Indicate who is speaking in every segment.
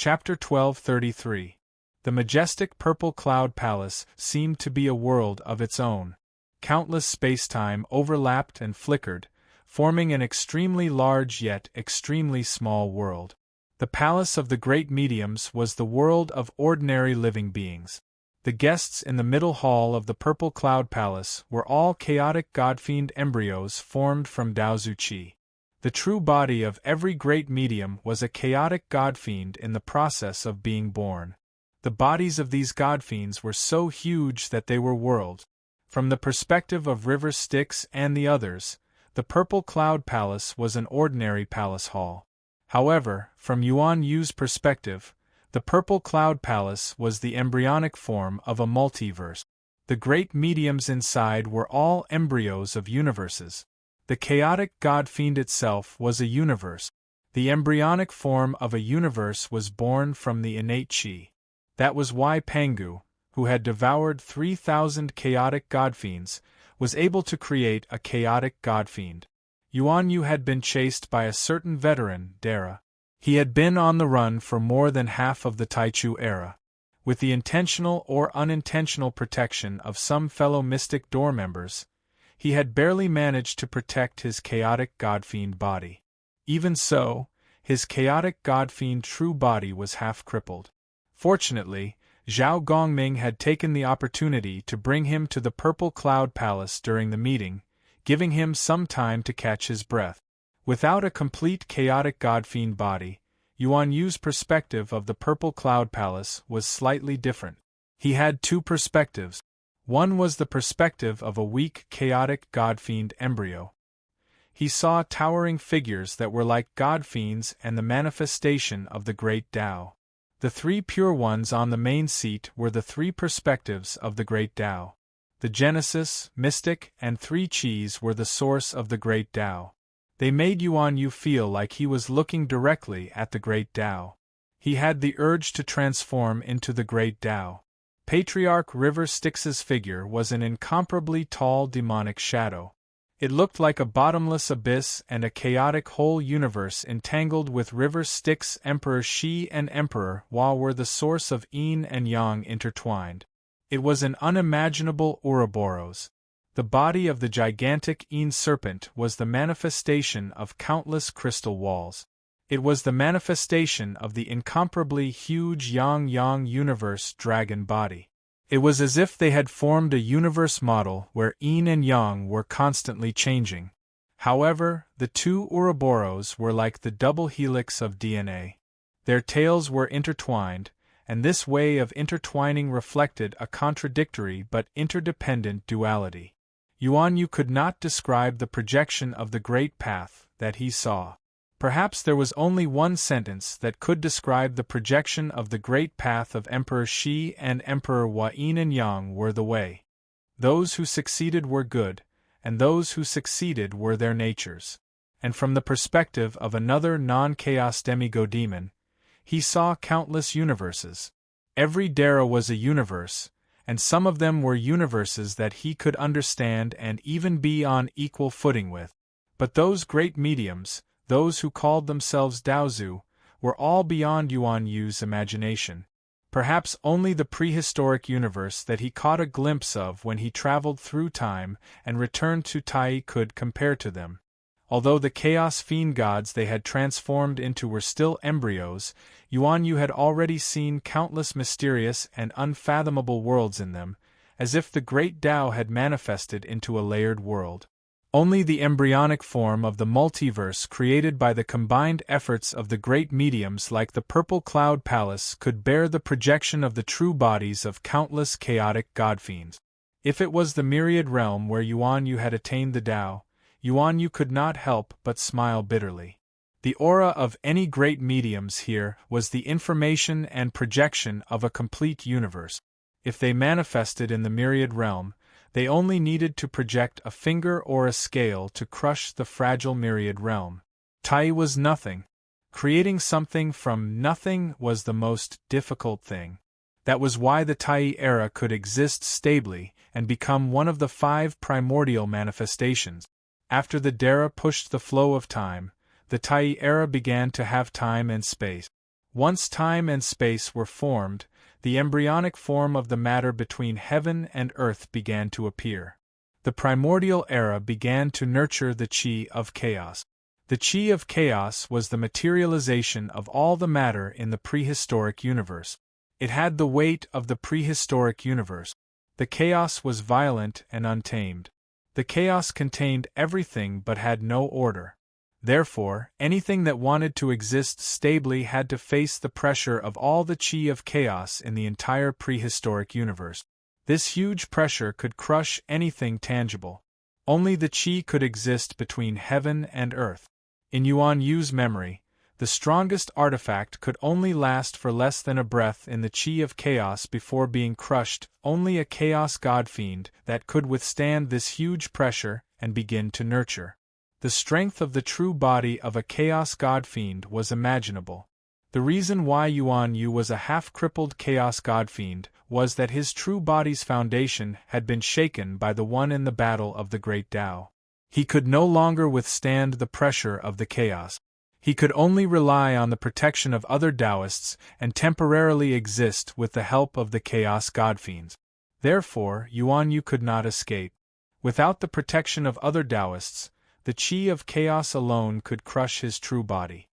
Speaker 1: Chapter 1233. The majestic purple cloud palace seemed to be a world of its own. Countless space-time overlapped and flickered, forming an extremely large yet extremely small world. The palace of the great mediums was the world of ordinary living beings. The guests in the middle hall of the purple cloud palace were all chaotic godfiend embryos formed from Daozu Qi. The true body of every great medium was a chaotic godfiend in the process of being born. The bodies of these godfiends were so huge that they were worlds. From the perspective of River Styx and the others, the Purple Cloud Palace was an ordinary palace hall. However, from Yuan Yu's perspective, the Purple Cloud Palace was the embryonic form of a multiverse. The great mediums inside were all embryos of universes. The chaotic godfiend itself was a universe. The embryonic form of a universe was born from the innate qi. That was why Pangu, who had devoured 3,000 chaotic godfiends, was able to create a chaotic godfiend. Yuan Yu had been chased by a certain veteran, Dara. He had been on the run for more than half of the Taichu era. With the intentional or unintentional protection of some fellow mystic door members, he had barely managed to protect his chaotic godfiend body. Even so, his chaotic godfiend true body was half crippled. Fortunately, Zhao Gongming had taken the opportunity to bring him to the Purple Cloud Palace during the meeting, giving him some time to catch his breath. Without a complete chaotic godfiend body, Yuan Yu's perspective of the Purple Cloud Palace was slightly different. He had two perspectives. One was the perspective of a weak chaotic godfiend embryo. He saw towering figures that were like godfiends and the manifestation of the great Tao. The three pure ones on the main seat were the three perspectives of the great Tao. The Genesis, Mystic, and three Qis were the source of the great Tao. They made Yuan Yu feel like he was looking directly at the great Tao. He had the urge to transform into the great Tao. Patriarch River Styx's figure was an incomparably tall demonic shadow. It looked like a bottomless abyss and a chaotic whole universe entangled with River Styx. Emperor Shi and Emperor Hua were the source of yin and yang intertwined. It was an unimaginable Ouroboros. The body of the gigantic yin serpent was the manifestation of countless crystal walls. It was the manifestation of the incomparably huge yang-yang universe dragon body. It was as if they had formed a universe model where yin and yang were constantly changing. However, the two Ouroboros were like the double helix of DNA. Their tails were intertwined, and this way of intertwining reflected a contradictory but interdependent duality. Yuan Yu could not describe the projection of the great path that he saw. Perhaps there was only one sentence that could describe the projection of the great path of Emperor Shi and Emperor Hua. Yin and Yang were the way. Those who succeeded were good, and those who succeeded were their natures. And from the perspective of another non-chaos demigod-demon, he saw countless universes. Every Dara was a universe, and some of them were universes that he could understand and even be on equal footing with. But those great mediums, those who called themselves Daozu, were all beyond Yuan Yu's imagination. Perhaps only the prehistoric universe that he caught a glimpse of when he traveled through time and returned to Tai could compare to them. Although the chaos fiend gods they had transformed into were still embryos, Yuan Yu had already seen countless mysterious and unfathomable worlds in them, as if the great Tao had manifested into a layered world. Only the embryonic form of the multiverse created by the combined efforts of the great mediums like the Purple Cloud Palace could bear the projection of the true bodies of countless chaotic godfiends. If it was the myriad realm where Yuan Yu had attained the Tao, Yuan Yu could not help but smile bitterly. The aura of any great mediums here was the information and projection of a complete universe. If they manifested in the myriad realm, they only needed to project a finger or a scale to crush the fragile myriad realm. Tai was nothing. Creating something from nothing was the most difficult thing. That was why the Tai era could exist stably and become one of the 5 primordial manifestations. After the Dara pushed the flow of time, the Tai era began to have time and space. Once time and space were formed, the embryonic form of the matter between heaven and earth began to appear. The primordial era began to nurture the chi of chaos. The chi of chaos was the materialization of all the matter in the prehistoric universe. It had the weight of the prehistoric universe. The chaos was violent and untamed. The chaos contained everything but had no order. Therefore, anything that wanted to exist stably had to face the pressure of all the chi of chaos in the entire prehistoric universe. This huge pressure could crush anything tangible. Only the chi could exist between heaven and earth. In Yuan Yu's memory, the strongest artifact could only last for less than a breath in the chi of chaos before being crushed. Only a chaos god-fiend that could withstand this huge pressure and begin to nurture. The strength of the true body of a chaos god-fiend was imaginable. The reason why Yuan Yu was a half-crippled chaos god-fiend was that his true body's foundation had been shaken by the one in the battle of the Great Tao. He could no longer withstand the pressure of the chaos. He could only rely on the protection of other Taoists and temporarily exist with the help of the chaos godfiends. Therefore, Yuan Yu could not escape. Without the protection of other Taoists, the chi of chaos alone could crush his true body.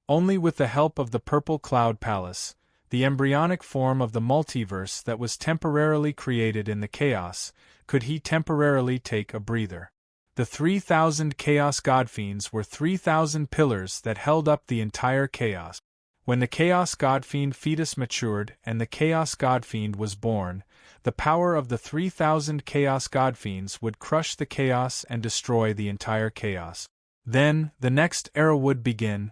Speaker 1: Only with the help of the Purple Cloud Palace, the embryonic form of the multiverse that was temporarily created in the chaos, could he temporarily take a breather. The 3,000 Chaos Godfiends were 3,000 pillars that held up the entire chaos. When the Chaos Godfiend fetus matured and the Chaos Godfiend was born, the power of the 3,000 Chaos Godfiends would crush the chaos and destroy the entire chaos. Then, the next era would begin,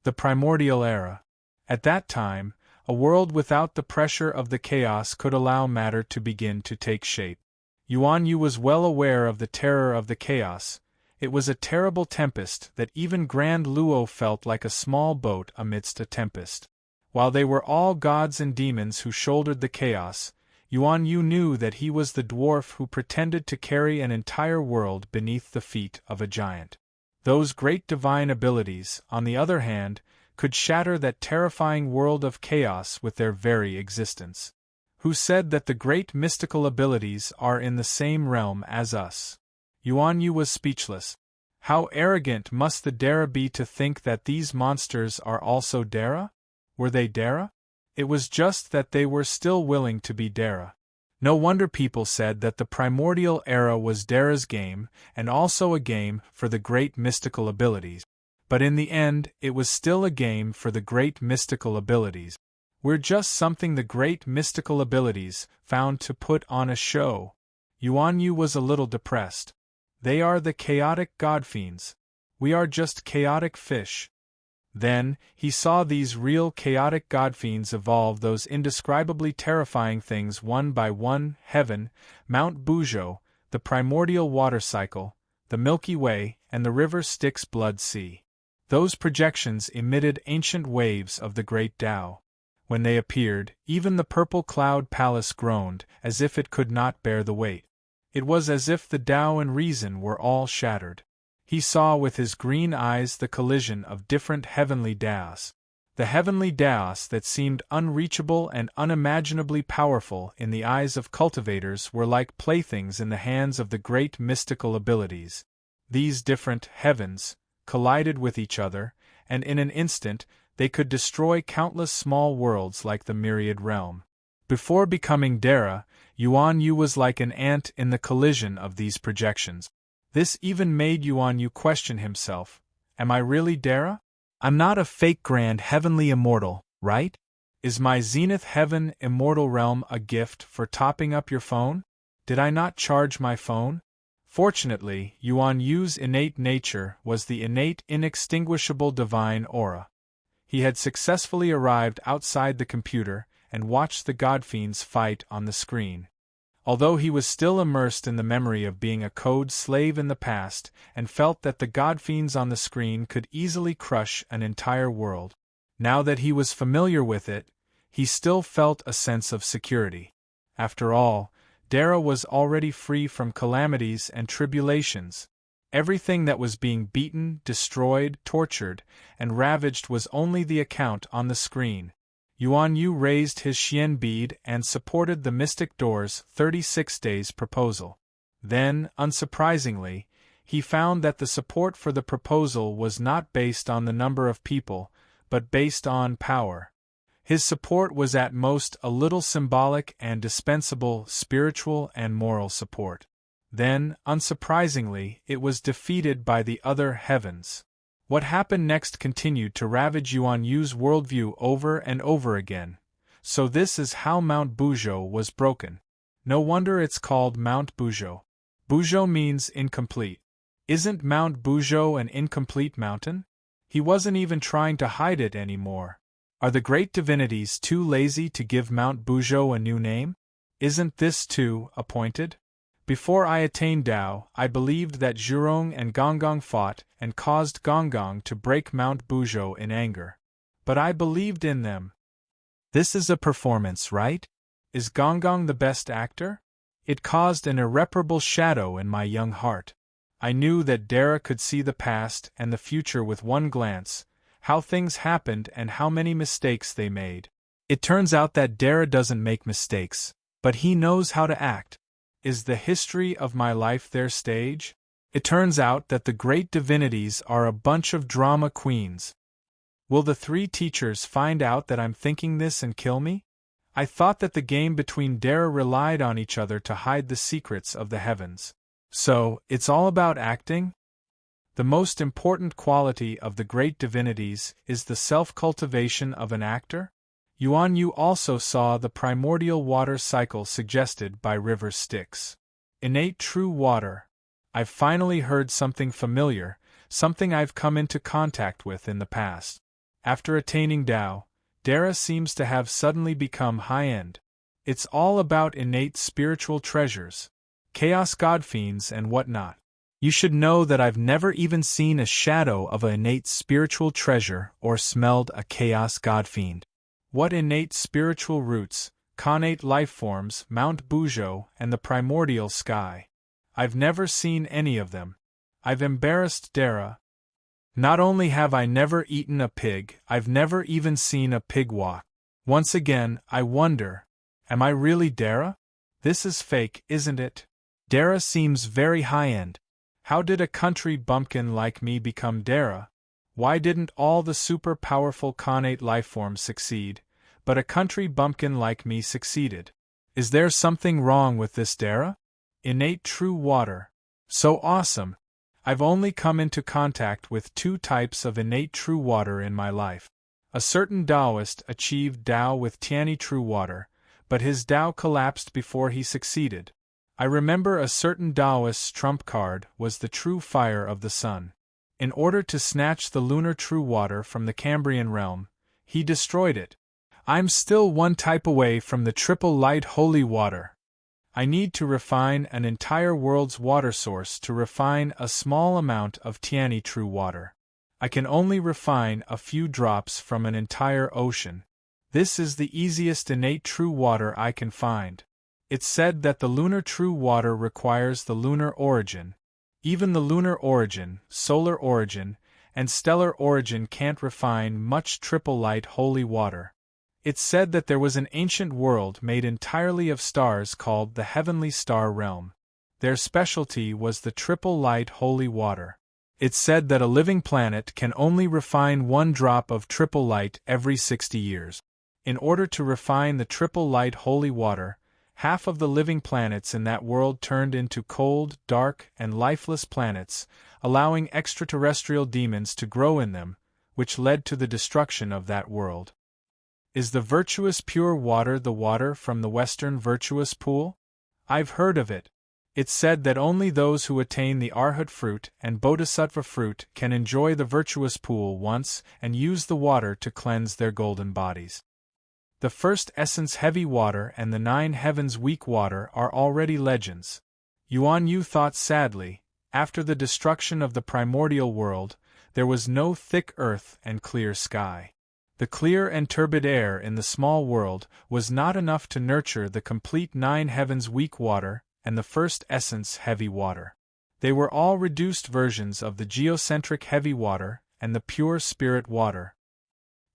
Speaker 1: the primordial era. At that time, a world without the pressure of the chaos could allow matter to begin to take shape. Yuan Yu was well aware of the terror of the chaos. It was a terrible tempest that even Grand Luo felt like a small boat amidst a tempest. While they were all gods and demons who shouldered the chaos, Yuan Yu knew that he was the dwarf who pretended to carry an entire world beneath the feet of a giant. Those great divine abilities, on the other hand, could shatter that terrifying world of chaos with their very existence. Who said that the great mystical abilities are in the same realm as us? Yuan Yu was speechless. How arrogant must the Dara be to think that these monsters are also Dara? Were they Dara? It was just that they were still willing to be Dara. No wonder people said that the primordial era was Dara's game, and also a game for the great mystical abilities. But in the end, it was still a game for the great mystical abilities. We're just something the great mystical abilities found to put on a show. Yuan Yu was a little depressed. They are the chaotic godfiends. We are just chaotic fish. Then, he saw these real chaotic godfiends evolve those indescribably terrifying things one by one: heaven, Mount Buzhou, the primordial water cycle, the Milky Way, and the river Styx Blood Sea. Those projections emitted ancient waves of the great Tao. When they appeared, even the Purple Cloud Palace groaned, as if it could not bear the weight. It was as if the Tao and reason were all shattered. He saw with his green eyes the collision of different heavenly Taos. The heavenly Taos that seemed unreachable and unimaginably powerful in the eyes of cultivators were like playthings in the hands of the great mystical abilities. These different heavens collided with each other, and in an instant, they could destroy countless small worlds like the Myriad Realm. Before becoming Dara, Yuan Yu was like an ant in the collision of these projections. This even made Yuan Yu question himself. Am I really Dara? I'm not a fake grand heavenly immortal, right? Is my zenith heaven immortal realm a gift for topping up your phone? Did I not charge my phone? Fortunately, Yuan Yu's innate nature was the innate inextinguishable divine aura. He had successfully arrived outside the computer and watched the godfiends fight on the screen. Although he was still immersed in the memory of being a code slave in the past and felt that the godfiends on the screen could easily crush an entire world, now that he was familiar with it, he still felt a sense of security. After all, Dara was already free from calamities and tribulations. Everything that was being beaten, destroyed, tortured, and ravaged was only the account on the screen. Yuan Yu raised his Xian bead and supported the Mystic Door's 36 days proposal. Then, unsurprisingly, he found that the support for the proposal was not based on the number of people, but based on power. His support was at most a little symbolic and dispensable spiritual and moral support. Then, unsurprisingly, it was defeated by the other heavens. What happened next continued to ravage Yuan Yu's worldview over and over again. So this is how Mount Buzhou was broken. No wonder it's called Mount Buzhou. Buzhou means incomplete. Isn't Mount Buzhou an incomplete mountain? He wasn't even trying to hide it anymore. Are the great divinities too lazy to give Mount Buzhou a new name? Isn't this too appointed? Before I attained Tao, I believed that Zhurong and Gonggong fought and caused Gonggong to break Mount Buzhou in anger. But I believed in them. This is a performance, right? Is Gonggong the best actor? It caused an irreparable shadow in my young heart. I knew that Dara could see the past and the future with one glance, how things happened and how many mistakes they made. It turns out that Dara doesn't make mistakes, but he knows how to act. Is the history of my life their stage? It turns out that the great divinities are a bunch of drama queens. Will the three teachers find out that I'm thinking this and kill me? I thought that the game between Dara relied on each other to hide the secrets of the heavens. So, it's all about acting? The most important quality of the great divinities is the self-cultivation of an actor? Yuan Yu also saw the primordial water cycle suggested by river Styx. Innate true water. I've finally heard something familiar, something I've come into contact with in the past. After attaining Tao, Dara seems to have suddenly become high-end. It's all about innate spiritual treasures, chaos godfiends and whatnot. You should know that I've never even seen a shadow of an innate spiritual treasure or smelled a chaos godfiend. What innate spiritual roots, connate lifeforms, Mount Buzhou, and the primordial sky? I've never seen any of them. I've embarrassed Dara. Not only have I never eaten a pig, I've never even seen a pig walk. Once again, I wonder, am I really Dara? This is fake, isn't it? Dara seems very high-end. How did a country bumpkin like me become Dara? Why didn't all the super-powerful connate lifeforms succeed, but a country bumpkin like me succeeded? Is there something wrong with this Dara? Innate true water. So awesome! I've only come into contact with two types of innate true water in my life. A certain Taoist achieved Tao with Tianyi true water, but his Tao collapsed before he succeeded. I remember a certain Taoist's trump card was the true fire of the sun. In order to snatch the lunar true water from the Cambrian realm, he destroyed it. I'm still one type away from the triple light holy water. I need to refine an entire world's water source to refine a small amount of Tianyi true water. I can only refine a few drops from an entire ocean. This is the easiest innate true water I can find. It's said that the lunar true water requires the lunar origin. Even the lunar origin, solar origin, and stellar origin can't refine much triple light holy water. It's said that there was an ancient world made entirely of stars called the heavenly star realm. Their specialty was the triple light holy water. It's said that a living planet can only refine one drop of triple light every 60 years. In order to refine the triple light holy water, half of the living planets in that world turned into cold, dark, and lifeless planets, allowing extraterrestrial demons to grow in them, which led to the destruction of that world. Is the virtuous pure water the water from the Western virtuous pool? I've heard of it. It's said that only those who attain the Arhat fruit and Bodhisattva fruit can enjoy the virtuous pool once and use the water to cleanse their golden bodies. The first essence heavy water and the 9 heavens weak water are already legends. Yuan Yu thought sadly, after the destruction of the primordial world, there was no thick earth and clear sky. The clear and turbid air in the small world was not enough to nurture the complete 9 heavens weak water and the first essence heavy water. They were all reduced versions of the geocentric heavy water and the pure spirit water.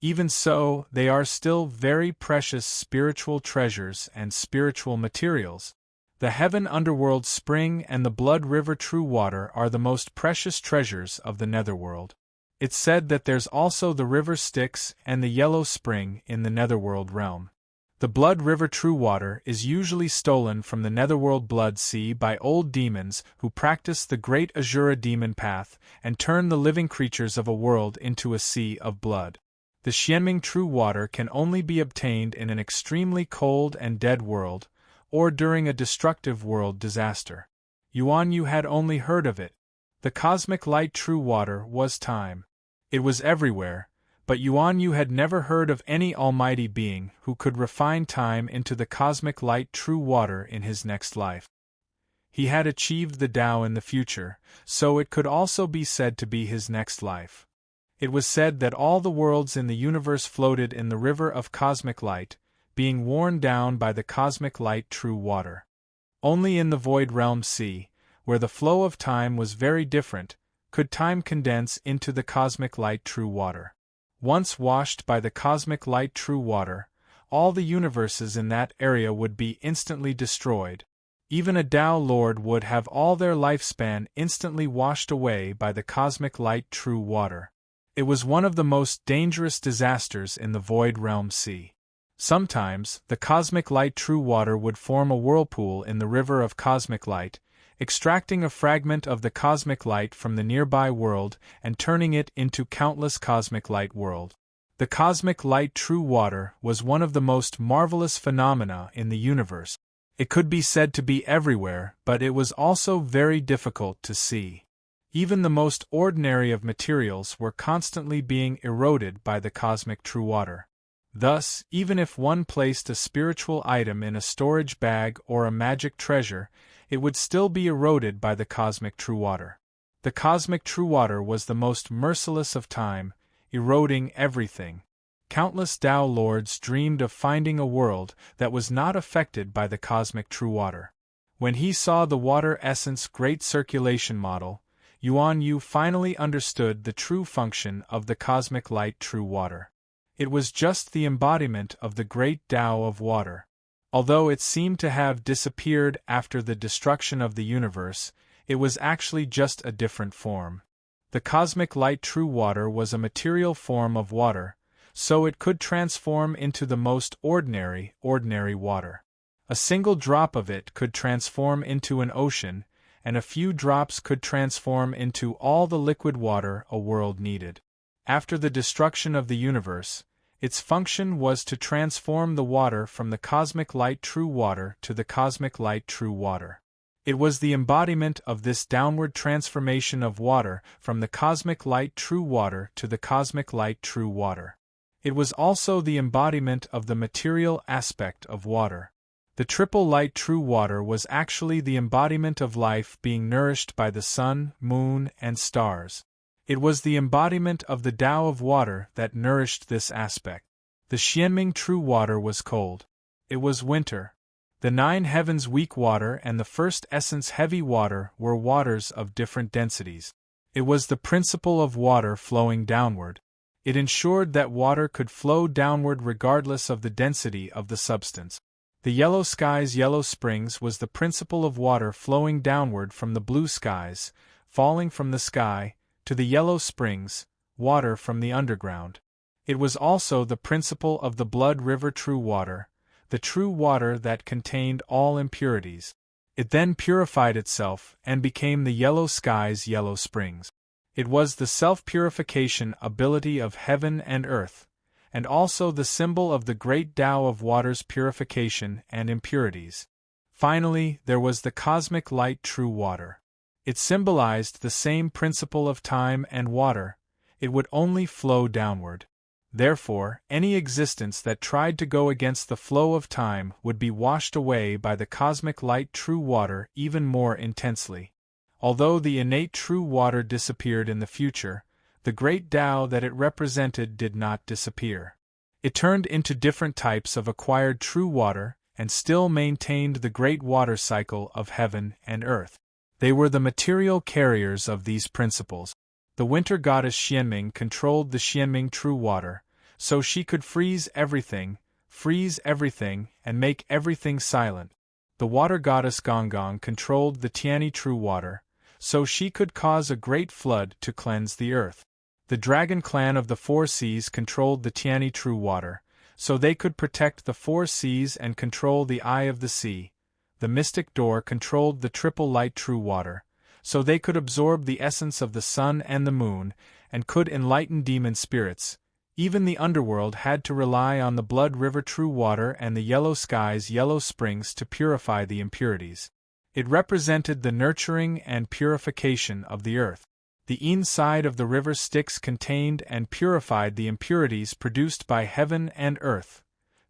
Speaker 1: Even so, they are still very precious spiritual treasures and spiritual materials. The heaven underworld spring and the blood river true water are the most precious treasures of the netherworld. It's said that there's also the river Styx and the yellow spring in the netherworld realm. The blood river true water is usually stolen from the netherworld blood sea by old demons who practice the great Azura demon path and turn the living creatures of a world into a sea of blood. The Xianming true water can only be obtained in an extremely cold and dead world, or during a destructive world disaster. Yuan Yu had only heard of it. The cosmic light true water was time. It was everywhere, but Yuan Yu had never heard of any almighty being who could refine time into the cosmic light true water in his next life. He had achieved the Tao in the future, so it could also be said to be his next life. It was said that all the worlds in the universe floated in the river of cosmic light, being worn down by the cosmic light true water. Only in the void realm sea, where the flow of time was very different, could time condense into the cosmic light true water. Once washed by the cosmic light true water, all the universes in that area would be instantly destroyed. Even a Tao Lord would have all their lifespan instantly washed away by the cosmic light true water. It was one of the most dangerous disasters in the void realm sea. Sometimes, the cosmic light true water would form a whirlpool in the river of cosmic light, extracting a fragment of the cosmic light from the nearby world and turning it into countless cosmic light world. The cosmic light true water was one of the most marvelous phenomena in the universe. It could be said to be everywhere, but it was also very difficult to see. Even the most ordinary of materials were constantly being eroded by the cosmic true water. Thus, even if one placed a spiritual item in a storage bag or a magic treasure, it would still be eroded by the cosmic true water. The cosmic true water was the most merciless of time, eroding everything. Countless Tao Lords dreamed of finding a world that was not affected by the cosmic true water. When he saw the water essence great circulation model, Yuan Yu finally understood the true function of the cosmic light true water. It was just the embodiment of the great Tao of water. Although it seemed to have disappeared after the destruction of the universe, it was actually just a different form. The cosmic light true water was a material form of water, so it could transform into the most ordinary water. A single drop of it could transform into an ocean, and a few drops could transform into all the liquid water a world needed. After the destruction of the universe, its function was to transform the water from the cosmic light true water to the cosmic light true water. It was the embodiment of this downward transformation of water from the cosmic light true water to the cosmic light true water. It was also the embodiment of the material aspect of water. The triple light true water was actually the embodiment of life being nourished by the sun, moon, and stars. It was the embodiment of the Tao of water that nourished this aspect. The Xianming true water was cold. It was winter. The 9 heavens weak water and the first essence heavy water were waters of different densities. It was the principle of water flowing downward. It ensured that water could flow downward regardless of the density of the substance. The yellow skies yellow springs was the principle of water flowing downward from the blue skies, falling from the sky, to the yellow springs, water from the underground. It was also the principle of the blood river true water, the true water that contained all impurities. It then purified itself and became the yellow skies yellow springs. It was the self-purification ability of heaven and earth, and also the symbol of the great Tao of water's purification and impurities. Finally, there was the cosmic light true water. It symbolized the same principle of time and water. It would only flow downward. Therefore, any existence that tried to go against the flow of time would be washed away by the cosmic light true water even more intensely. Although the innate true water disappeared in the future, the great Tao that it represented did not disappear. It turned into different types of acquired true water and still maintained the great water cycle of heaven and earth. They were the material carriers of these principles. The winter goddess Xianming controlled the Xianming true water, so she could freeze everything, and make everything silent. The water goddess Gonggong controlled the Tianyi true water, so she could cause a great flood to cleanse the earth. The dragon clan of the four seas controlled the Tianyi true water, so they could protect the four seas and control the eye of the sea. The mystic door controlled the triple light true water, so they could absorb the essence of the sun and the moon, and could enlighten demon spirits. Even the underworld had to rely on the blood river true water and the yellow skies yellow springs to purify the impurities. It represented the nurturing and purification of the earth. The inside of the river Styx contained and purified the impurities produced by heaven and earth.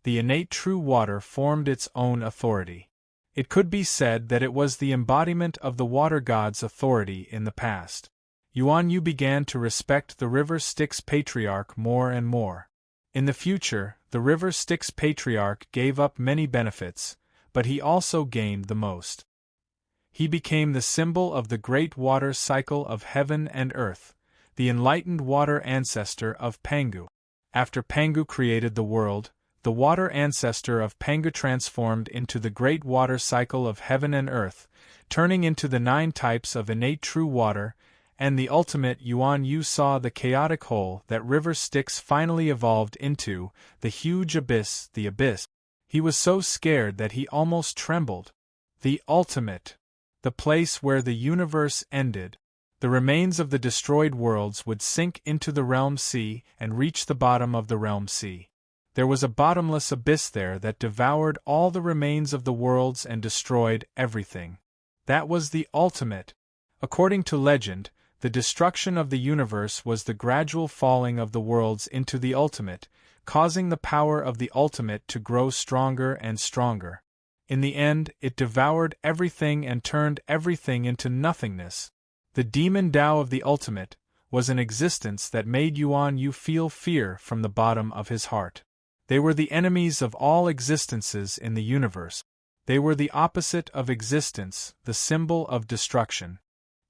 Speaker 1: The innate true water formed its own authority. It could be said that it was the embodiment of the water god's authority in the past. Yuan Yu began to respect the river Styx patriarch more and more. In the future, the river Styx patriarch gave up many benefits, but he also gained the most. He became the symbol of the great water cycle of heaven and earth, the enlightened water ancestor of Pangu. After Pangu created the world, the water ancestor of Pangu transformed into the great water cycle of heaven and earth, turning into the 9 types of innate true water, and the ultimate. Yuan Yu saw the chaotic hole that river Styx finally evolved into, the huge abyss, the abyss. He was so scared that he almost trembled. The ultimate. The place where the universe ended. The remains of the destroyed worlds would sink into the realm sea and reach the bottom of the realm sea. There was a bottomless abyss there that devoured all the remains of the worlds and destroyed everything. That was the ultimate. According to legend, the destruction of the universe was the gradual falling of the worlds into the ultimate, causing the power of the ultimate to grow stronger and stronger. In the end, it devoured everything and turned everything into nothingness. The demon Tao of the ultimate was an existence that made Yuan Yu feel fear from the bottom of his heart. They were the enemies of all existences in the universe. They were the opposite of existence, the symbol of destruction.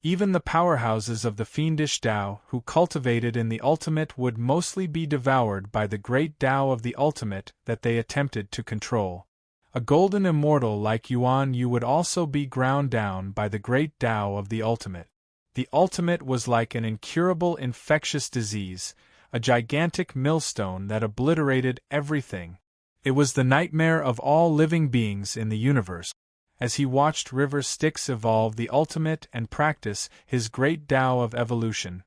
Speaker 1: Even the powerhouses of the fiendish Tao who cultivated in the ultimate would mostly be devoured by the great Tao of the ultimate that they attempted to control. A golden immortal like Yuan Yu would also be ground down by the great Tao of the ultimate. The ultimate was like an incurable infectious disease, a gigantic millstone that obliterated everything. It was the nightmare of all living beings in the universe. As he watched River Styx evolve the ultimate and practice his great Tao of evolution,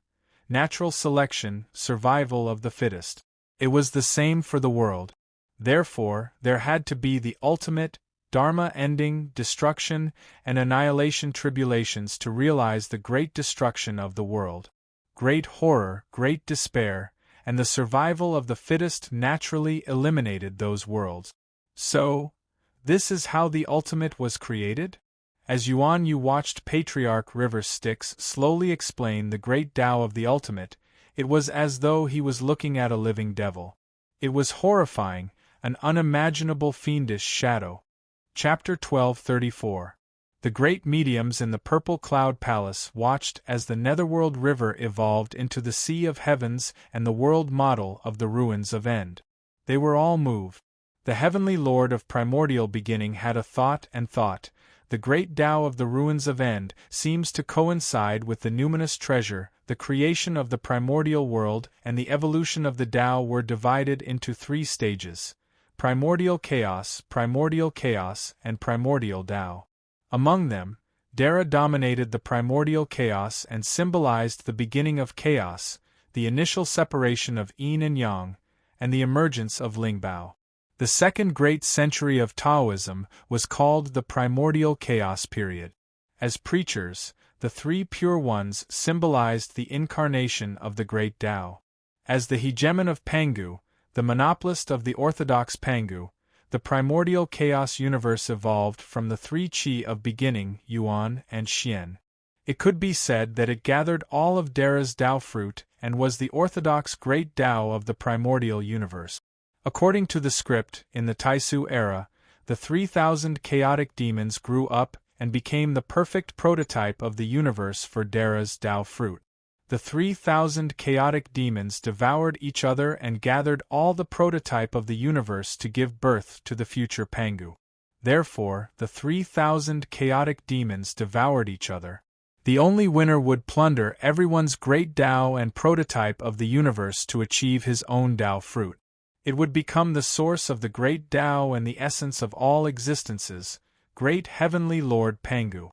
Speaker 1: natural selection, survival of the fittest. It was the same for the world. Therefore, there had to be the ultimate, dharma ending, destruction, and annihilation tribulations to realize the great destruction of the world. Great horror, great despair, and the survival of the fittest naturally eliminated those worlds. So, this is how the ultimate was created? As Yuan Yu watched Patriarch River Styx slowly explain the great Tao of the ultimate, it was as though he was looking at a living devil. It was horrifying, an unimaginable fiendish shadow. Chapter 1234. The great mediums in the Purple Cloud Palace watched as the Netherworld River evolved into the Sea of Heavens and the world model of the ruins of End. They were all moved. The Heavenly Lord of Primordial Beginning had a thought and thought. The great Tao of the ruins of End seems to coincide with the numinous treasure. The creation of the primordial world and the evolution of the Tao were divided into 3 stages: primordial chaos, and primordial Tao. Among them, Dara dominated the primordial chaos and symbolized the beginning of chaos, the initial separation of Yin and Yang, and the emergence of Lingbao. The second great century of Taoism was called the primordial chaos period. As preachers, the 3 pure ones symbolized the incarnation of the great Tao. As the hegemon of Pangu, the monopolist of the orthodox Pangu, the primordial chaos universe evolved from the 3 qi of beginning, Yuan and Xian. It could be said that it gathered all of Dara's Tao fruit and was the orthodox great Tao of the primordial universe. According to the script, in the Taisu era, the 3,000 chaotic demons grew up and became the perfect prototype of the universe for Dara's Tao fruit. The 3,000 chaotic demons devoured each other and gathered all the prototype of the universe to give birth to the future Pangu. Therefore, the 3,000 chaotic demons devoured each other. The only winner would plunder everyone's great Tao and prototype of the universe to achieve his own Tao fruit. It would become the source of the great Tao and the essence of all existences, great heavenly Lord Pangu.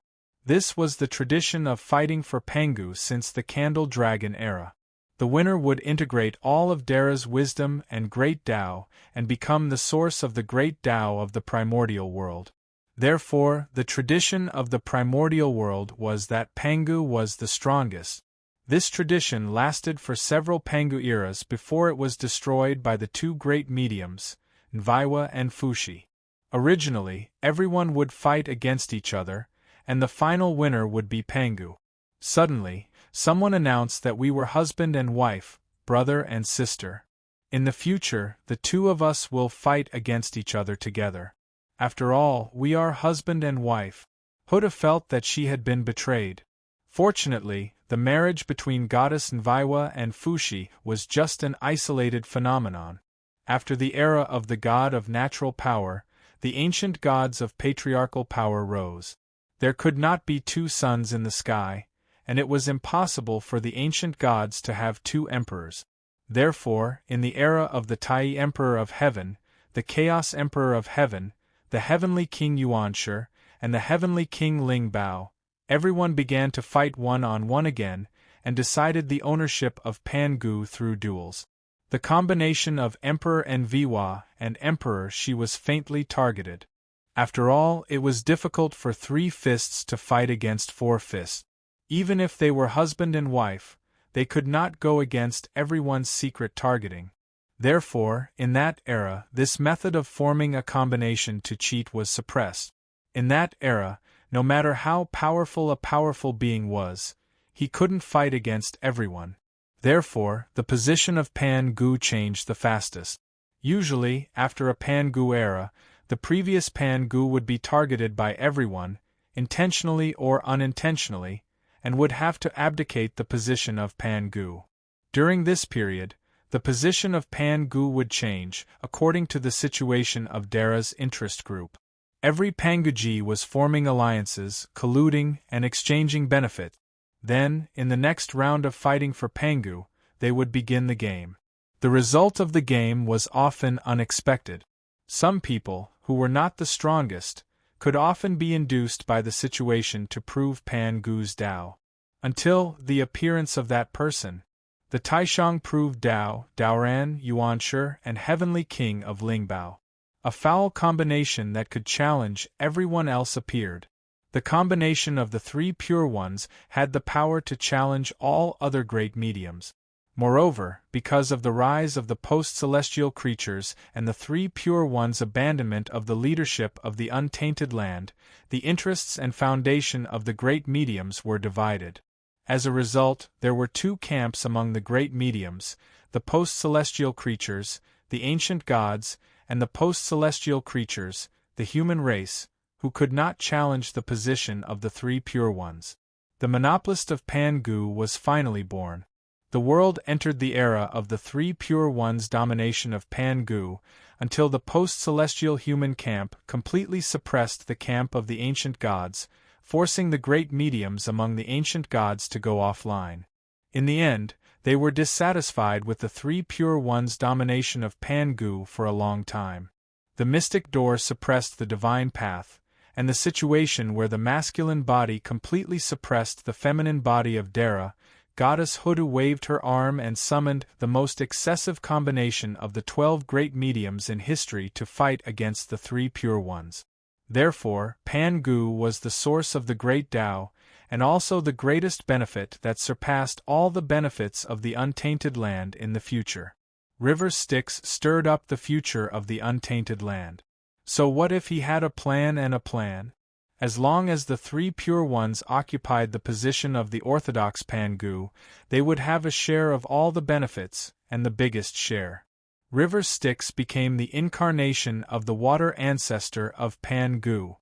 Speaker 1: This was the tradition of fighting for Pangu since the Candle Dragon era. The winner would integrate all of Dara's wisdom and great Tao and become the source of the great Tao of the primordial world. Therefore, the tradition of the primordial world was that Pangu was the strongest. This tradition lasted for several Pangu eras before it was destroyed by the two great mediums, Nviwa and Fushi. Originally, everyone would fight against each other, and the final winner would be Pangu. Suddenly, someone announced that we were husband and wife, brother and sister. In the future, the two of us will fight against each other together. After all, we are husband and wife. Huda felt that she had been betrayed. Fortunately, the marriage between goddess Nviwa and Fushi was just an isolated phenomenon. After the era of the god of natural power, the ancient gods of patriarchal power rose. There could not be two suns in the sky, and it was impossible for the ancient gods to have two emperors. Therefore, in the era of the Tai Emperor of Heaven, the Chaos Emperor of Heaven, the Heavenly King Yuanshi, and the Heavenly King Ling Bao, everyone began to fight one-on-one again, and decided the ownership of Pangu through duels. The combination of Emperor Nviwa and Emperor Shi was faintly targeted. After all, it was difficult for 3 fists to fight against 4 fists. Even if they were husband and wife, they could not go against everyone's secret targeting. Therefore, in that era, this method of forming a combination to cheat was suppressed. In that era, no matter how powerful a powerful being was, he couldn't fight against everyone. Therefore, the position of Pangu changed the fastest. Usually, after a Pangu era, the previous Pangu would be targeted by everyone, intentionally or unintentionally, and would have to abdicate the position of Pangu. During this period, the position of Pangu would change, according to the situation of Dara's interest group. Every Panguji was forming alliances, colluding, and exchanging benefits. Then, in the next round of fighting for Pangu, they would begin the game. The result of the game was often unexpected. Some people, who were not the strongest, could often be induced by the situation to prove Pangu's Tao. Until the appearance of that person, the Taishang proved Tao, Daoran, Yuanshi, and Heavenly King of Lingbao. A foul combination that could challenge everyone else appeared. The combination of the 3 pure ones had the power to challenge all other great mediums. Moreover, because of the rise of the post-celestial creatures and the 3 pure ones' abandonment of the leadership of the untainted land, the interests and foundation of the great mediums were divided. As a result, there were 2 camps among the great mediums, the post-celestial creatures, the ancient gods, and the post-celestial creatures, the human race, who could not challenge the position of the 3 pure ones. The monopolist of Pangu was finally born. The world entered the era of the 3 pure ones' domination of Pangu, until the post-celestial human camp completely suppressed the camp of the ancient gods, forcing the great mediums among the ancient gods to go offline. In the end, they were dissatisfied with the 3 pure ones' domination of Pangu for a long time. The mystic door suppressed the divine path, and the situation where the masculine body completely suppressed the feminine body of Dara, Goddess Huda waved her arm and summoned the most excessive combination of the 12 great mediums in history to fight against the 3 pure ones. Therefore, Pangu was the source of the great Tao, and also the greatest benefit that surpassed all the benefits of the untainted land in the future. River Styx stirred up the future of the untainted land. So what if he had a plan and a plan? As long as the 3 pure ones occupied the position of the orthodox Pangu, they would have a share of all the benefits, and the biggest share. River Styx became the incarnation of the water ancestor of Pangu.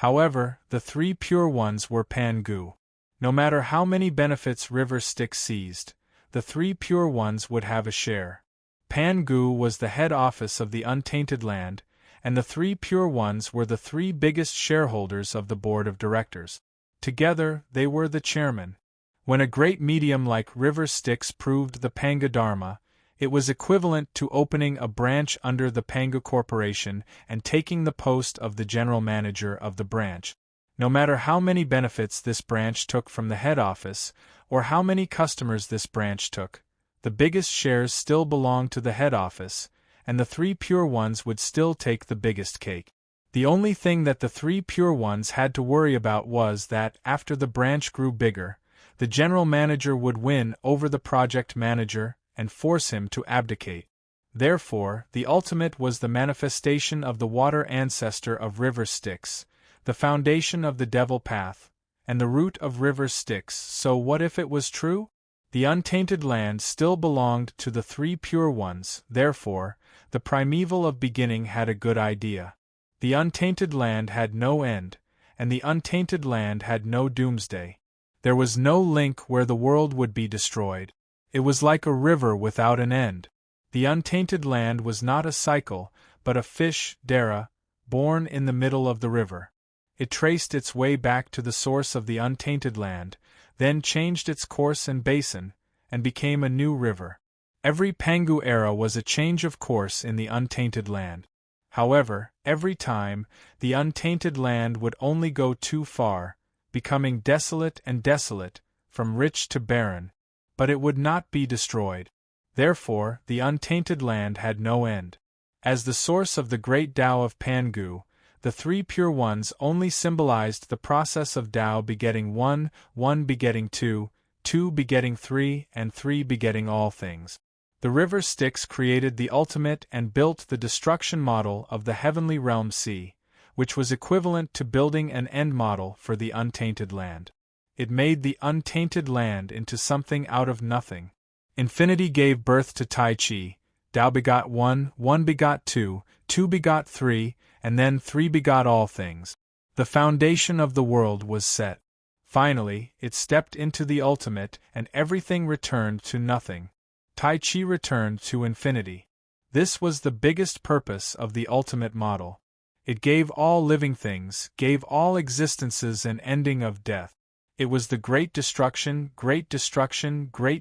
Speaker 1: However, the three pure ones were Pangu. No matter how many benefits River Styx seized, the three pure ones would have a share. Pangu was the head office of the untainted land, and the three pure ones were the three biggest shareholders of the board of directors. Together, they were the chairman. When a great medium like River Styx proved the Panga Dharma, it was equivalent to opening a branch under the Panga Corporation and taking the post of the general manager of the branch. No matter how many benefits this branch took from the head office, or how many customers this branch took, the biggest shares still belonged to the head office, and the three pure ones would still take the biggest cake. The only thing that the three pure ones had to worry about was that, after the branch grew bigger, the general manager would win over the project manager and force him to abdicate. Therefore, the ultimate was the manifestation of the water ancestor of River Styx, the foundation of the devil path, and the root of River Styx. So what if it was true? The untainted land still belonged to the three pure ones, therefore, the primeval of beginning had a good idea. The untainted land had no end, and the untainted land had no doomsday. There was no link where the world would be destroyed. It was like a river without an end. The untainted land was not a cycle, but a fish, Dara, born in the middle of the river. It traced its way back to the source of the untainted land, then changed its course and basin, and became a new river. Every Pangu era was a change of course in the untainted land. However, every time, the untainted land would only go too far, becoming desolate and desolate, from rich to barren, but it would not be destroyed. Therefore, the untainted land had no end. As the source of the great Tao of Pangu, the three pure ones only symbolized the process of Tao begetting one, one begetting two, two begetting three, and three begetting all things. The River Styx created the ultimate and built the destruction model of the heavenly realm sea, which was equivalent to building an end model for the untainted land. It made the untainted land into something out of nothing. Infinity gave birth to Tai Chi. Tao begot one, one begot two, two begot three, and then three begot all things. The foundation of the world was set. Finally, it stepped into the ultimate, and everything returned to nothing. Tai Chi returned to infinity. This was the biggest purpose of the ultimate model. It gave all living things, gave all existences an ending of death. It was the great destruction, great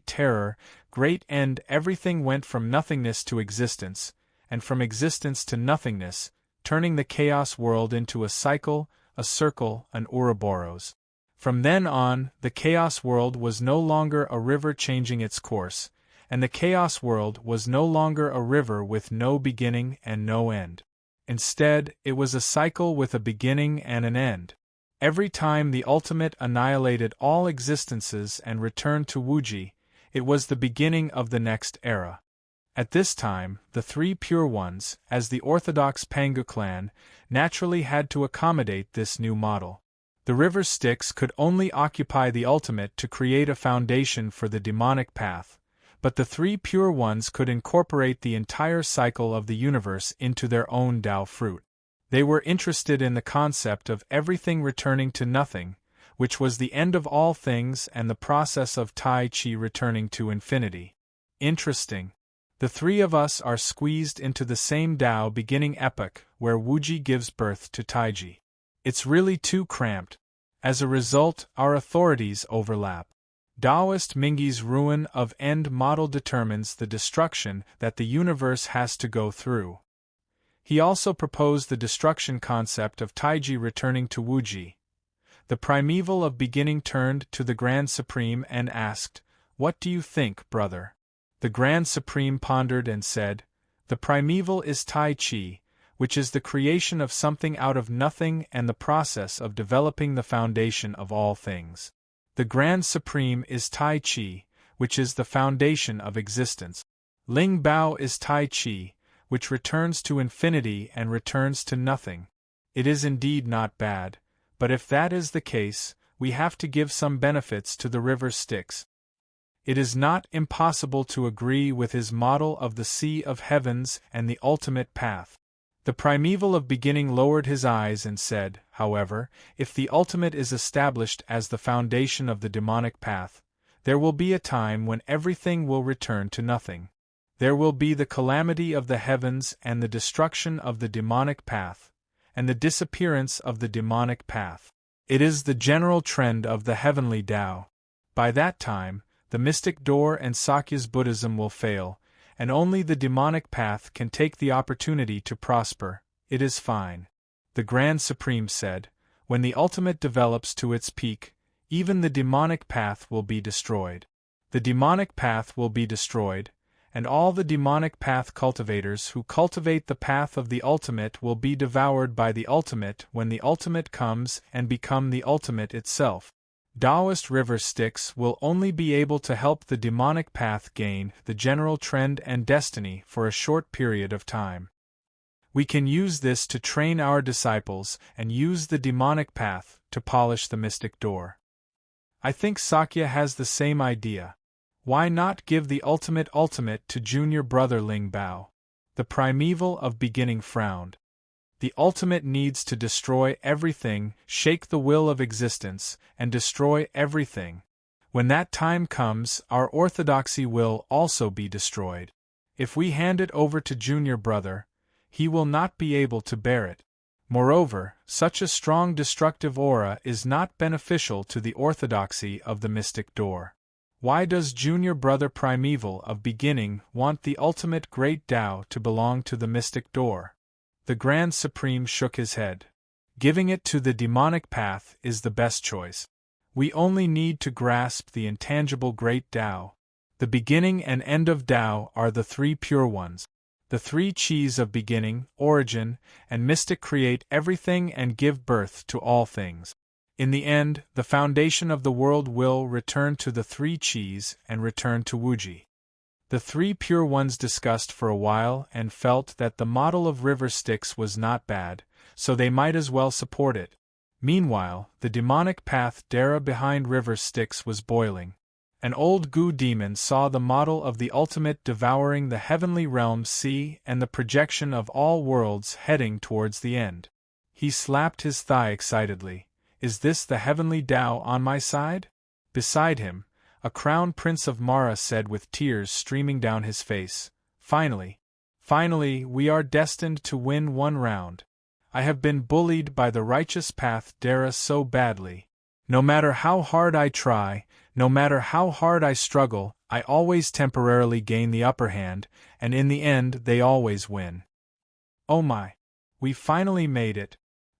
Speaker 1: terror, great end. Everything went from nothingness to existence, and from existence to nothingness, turning the chaos world into a cycle, a circle, an Ouroboros. From then on, the chaos world was no longer a river changing its course, and the chaos world was no longer a river with no beginning and no end. Instead, it was a cycle with a beginning and an end. Every time the ultimate annihilated all existences and returned to Wuji, it was the beginning of the next era. At this time, the three pure ones, as the orthodox Panga clan, naturally had to accommodate this new model. The River Styx could only occupy the ultimate to create a foundation for the demonic path, but the three pure ones could incorporate the entire cycle of the universe into their own Tao fruit. They were interested in the concept of everything returning to nothing, which was the end of all things, and the process of Tai Chi returning to infinity. Interesting. The three of us are squeezed into the same Tao beginning epoch where Wuji gives birth to Taiji. It's really too cramped. As a result, our authorities overlap. Taoist Mingy's ruin of end model determines the destruction that the universe has to go through. He also proposed the destruction concept of Taiji returning to Wuji. The primeval of beginning turned to the Grand Supreme and asked, "What do you think, brother?" The Grand Supreme pondered and said, "The primeval is Tai Chi, which is the creation of something out of nothing and the process of developing the foundation of all things. The Grand Supreme is Tai Chi, which is the foundation of existence. Ling Bao is Tai Chi, which returns to infinity and returns to nothing. It is indeed not bad, but if that is the case, we have to give some benefits to the River Styx. It is not impossible to agree with his model of the Sea of Heavens and the ultimate path. The primeval of beginning lowered his eyes and said, however, if the ultimate is established as the foundation of the demonic path, there will be a time when everything will return to nothing. There will be the calamity of the heavens and the destruction of the demonic path, and the disappearance of the demonic path. It is the general trend of the heavenly Tao. By that time, the mystic door and Sakya's Buddhism will fail, and only the demonic path can take the opportunity to prosper. It is fine. The Grand Supreme said, when the ultimate develops to its peak, even the demonic path will be destroyed. The demonic path will be destroyed, and all the demonic path cultivators who cultivate the path of the ultimate will be devoured by the ultimate when the ultimate comes and become the ultimate itself. Taoist river Styx will only be able to help the demonic path gain the general trend and destiny for a short period of time. We can use this to train our disciples and use the demonic path to polish the mystic door. I think Sakya has the same idea. Why not give the ultimate to junior brother Ling Bao? The primeval of beginning frowned. The ultimate needs to destroy everything, shake the will of existence, and destroy everything. When that time comes, our orthodoxy will also be destroyed. If we hand it over to junior brother, he will not be able to bear it. Moreover, such a strong destructive aura is not beneficial to the orthodoxy of the mystic door. Why does junior brother primeval of beginning want the ultimate great Tao to belong to the mystic door? The Grand Supreme shook his head. Giving it to the demonic path is the best choice. We only need to grasp the intangible great Tao. The beginning and end of Tao are the three pure ones. The three Qis of beginning, origin, and mystic create everything and give birth to all things. In the end, the foundation of the world will return to the three Qis and return to Wuji. The three pure ones discussed for a while and felt that the model of river Styx was not bad, so they might as well support it. Meanwhile, the demonic path Dara behind river Styx was boiling. An old Gu demon saw the model of the ultimate devouring the heavenly realm sea and the projection of all worlds heading towards the end. He slapped his thigh excitedly. Is this the heavenly Tao on my side? Beside him, a crown prince of Mara said with tears streaming down his face, Finally, we are destined to win one round. I have been bullied by the righteous path Dara so badly. No matter how hard I try, no matter how hard I struggle, I always temporarily gain the upper hand, and in the end they always win. Oh my! We finally made it.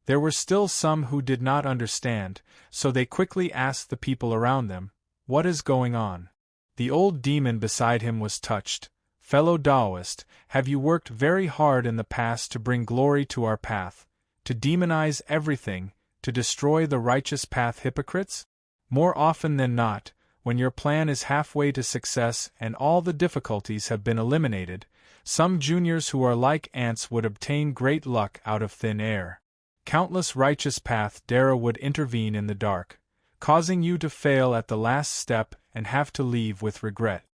Speaker 1: There were still some who did not understand, so they quickly asked the people around them, What is going on? The old demon beside him was touched. Fellow Taoist, have you worked very hard in the past to bring glory to our path, to demonize everything, to destroy the righteous path hypocrites? More often than not, when your plan is halfway to success and all the difficulties have been eliminated, some juniors who are like ants would obtain great luck out of thin air. Countless righteous path Dara would intervene in the dark, causing you to fail at the last step and have to leave with regret.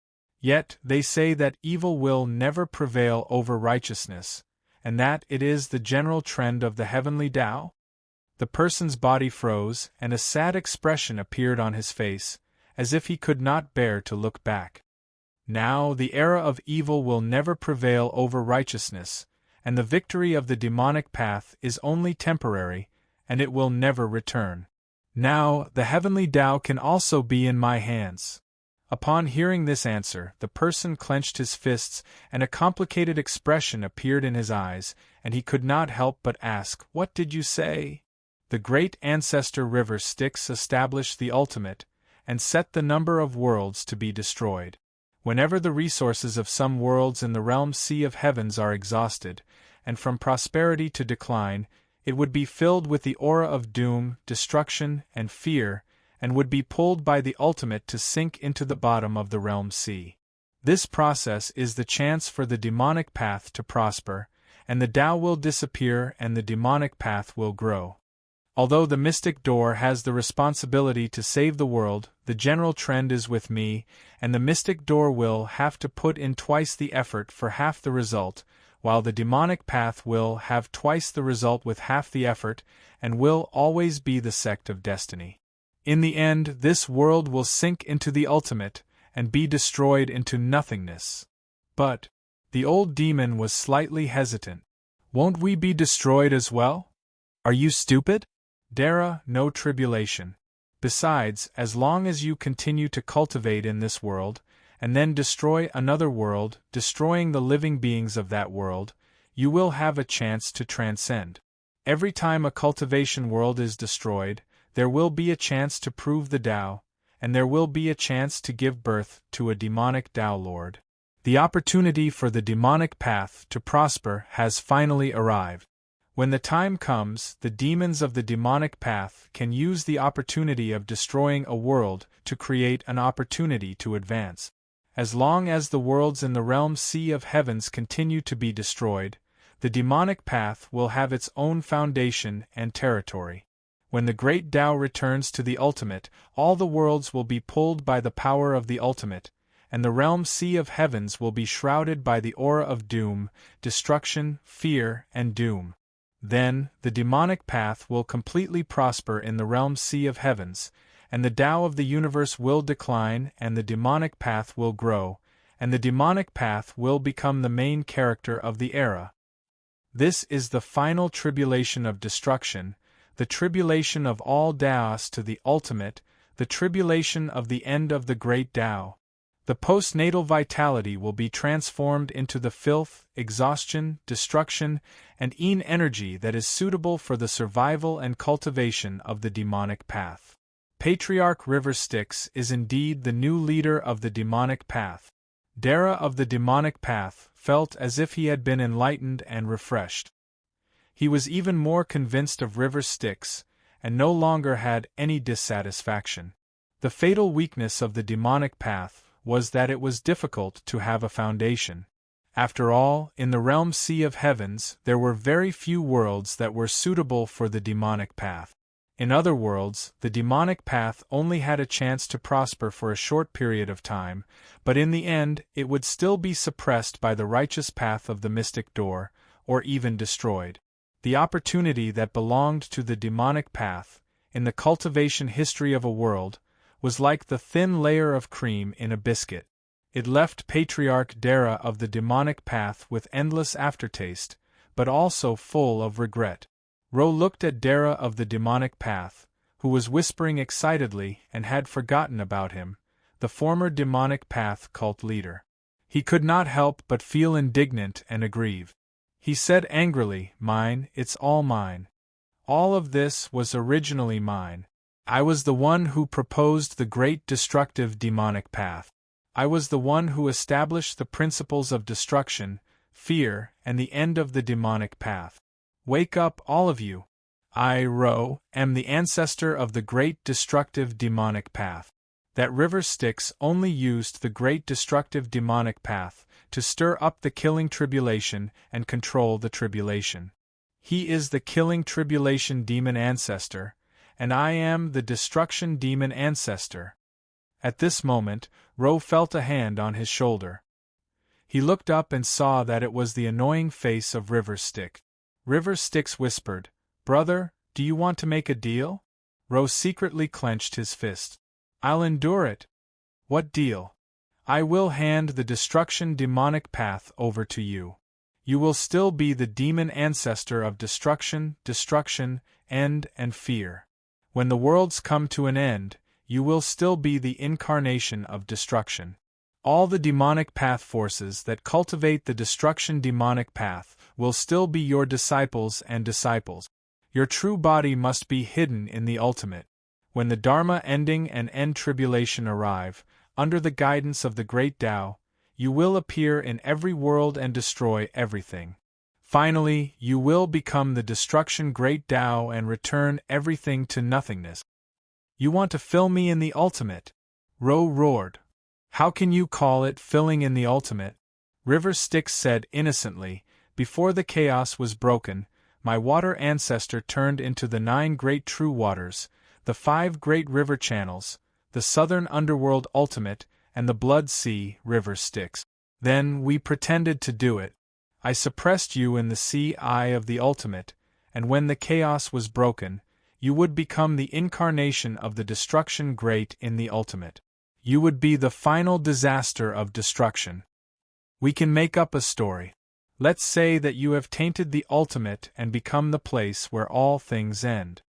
Speaker 1: Yet, they say that evil will never prevail over righteousness, and that it is the general trend of the heavenly Tao? The person's body froze, and a sad expression appeared on his face, as if he could not bear to look back. Now the era of evil will never prevail over righteousness, and the victory of the demonic path is only temporary, and it will never return. Now the heavenly Tao can also be in my hands. Upon hearing this answer, the person clenched his fists, and a complicated expression appeared in his eyes, and he could not help but ask, What did you say? The great ancestor river Styx established the ultimate, and set the number of worlds to be destroyed. Whenever the resources of some worlds in the realm sea of heavens are exhausted, and from prosperity to decline, it would be filled with the aura of doom, destruction, and fear, and would be pulled by the ultimate to sink into the bottom of the realm sea. This process is the chance for the demonic path to prosper, and the Tao will disappear and the demonic path will grow. Although the mystic door has the responsibility to save the world, the general trend is with me, and the mystic door will have to put in twice the effort for half the result. while the demonic path will have twice the result with half the effort, and will always be the sect of destiny. In the end, this world will sink into the ultimate, and be destroyed into nothingness. But the old demon was slightly hesitant. Won't we be destroyed as well? Are you stupid? Dara, no tribulation. Besides, as long as you continue to cultivate in this world, and then destroy another world, destroying the living beings of that world, you will have a chance to transcend. Every time a cultivation world is destroyed, there will be a chance to prove the Tao, and there will be a chance to give birth to a demonic Tao Lord. The opportunity for the demonic path to prosper has finally arrived. When the time comes, the demons of the demonic path can use the opportunity of destroying a world to create an opportunity to advance. As long as the worlds in the realm sea of heavens continue to be destroyed, the demonic path will have its own foundation and territory. When the great Tao returns to the ultimate, all the worlds will be pulled by the power of the ultimate, and the realm sea of heavens will be shrouded by the aura of doom, destruction, fear, and doom. Then, the demonic path will completely prosper in the realm sea of heavens, and the Tao of the universe will decline, and the demonic path will grow, and the demonic path will become the main character of the era. This is the final tribulation of destruction, the tribulation of all Taos to the ultimate, the tribulation of the end of the great Tao. The postnatal vitality will be transformed into the filth, exhaustion, destruction, and energy that is suitable for the survival and cultivation of the demonic path. Patriarch River Styx is indeed the new leader of the demonic path. Dara of the demonic path felt as if he had been enlightened and refreshed. He was even more convinced of River Styx, and no longer had any dissatisfaction. The fatal weakness of the demonic path was that it was difficult to have a foundation. After all, in the realm sea of heavens, there were very few worlds that were suitable for the demonic path. In other worlds, the demonic path only had a chance to prosper for a short period of time, but in the end, it would still be suppressed by the righteous path of the mystic door, or even destroyed. The opportunity that belonged to the demonic path, in the cultivation history of a world, was like the thin layer of cream in a biscuit. It left Patriarch Dara of the demonic path with endless aftertaste, but also full of regret. Ro looked at Dara of the demonic path, who was whispering excitedly and had forgotten about him, the former demonic path cult leader. He could not help but feel indignant and aggrieved. He said angrily, "Mine, it's all mine. All of this was originally mine. I was the one who proposed the great destructive demonic path. I was the one who established the principles of destruction, fear, and the end of the demonic path. Wake up, all of you. I, Ro, am the ancestor of the great destructive demonic path." That River Styx only used the great destructive demonic path to stir up the killing tribulation and control the tribulation. He is the killing tribulation demon ancestor, and I am the destruction demon ancestor. At this moment, Ro felt a hand on his shoulder. He looked up and saw that it was the annoying face of River Styx. River Styx whispered, "Brother, do you want to make a deal?" Ro secretly clenched his fist. "I'll endure it." "What deal?" "I will hand the destruction demonic path over to you. You will still be the demon ancestor of destruction, end, and fear. When the worlds come to an end, you will still be the incarnation of destruction. All the demonic path forces that cultivate the destruction demonic path will still be your disciples and disciples. Your true body must be hidden in the ultimate. When the Dharma ending and end tribulation arrive, under the guidance of the great Tao, you will appear in every world and destroy everything. Finally, you will become the destruction great Tao and return everything to nothingness." "You want to fill me in the ultimate?" Ro roared. "How can you call it filling in the ultimate?" River Styx said innocently, "Before the chaos was broken, my water ancestor turned into the 9 great true waters, the 5 great river channels, the southern underworld ultimate, and the blood sea, River Styx. Then we pretended to do it. I suppressed you in the sea eye of the ultimate, and when the chaos was broken, you would become the incarnation of the destruction great in the ultimate. You would be the final disaster of destruction. We can make up a story. Let's say that you have tainted the ultimate and become the place where all things end.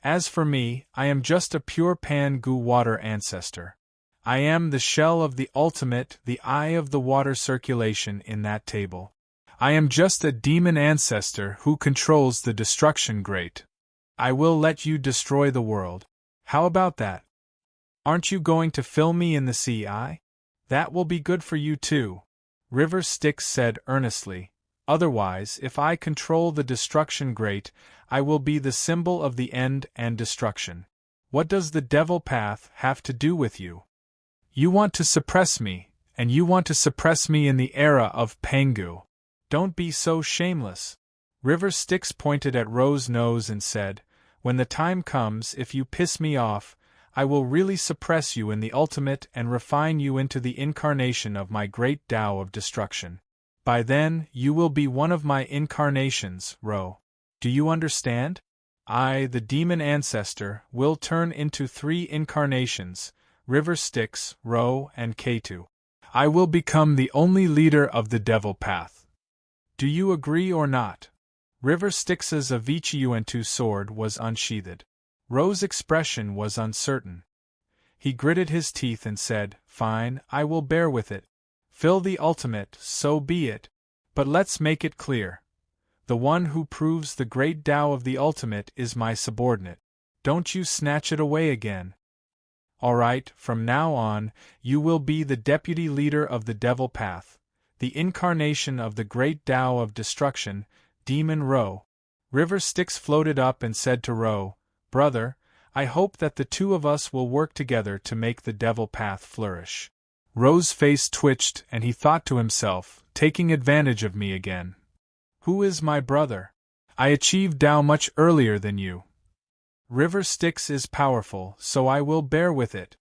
Speaker 1: As for me, I am just a pure Pan-Gu water ancestor. I am the shell of the ultimate, the eye of the water circulation in that table. I am just a demon ancestor who controls the destruction great. I will let you destroy the world. How about that? Aren't you going to fill me in the sea eye? That will be good for you too, River Styx said earnestly. Otherwise, if I control the destruction great, I will be the symbol of the end and destruction. What does the devil path have to do with you? You want to suppress me, and you want to suppress me in the era of Pangu. Don't be so shameless. River Styx pointed at Ro's nose and said, when the time comes, if you piss me off, I will really suppress you in the ultimate and refine you into the incarnation of my great Tao of destruction. By then, you will be one of my incarnations, Ro. Do you understand? I, the demon ancestor, will turn into 3 incarnations, River Styx, Ro, and K2. I will become the only leader of the devil path. Do you agree or not? River Styx's Avicii sword was unsheathed. Ro's expression was uncertain. He gritted his teeth and said, fine, I will bear with it. Fill the ultimate, so be it. But let's make it clear. The one who proves the great Tao of the ultimate is my subordinate. Don't you snatch it away again. All right, from now on, you will be the deputy leader of the devil path, the incarnation of the great Tao of destruction, Demon Ro. River Styx floated up and said to Ro, brother, I hope that the two of us will work together to make the devil path flourish. Ro's face twitched and he thought to himself, taking advantage of me again. Who is my brother? I achieved Tao much earlier than you. River Styx is powerful, so I will bear with it.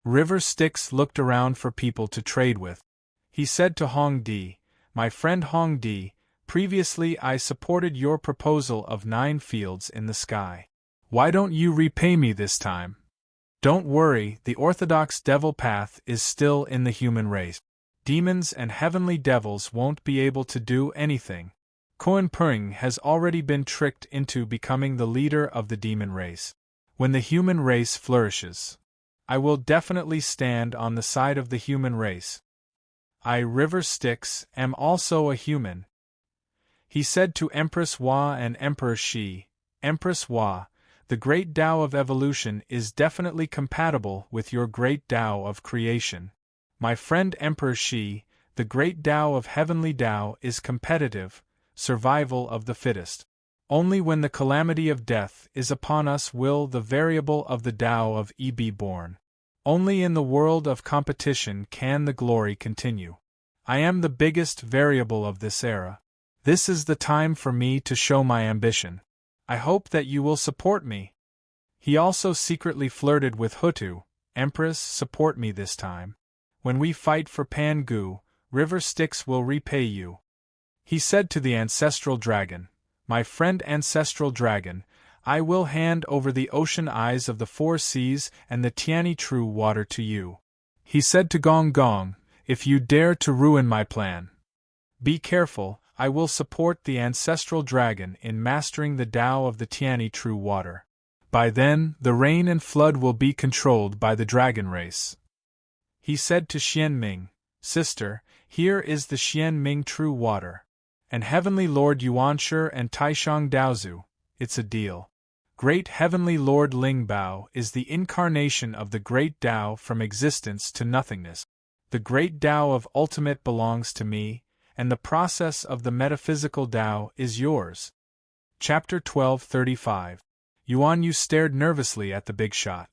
Speaker 1: River Styx looked around for people to trade with. He said to Hong Di, my friend Hong Di, previously I supported your proposal of 9 fields in the sky. Why don't you repay me this time? Don't worry, the orthodox devil path is still in the human race. Demons and heavenly devils won't be able to do anything. Koan Pering has already been tricked into becoming the leader of the demon race. When the human race flourishes, I will definitely stand on the side of the human race. I, River Styx, am also a human. He said to Empress Hua and Emperor Shi, Empress Hua, the great Tao of evolution is definitely compatible with your great Tao of creation. My friend Emperor Shi, the great Tao of heavenly Tao is competitive, survival of the fittest. Only when the calamity of death is upon us will the variable of the Tao of E be born. Only in the world of competition can the glory continue. I am the biggest variable of this era. This is the time for me to show my ambition. I hope that you will support me. He also secretly flirted with Hutu, Empress, support me this time. When we fight for Pangu, River Styx will repay you. He said to the ancestral dragon, my friend ancestral dragon, I will hand over the ocean eyes of the 4 seas and the Tiani true water to you. He said to Gong Gong, if you dare to ruin my plan, be careful, I will support the ancestral dragon in mastering the Tao of the Tiani true water. By then, the rain and flood will be controlled by the dragon race. He said to Xian Ming, sister, here is the Xian Ming true water. And Heavenly Lord Yuanshi and Taishang Daozu, it's a deal. Great Heavenly Lord Lingbao is the incarnation of the great Tao from existence to nothingness. The great Tao of ultimate belongs to me, and the process of the metaphysical Tao is yours. Chapter 12:35. Yuan Yu stared nervously at the big shot.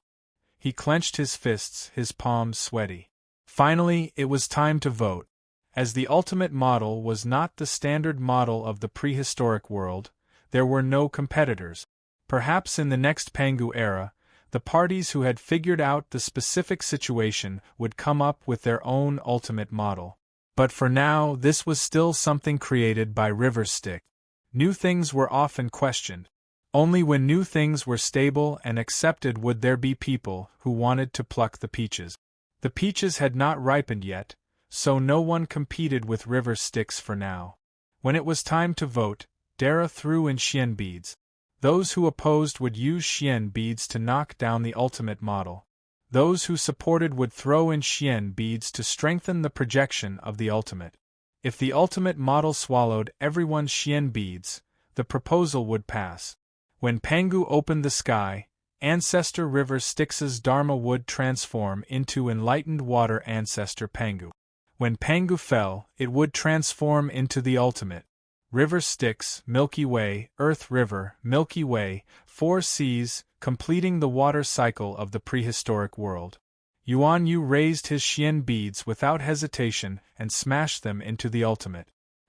Speaker 1: He clenched his fists, his palms sweaty. Finally, it was time to vote. As the ultimate model was not the standard model of the prehistoric world, there were no competitors. Perhaps in the next Pangu era, the parties who had figured out the specific situation would come up with their own ultimate model. But for now, this was still something created by River Styx. New things were often questioned. Only when new things were stable and accepted would there be people who wanted to pluck the peaches. The peaches had not ripened yet, so no one competed with River Styx for now. When it was time to vote, Dara threw in Xian beads. Those who opposed would use Xian beads to knock down the ultimate model. Those who supported would throw in Xian beads to strengthen the projection of the ultimate. If the ultimate model swallowed everyone's Xian beads, the proposal would pass. When Pangu opened the sky, Ancestor River Styx's Dharma would transform into enlightened water Ancestor Pangu. When Pangu fell, it would transform into the ultimate. River Styx, Milky Way, Earth River, Milky Way, 4 seas, completing the water cycle of the prehistoric world. Yuan Yu raised his Xian beads without hesitation and smashed them into the ultimate.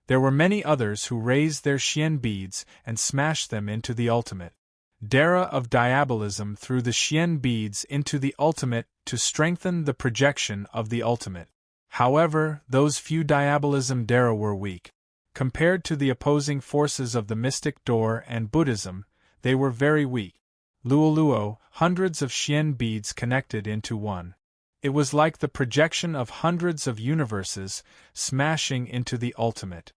Speaker 1: There were many others who raised their Xian beads and smashed them into the ultimate. Dara of Diabolism threw the Xian beads into the ultimate to strengthen the projection of the ultimate. However, those few Diabolism Dara were weak. Compared to the opposing forces of the mystic door and Buddhism, they were very weak. Luoluo, hundreds of Xian beads connected into one. It was like the projection of hundreds of universes smashing into the ultimate.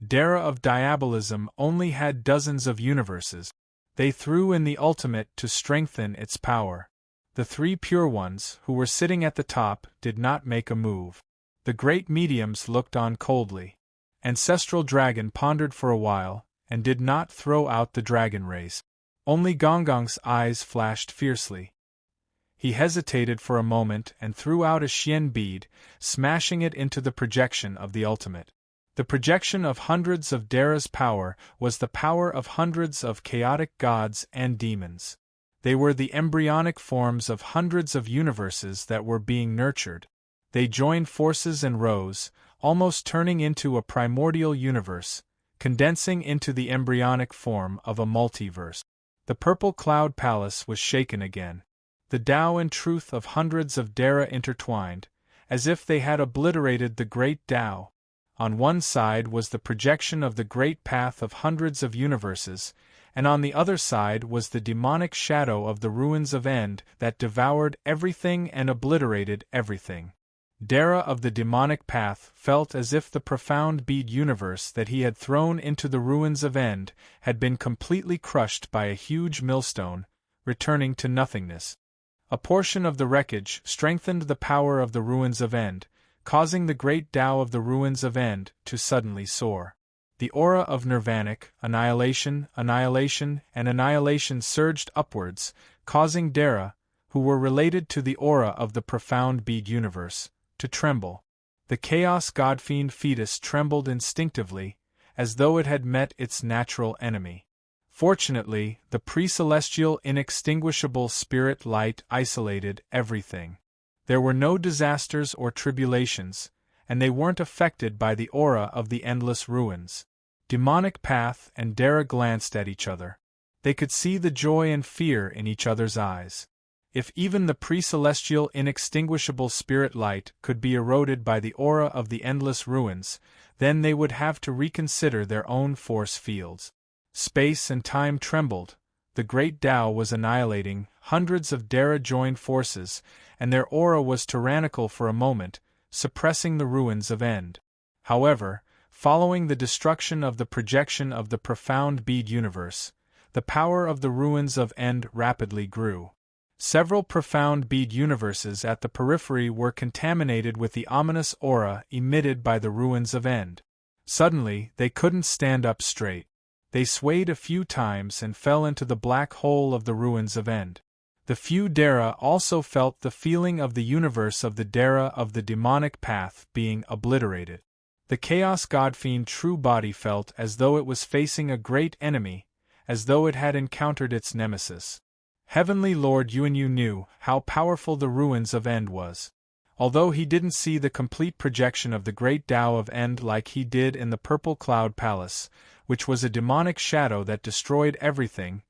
Speaker 1: Dara of Diabolism only had dozens of universes. They threw in the ultimate to strengthen its power. The 3 pure ones, who were sitting at the top, did not make a move. The great mediums looked on coldly. Ancestral Dragon pondered for a while, and did not throw out the dragon rays. Only Gonggong's eyes flashed fiercely. He hesitated for a moment and threw out a Xian bead, smashing it into the projection of the ultimate. The projection of hundreds of Dara's power was the power of hundreds of chaotic gods and demons. They were the embryonic forms of hundreds of universes that were being nurtured. They joined forces and rose, almost turning into a primordial universe, condensing into the embryonic form of a multiverse. The purple cloud palace was shaken again. The Tao and truth of hundreds of Dara intertwined, as if they had obliterated the great Tao. On one side was the projection of the great path of hundreds of universes, and on the other side was the demonic shadow of the ruins of End that devoured everything and obliterated everything. Dara of the demonic path felt as if the profound bead universe that he had thrown into the ruins of End had been completely crushed by a huge millstone, returning to nothingness. A portion of the wreckage strengthened the power of the ruins of End, causing the great Tao of the ruins of End to suddenly soar. The aura of nirvanic, annihilation, annihilation, and annihilation surged upwards, causing Dara, who were related to the aura of the profound bead universe, to tremble. The chaos godfiend fetus trembled instinctively, as though it had met its natural enemy. Fortunately, the pre-celestial inextinguishable spirit light isolated everything. There were no disasters or tribulations, and they weren't affected by the aura of the endless ruins. Demonic Path and Dara glanced at each other. They could see the joy and fear in each other's eyes. If even the pre-celestial inextinguishable spirit light could be eroded by the aura of the endless ruins, then they would have to reconsider their own force fields. Space and time trembled. The great Tao was annihilating. Hundreds of Dara joined forces, and their aura was tyrannical for a moment, suppressing the ruins of End. However, following the destruction of the projection of the profound bead universe, the power of the ruins of End rapidly grew. Several profound bead universes at the periphery were contaminated with the ominous aura emitted by the ruins of End. Suddenly, they couldn't stand up straight. They swayed a few times and fell into the black hole of the ruins of End. The few Dara also felt the feeling of the universe of the Dara of the demonic path being obliterated. The Chaos Godfiend true body felt as though it was facing a great enemy, as though it had encountered its nemesis. Heavenly Lord Yuanyu knew how powerful the ruins of End was. Although he didn't see the complete projection of the great Tao of End like he did in the Purple Cloud Palace, which was a demonic shadow that destroyed everything,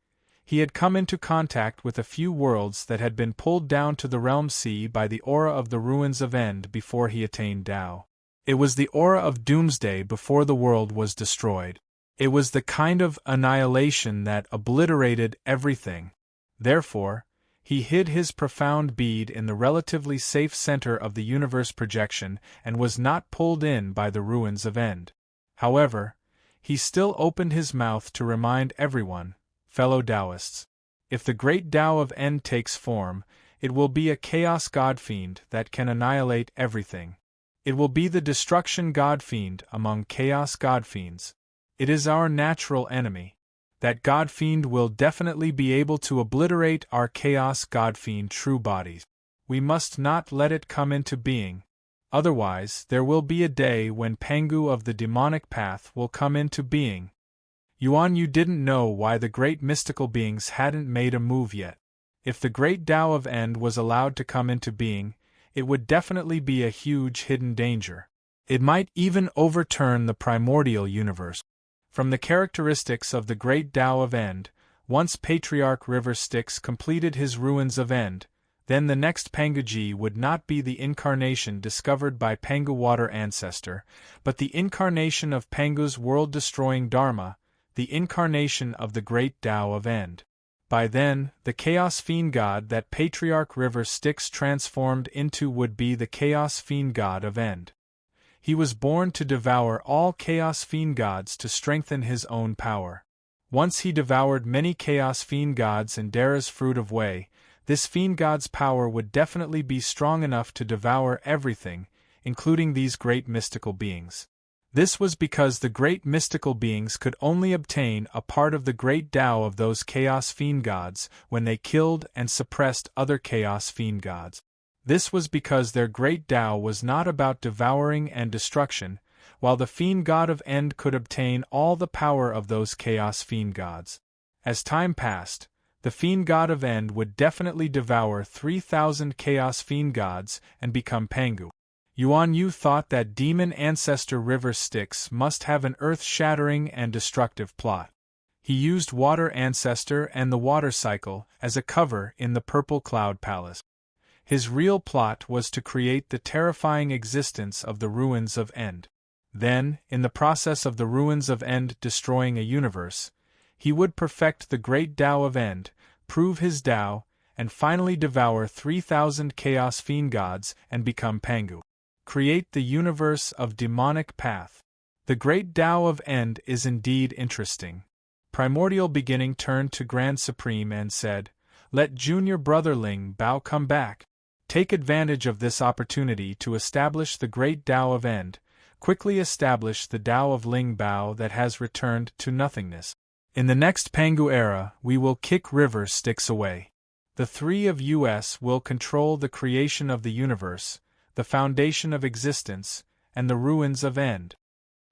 Speaker 1: he had come into contact with a few worlds that had been pulled down to the realm sea by the aura of the ruins of End before he attained Tao. It was the aura of doomsday before the world was destroyed. It was the kind of annihilation that obliterated everything. Therefore, he hid his profound bead in the relatively safe center of the universe projection and was not pulled in by the ruins of End. However, he still opened his mouth to remind everyone, fellow Taoists, if the great Tao of End takes form, it will be a chaos god-fiend that can annihilate everything. It will be the destruction god-fiend among chaos god-fiends. It is our natural enemy. That god-fiend will definitely be able to obliterate our chaos god-fiend true bodies. We must not let it come into being. Otherwise, there will be a day when Pangu of the demonic path will come into being. Yuan, you didn't know why the great mystical beings hadn't made a move yet. If the great Tao of End was allowed to come into being, it would definitely be a huge hidden danger. It might even overturn the primordial universe. From the characteristics of the great Tao of End, once Patriarch River Styx completed his ruins of End, then the next Panguji would not be the incarnation discovered by Pangu Water Ancestor, but the incarnation of Pangu's world-destroying Dharma, the incarnation of the great Tao of End. By then, the Chaos Fiend God that Patriarch River Styx transformed into would be the Chaos Fiend God of End. He was born to devour all Chaos Fiend Gods to strengthen his own power. Once he devoured many Chaos Fiend Gods in Dara's Fruit of Way, this Fiend God's power would definitely be strong enough to devour everything, including these great mystical beings. This was because the great mystical beings could only obtain a part of the great Tao of those Chaos Fiend Gods when they killed and suppressed other Chaos Fiend Gods. This was because their great Tao was not about devouring and destruction, while the Fiend God of End could obtain all the power of those Chaos Fiend Gods. As time passed, the Fiend God of End would definitely devour 3,000 Chaos Fiend Gods and become Pangu. Yuan Yu thought that demon ancestor River Styx must have an earth-shattering and destructive plot. He used Water Ancestor and the Water Cycle as a cover in the Purple Cloud Palace. His real plot was to create the terrifying existence of the ruins of End. Then, in the process of the ruins of End destroying a universe, he would perfect the great Tao of End, prove his Tao, and finally devour 3,000 Chaos Fiend Gods and become Pangu. Create the universe of demonic path. The great Tao of End is indeed interesting. Primordial Beginning turned to Grand Supreme and said, "Let Junior Brother Ling Bao come back. Take advantage of this opportunity to establish the great Tao of End, quickly establish the Tao of Ling Bao that has returned to nothingness. In the next Pangu era, we will kick River Styx away. The three of us will control the creation of the universe, the foundation of existence, and the ruins of End."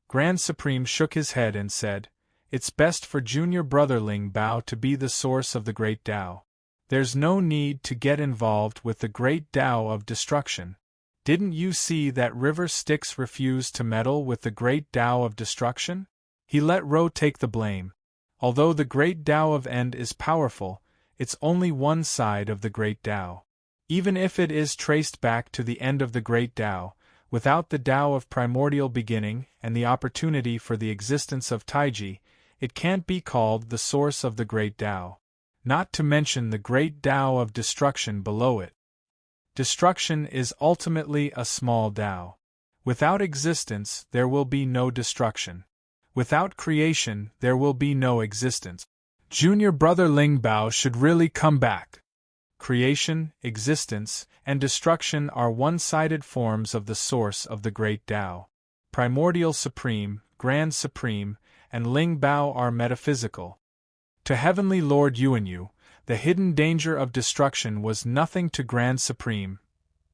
Speaker 1: Grand Supreme shook his head and said, "It's best for Junior Brother Ling Bao to be the source of the great Tao. There's no need to get involved with the great Tao of destruction. Didn't you see that River Styx refused to meddle with the great Tao of destruction? He let Ro take the blame. Although the great Tao of End is powerful, it's only one side of the great Tao. Even if it is traced back to the end of the great Tao, without the Tao of primordial beginning and the opportunity for the existence of Taiji, it can't be called the source of the great Tao. Not to mention the great Tao of destruction below it. Destruction is ultimately a small Tao. Without existence, there will be no destruction. Without creation, there will be no existence. Junior Brother Ling Bao should really come back. Creation, existence, and destruction are one-sided forms of the source of the great Tao. Primordial Supreme, Grand Supreme, and Ling Bao are metaphysical. To Heavenly Lord Yuanyu, the hidden danger of destruction was nothing to Grand Supreme.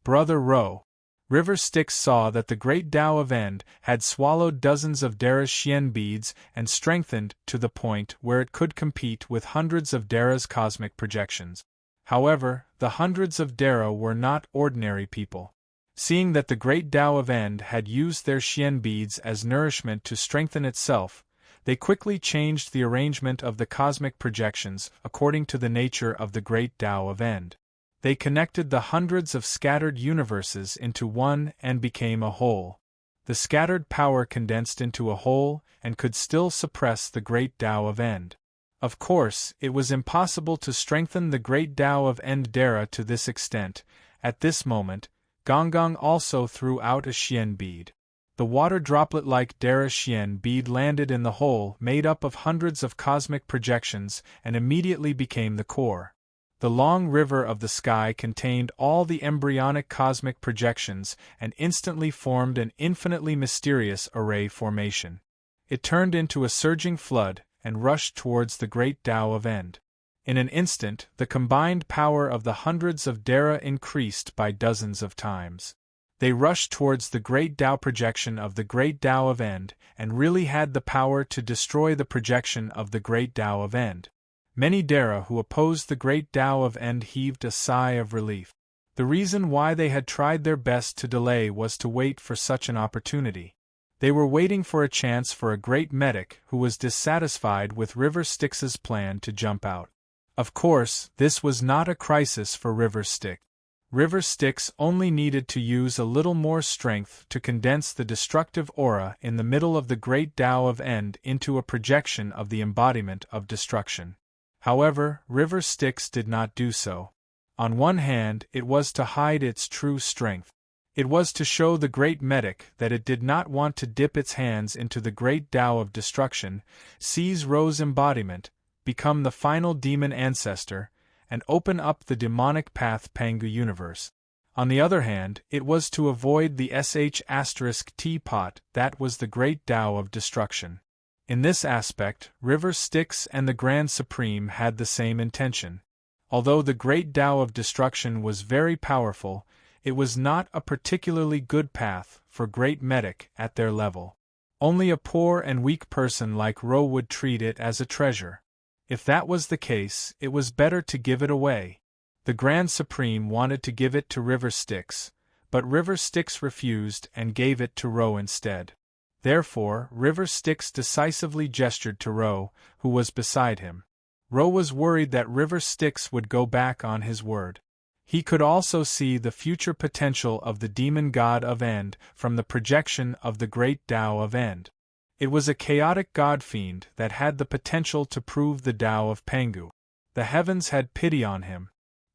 Speaker 1: Brother Ro. River Styx saw that the great Tao of End had swallowed dozens of Dara's Xian beads and strengthened to the point where it could compete with hundreds of Dara's cosmic projections. However, the hundreds of Dara were not ordinary people. Seeing that the great Tao of End had used their Xian beads as nourishment to strengthen itself, they quickly changed the arrangement of the cosmic projections according to the nature of the great Tao of End. They connected the hundreds of scattered universes into one and became a whole. The scattered power condensed into a whole and could still suppress the great Tao of End. Of course, it was impossible to strengthen the great Tao of End Dara to this extent. At this moment, Gonggong also threw out a Xian bead. The water droplet-like Dara Xian bead landed in the hole made up of hundreds of cosmic projections and immediately became the core. The long river of the sky contained all the embryonic cosmic projections and instantly formed an infinitely mysterious array formation. It turned into a surging flood and rushed towards the great Tao of End. In an instant, the combined power of the hundreds of Dara increased by dozens of times. They rushed towards the great Tao projection of the great Tao of End and really had the power to destroy the projection of the great Tao of End. Many Dara who opposed the great Tao of End heaved a sigh of relief. The reason why they had tried their best to delay was to wait for such an opportunity. They were waiting for a chance for a great medic who was dissatisfied with River Styx's plan to jump out. Of course, this was not a crisis for River Styx. River Styx only needed to use a little more strength to condense the destructive aura in the middle of the great Tao of End into a projection of the embodiment of destruction. However, River Styx did not do so. On one hand, it was to hide its true strength. It was to show the great medic that it did not want to dip its hands into the great Tao of destruction, seize Ro's embodiment, become the final demon ancestor, and open up the demonic path Pangu universe. On the other hand, it was to avoid the sh*Teapot that was the great Tao of destruction. In this aspect, River Styx and the Grand Supreme had the same intention. Although the great Tao of destruction was very powerful, it was not a particularly good path for great medic at their level. Only a poor and weak person like Ro would treat it as a treasure. If that was the case, it was better to give it away. The Grand Supreme wanted to give it to River Styx, but River Styx refused and gave it to Ro instead. Therefore, River Styx decisively gestured to Ro, who was beside him. Ro was worried that River Styx would go back on his word. He could also see the future potential of the demon god of End from the projection of the great Tao of End. It was a chaotic god-fiend that had the potential to prove the Tao of Pangu. The heavens had pity on him.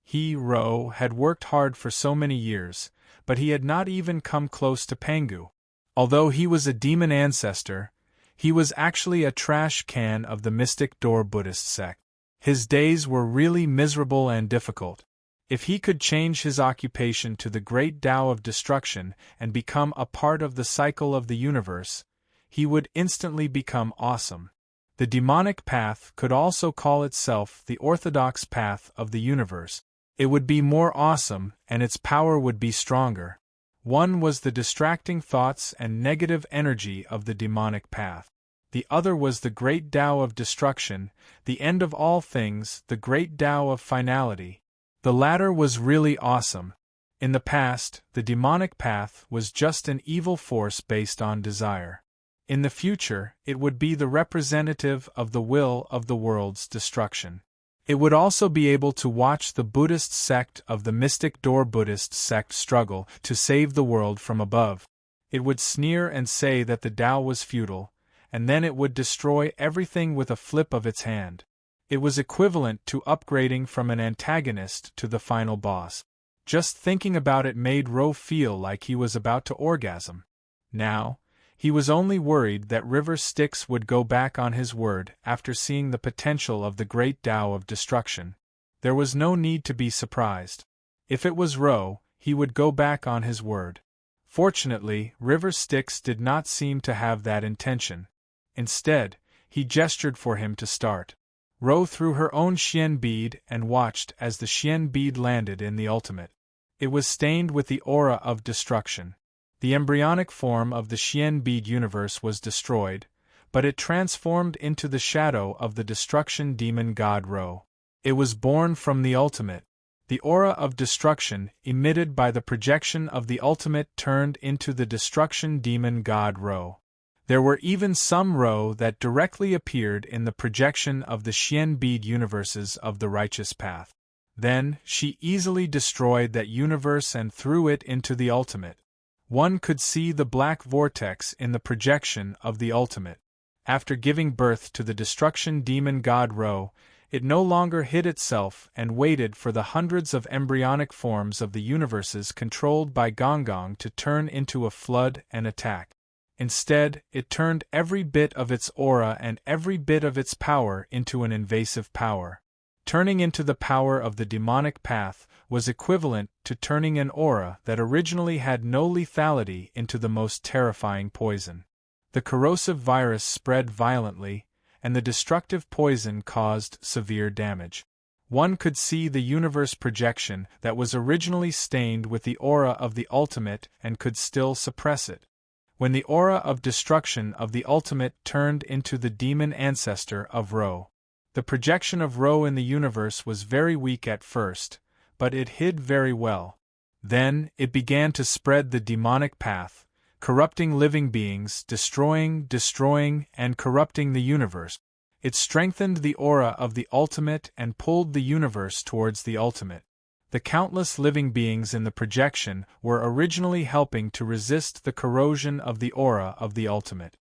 Speaker 1: He, Ro, had worked hard for so many years, but he had not even come close to Pangu. Although he was a demon ancestor, he was actually a trash can of the mystic Dor Buddhist sect. His days were really miserable and difficult. If he could change his occupation to the great Tao of destruction and become a part of the cycle of the universe, he would instantly become awesome. The demonic path could also call itself the orthodox path of the universe. It would be more awesome, and its power would be stronger. One was the distracting thoughts and negative energy of the demonic path. The other was the great Tao of destruction, the end of all things, the great Tao of finality. The latter was really awesome. In the past, the demonic path was just an evil force based on desire. In the future, it would be the representative of the will of the world's destruction. It would also be able to watch the Buddhist sect of the mystic Dor Buddhist sect struggle to save the world from above. It would sneer and say that the Tao was futile, and then it would destroy everything with a flip of its hand. It was equivalent to upgrading from an antagonist to the final boss. Just thinking about it made Ro feel like he was about to orgasm. Now, he was only worried that River Styx would go back on his word after seeing the potential of the great Tao of destruction. There was no need to be surprised. If it was Ro, he would go back on his word. Fortunately, River Styx did not seem to have that intention. Instead, he gestured for him to start. Ro threw her own Xian bead and watched as the Xian bead landed in the ultimate. It was stained with the aura of destruction. The embryonic form of the Xian bead universe was destroyed, but it transformed into the shadow of the destruction demon god Ro. It was born from the ultimate. The aura of destruction emitted by the projection of the ultimate turned into the destruction demon god Ro. There were even some Ro that directly appeared in the projection of the Xian bead universes of the righteous path. Then, she easily destroyed that universe and threw it into the ultimate. One could see the black vortex in the projection of the ultimate. After giving birth to the destruction demon god Ro, it no longer hid itself and waited for the hundreds of embryonic forms of the universes controlled by Gong to turn into a flood and attack. Instead, it turned every bit of its aura and every bit of its power into an invasive power. Turning into the power of the demonic path was equivalent to turning an aura that originally had no lethality into the most terrifying poison. The corrosive virus spread violently, and the destructive poison caused severe damage. One could see the universe projection that was originally stained with the aura of the ultimate and could still suppress it. When the aura of destruction of the ultimate turned into the demon ancestor of Ro. The projection of Ro in the universe was very weak at first, but it hid very well. Then, it began to spread the demonic path, corrupting living beings, destroying, and corrupting the universe. It strengthened the aura of the ultimate and pulled the universe towards the ultimate. The countless living beings in the projection were originally helping to resist the corrosion of the aura of the ultimate.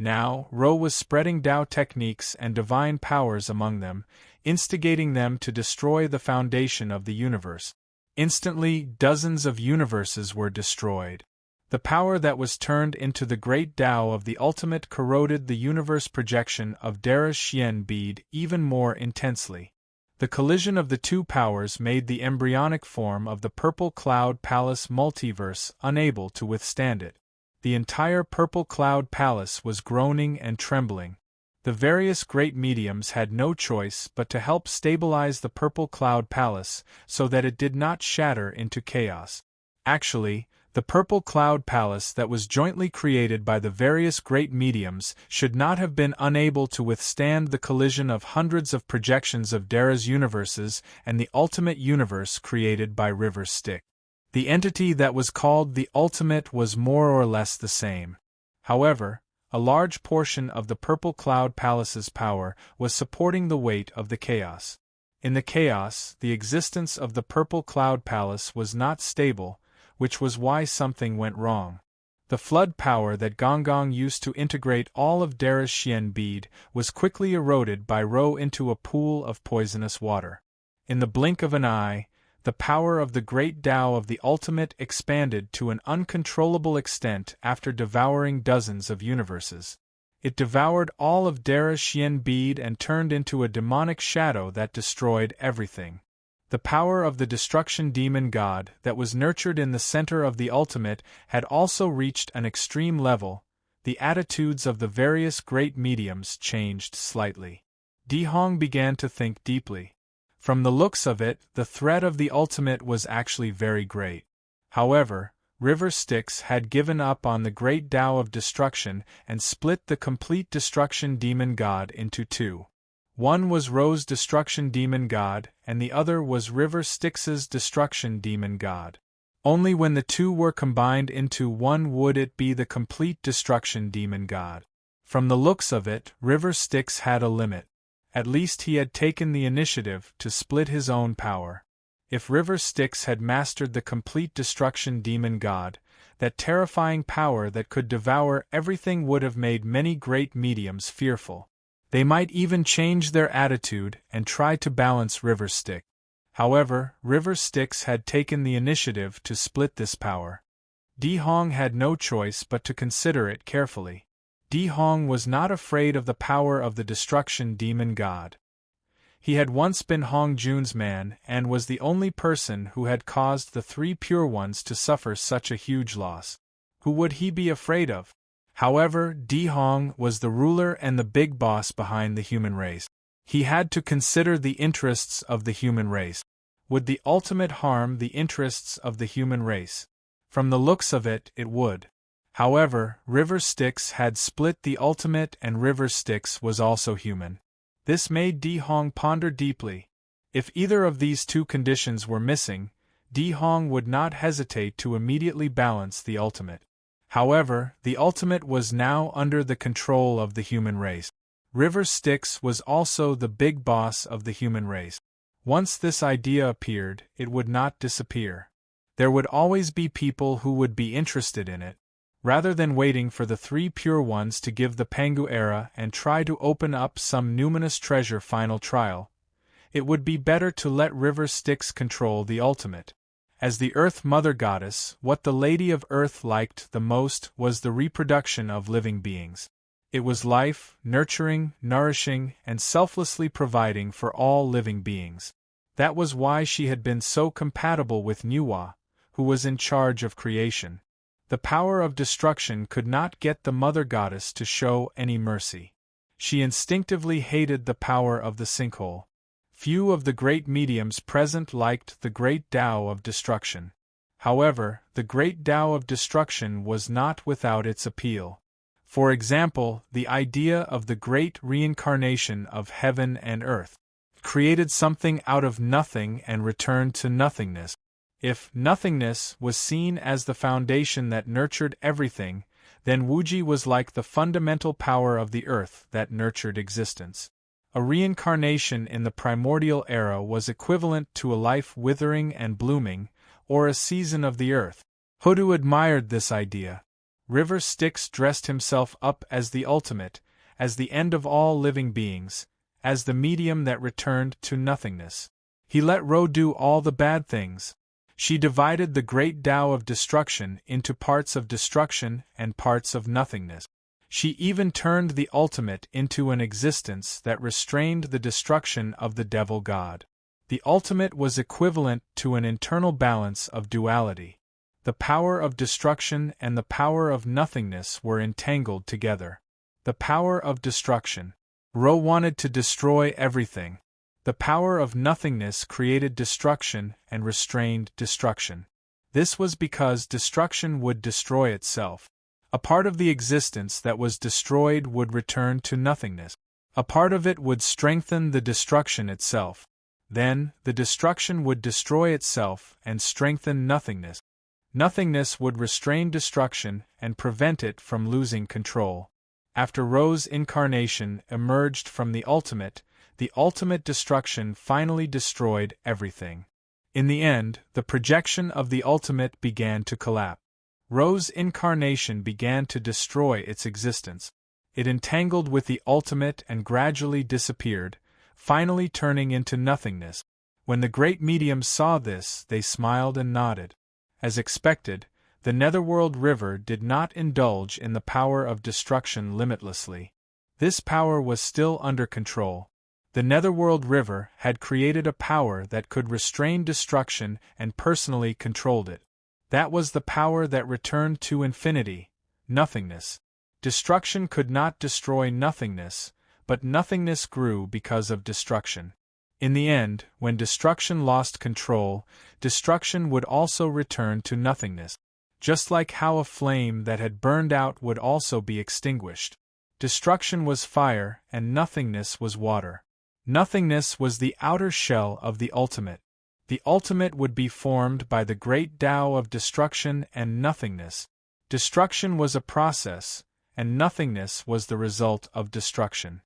Speaker 1: Now, Ro was spreading Tao techniques and divine powers among them, instigating them to destroy the foundation of the universe. Instantly, dozens of universes were destroyed. The power that was turned into the great Tao of the ultimate corroded the universe projection of Dara Xian bead even more intensely. The collision of the two powers made the embryonic form of the Purple Cloud Palace multiverse unable to withstand it. The entire Purple Cloud Palace was groaning and trembling. The various great mediums had no choice but to help stabilize the Purple Cloud Palace so that it did not shatter into chaos. Actually, the Purple Cloud Palace that was jointly created by the various great mediums should not have been unable to withstand the collision of hundreds of projections of Dara's universes and the ultimate universe created by River Styx. The entity that was called the Ultimate was more or less the same. However, a large portion of the Purple Cloud Palace's power was supporting the weight of the chaos. In the chaos, the existence of the Purple Cloud Palace was not stable, which was why something went wrong. The flood power that Gong used to integrate all of Dara's Xian bead was quickly eroded by Ro into a pool of poisonous water. In the blink of an eye, the power of the great Tao of the ultimate expanded to an uncontrollable extent after devouring dozens of universes. It devoured all of Dara's Xian bead and turned into a demonic shadow that destroyed everything. The power of the destruction demon god that was nurtured in the center of the ultimate had also reached an extreme level. The attitudes of the various great mediums changed slightly. Dihong began to think deeply. From the looks of it, the threat of the ultimate was actually very great. However, River Styx had given up on the great Tao of destruction and split the complete destruction demon god into two. One was Ro's destruction demon god, and the other was River Styx's destruction demon god. Only when the two were combined into one would it be the complete destruction demon god. From the looks of it, River Styx had a limit. At least he had taken the initiative to split his own power. If River Styx had mastered the complete destruction demon god, that terrifying power that could devour everything would have made many great mediums fearful. They might even change their attitude and try to balance River Styx. However, River Styx had taken the initiative to split this power. Dihong had no choice but to consider it carefully. Dihong was not afraid of the power of the destruction demon god. He had once been Hong Jun's man and was the only person who had caused the three Pure Ones to suffer such a huge loss. Who would he be afraid of? However, Dihong was the ruler and the big boss behind the human race. He had to consider the interests of the human race. Would the ultimate harm the interests of the human race? From the looks of it, it would. However, River Styx had split the ultimate and River Styx was also human. This made Dihong ponder deeply. If either of these two conditions were missing, Dihong would not hesitate to immediately balance the ultimate. However, the ultimate was now under the control of the human race. River Styx was also the big boss of the human race. Once this idea appeared, it would not disappear. There would always be people who would be interested in it. Rather than waiting for the three pure ones to give the Pangu era and try to open up some numinous treasure final trial, it would be better to let River Styx control the ultimate. As the Earth Mother Goddess, what the Lady of Earth liked the most was the reproduction of living beings. It was life, nurturing, nourishing, and selflessly providing for all living beings. That was why she had been so compatible with Nuwa, who was in charge of creation. The power of destruction could not get the Mother Goddess to show any mercy. She instinctively hated the power of the sinkhole. Few of the great mediums present liked the great Tao of destruction. However, the great Tao of destruction was not without its appeal. For example, the idea of the great reincarnation of heaven and earth created something out of nothing and returned to nothingness. If nothingness was seen as the foundation that nurtured everything, then Wuji was like the fundamental power of the earth that nurtured existence. A reincarnation in the primordial era was equivalent to a life withering and blooming, or a season of the earth. Hoodoo admired this idea. River Styx dressed himself up as the ultimate, as the end of all living beings, as the medium that returned to nothingness. He let Ro do all the bad things. She divided the great Tao of destruction into parts of destruction and parts of nothingness. She even turned the ultimate into an existence that restrained the destruction of the devil god. The ultimate was equivalent to an internal balance of duality. The power of destruction and the power of nothingness were entangled together. The power of destruction. Ro wanted to destroy everything. The power of nothingness created destruction and restrained destruction. This was because destruction would destroy itself. A part of the existence that was destroyed would return to nothingness. A part of it would strengthen the destruction itself. Then, the destruction would destroy itself and strengthen nothingness. Nothingness would restrain destruction and prevent it from losing control. After Ro's incarnation emerged from the ultimate destruction finally destroyed everything. In the end, the projection of the ultimate began to collapse. Ro's incarnation began to destroy its existence. It entangled with the ultimate and gradually disappeared, finally turning into nothingness. When the great mediums saw this, they smiled and nodded. As expected, the Netherworld River did not indulge in the power of destruction limitlessly. This power was still under control. The Netherworld River had created a power that could restrain destruction and personally controlled it. That was the power that returned to infinity, nothingness. Destruction could not destroy nothingness, but nothingness grew because of destruction. In the end, when destruction lost control, destruction would also return to nothingness. Just like how a flame that had burned out would also be extinguished. Destruction was fire, and nothingness was water. Nothingness was the outer shell of the ultimate. The ultimate would be formed by the great Tao of destruction and nothingness. Destruction was a process, and nothingness was the result of destruction.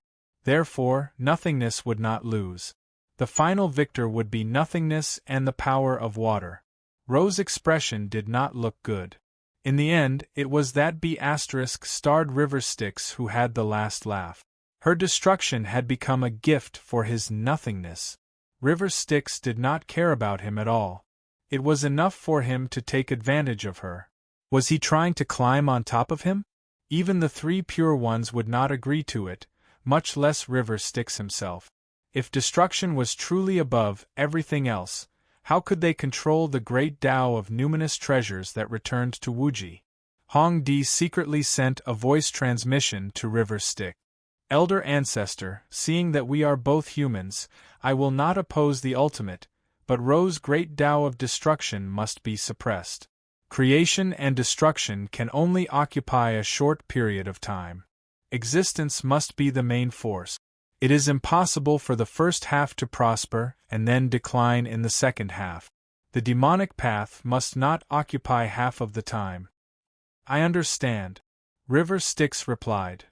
Speaker 1: Therefore, nothingness would not lose. The final victor would be nothingness and the power of water. Ro's expression did not look good. In the end, it was that B***-starred River Styx who had the last laugh. Her destruction had become a gift for his nothingness. River Styx did not care about him at all. It was enough for him to take advantage of her. Was he trying to climb on top of him? Even the three pure ones would not agree to it, much less River Styx himself. If destruction was truly above everything else, how could they control the great Tao of numinous treasures that returned to Wuji? Hong Di secretly sent a voice transmission to River Styx. Elder Ancestor, seeing that we are both humans, I will not oppose the ultimate, but Ro's great Tao of destruction must be suppressed. Creation and destruction can only occupy a short period of time. Existence must be the main force. It is impossible for the first half to prosper and then decline in the second half. The demonic path must not occupy half of the time. I understand, River Styx replied.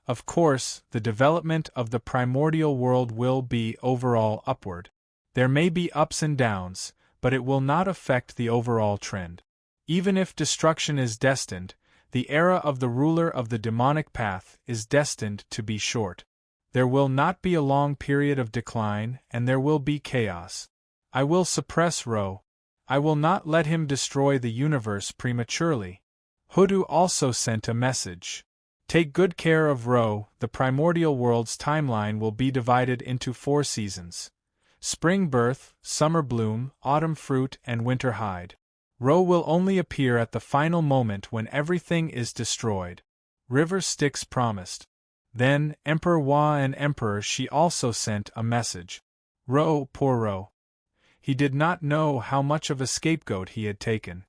Speaker 1: Of course, the development of the primordial world will be overall upward. There may be ups and downs, but it will not affect the overall trend. Even if destruction is destined, the era of the ruler of the demonic path is destined to be short. There will not be a long period of decline, and there will be chaos. I will suppress Ro. I will not let him destroy the universe prematurely. Hoodoo also sent a message. Take good care of Ro. The primordial world's timeline will be divided into 4 seasons: spring birth, summer bloom, autumn fruit, and winter hide. Ro will only appear at the final moment when everything is destroyed. River Styx promised. Then, Emperor Wa and Emperor She also sent a message. Ro, poor Ro. He did not know how much of a scapegoat he had taken.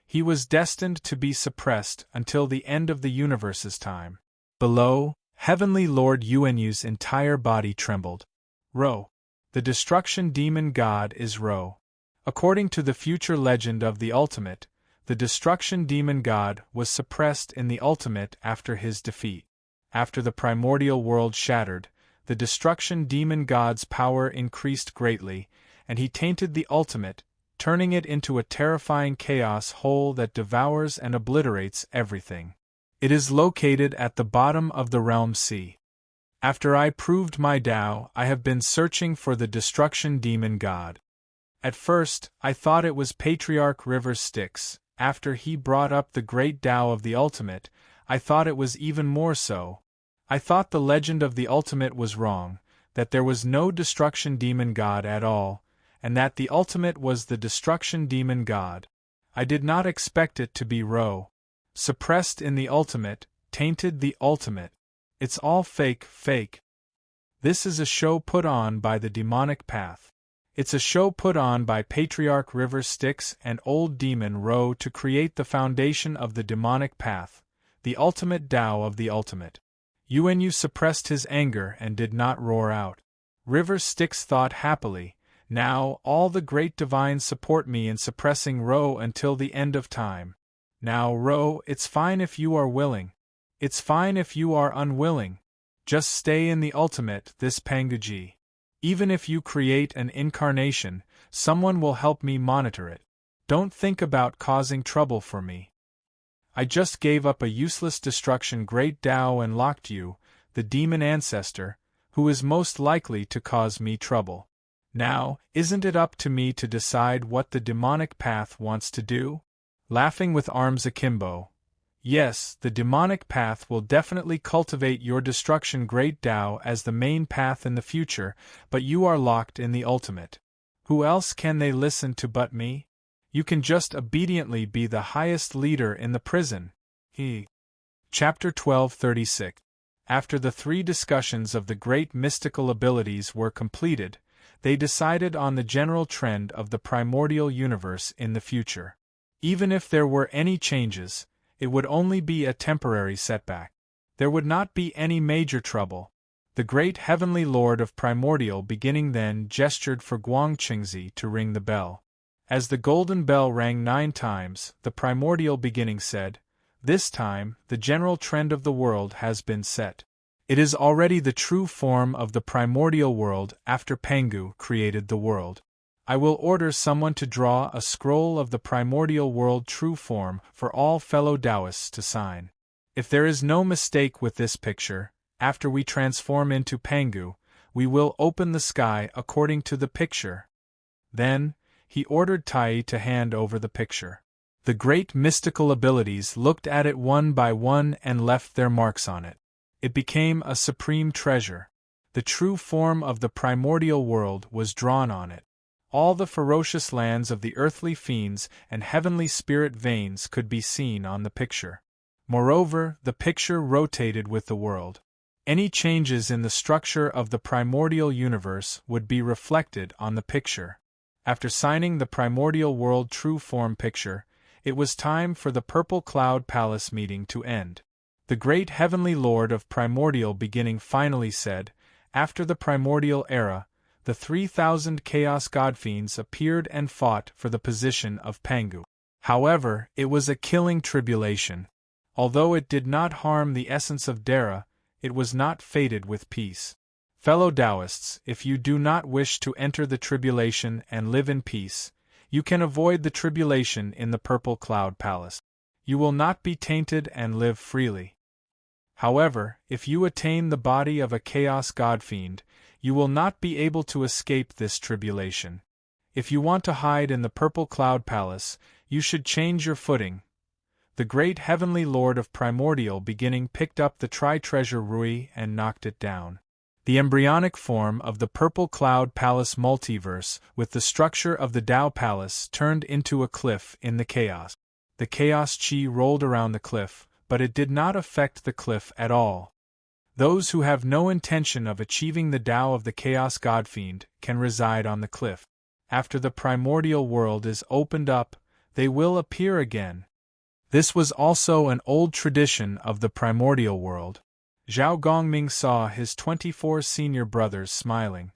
Speaker 1: He was destined to be suppressed until the end of the universe's time. Below, Heavenly Lord Yuenyu's entire body trembled. Ro. The destruction demon god is Ro. According to the future legend of the Ultimate, the destruction demon god was suppressed in the Ultimate after his defeat. After the primordial world shattered, the destruction demon god's power increased greatly, and he tainted the Ultimate, turning it into a terrifying chaos hole that devours and obliterates everything. It is located at the bottom of the realm sea. After I proved my Tao, I have been searching for the destruction demon god. At first, I thought it was Patriarch River Styx. After he brought up the great Tao of the Ultimate, I thought it was even more so. I thought the legend of the Ultimate was wrong, that there was no destruction demon god at all, and that the Ultimate was the destruction demon god. I did not expect it to be Ro. Suppressed in the Ultimate, tainted the Ultimate. It's all fake. This is a show put on by the demonic path. It's a show put on by Patriarch River Styx and Old Demon Ro to create the foundation of the demonic path, the ultimate Tao of the Ultimate. Yuenyu suppressed his anger and did not roar out. River Styx thought happily, now all the great divines support me in suppressing Ro until the end of time. Now Ro, it's fine if you are willing. It's fine if you are unwilling. Just stay in the Ultimate, this Panguji. Even if you create an incarnation, someone will help me monitor it. Don't think about causing trouble for me. I just gave up a useless destruction great Tao and locked you, the demon ancestor, who is most likely to cause me trouble. Now, isn't it up to me to decide what the demonic path wants to do? Laughing with arms akimbo. Yes, the demonic path will definitely cultivate your destruction great Tao as the main path in the future, but you are locked in the Ultimate. Who else can they listen to but me? You can just obediently be the highest leader in the prison. Chapter 1236. After the 3 discussions of the great mystical abilities were completed, they decided on the general trend of the primordial universe in the future. Even if there were any changes, it would only be a temporary setback. There would not be any major trouble. The great heavenly lord of primordial beginning then gestured for Guangqingzi to ring the bell. As the golden bell rang 9 times, the primordial beginning said, "This time, the general trend of the world has been set. It is already the true form of the primordial world after Pangu created the world. I will order someone to draw a scroll of the primordial world true form for all fellow Taoists to sign. If there is no mistake with this picture, after we transform into Pangu, we will open the sky according to the picture." Then, he ordered Tai to hand over the picture. The great mystical abilities looked at it one by one and left their marks on it. It became a supreme treasure. The true form of the primordial world was drawn on it. All the ferocious lands of the earthly fiends and heavenly spirit veins could be seen on the picture. Moreover, the picture rotated with the world. Any changes in the structure of the primordial universe would be reflected on the picture. After signing the primordial world true form picture, it was time for the Purple Cloud Palace meeting to end. The great heavenly lord of primordial beginning finally said, after the primordial era, the 3,000 chaos godfiends appeared and fought for the position of Pangu. However, it was a killing tribulation. Although it did not harm the essence of Dara, it was not fated with peace. Fellow Taoists, if you do not wish to enter the tribulation and live in peace, you can avoid the tribulation in the purple cloud palace. You will not be tainted and live freely. However, if you attain the body of a chaos godfiend, you will not be able to escape this tribulation. If you want to hide in the purple cloud palace, you should change your footing. The great heavenly lord of primordial beginning picked up the tri-treasure Rui and knocked it down. The embryonic form of the purple cloud palace multiverse with the structure of the Tao palace turned into a cliff in the chaos. The chaos chi rolled around the cliff, but it did not affect the cliff at all. Those who have no intention of achieving the Tao of the chaos godfiend can reside on the cliff. After the primordial world is opened up, they will appear again. This was also an old tradition of the primordial world. Zhao Gongming saw his 24 senior brothers smiling.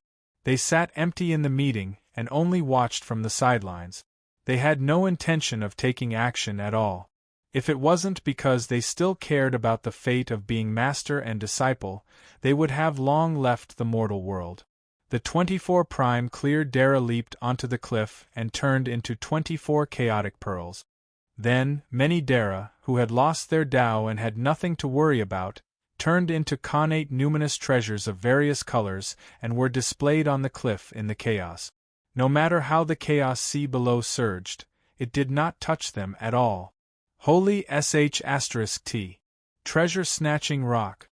Speaker 1: They sat empty in the meeting and only watched from the sidelines. They had no intention of taking action at all. If it wasn't because they still cared about the fate of being master and disciple, they would have long left the mortal world. The 24 prime clear Dara leaped onto the cliff and turned into 24 chaotic pearls. Then, many Dara, who had lost their Tao and had nothing to worry about, turned into connate numinous treasures of various colors and were displayed on the cliff in the chaos. No matter how the chaos sea below surged, it did not touch them at all. Holy **T. Treasure-snatching rock.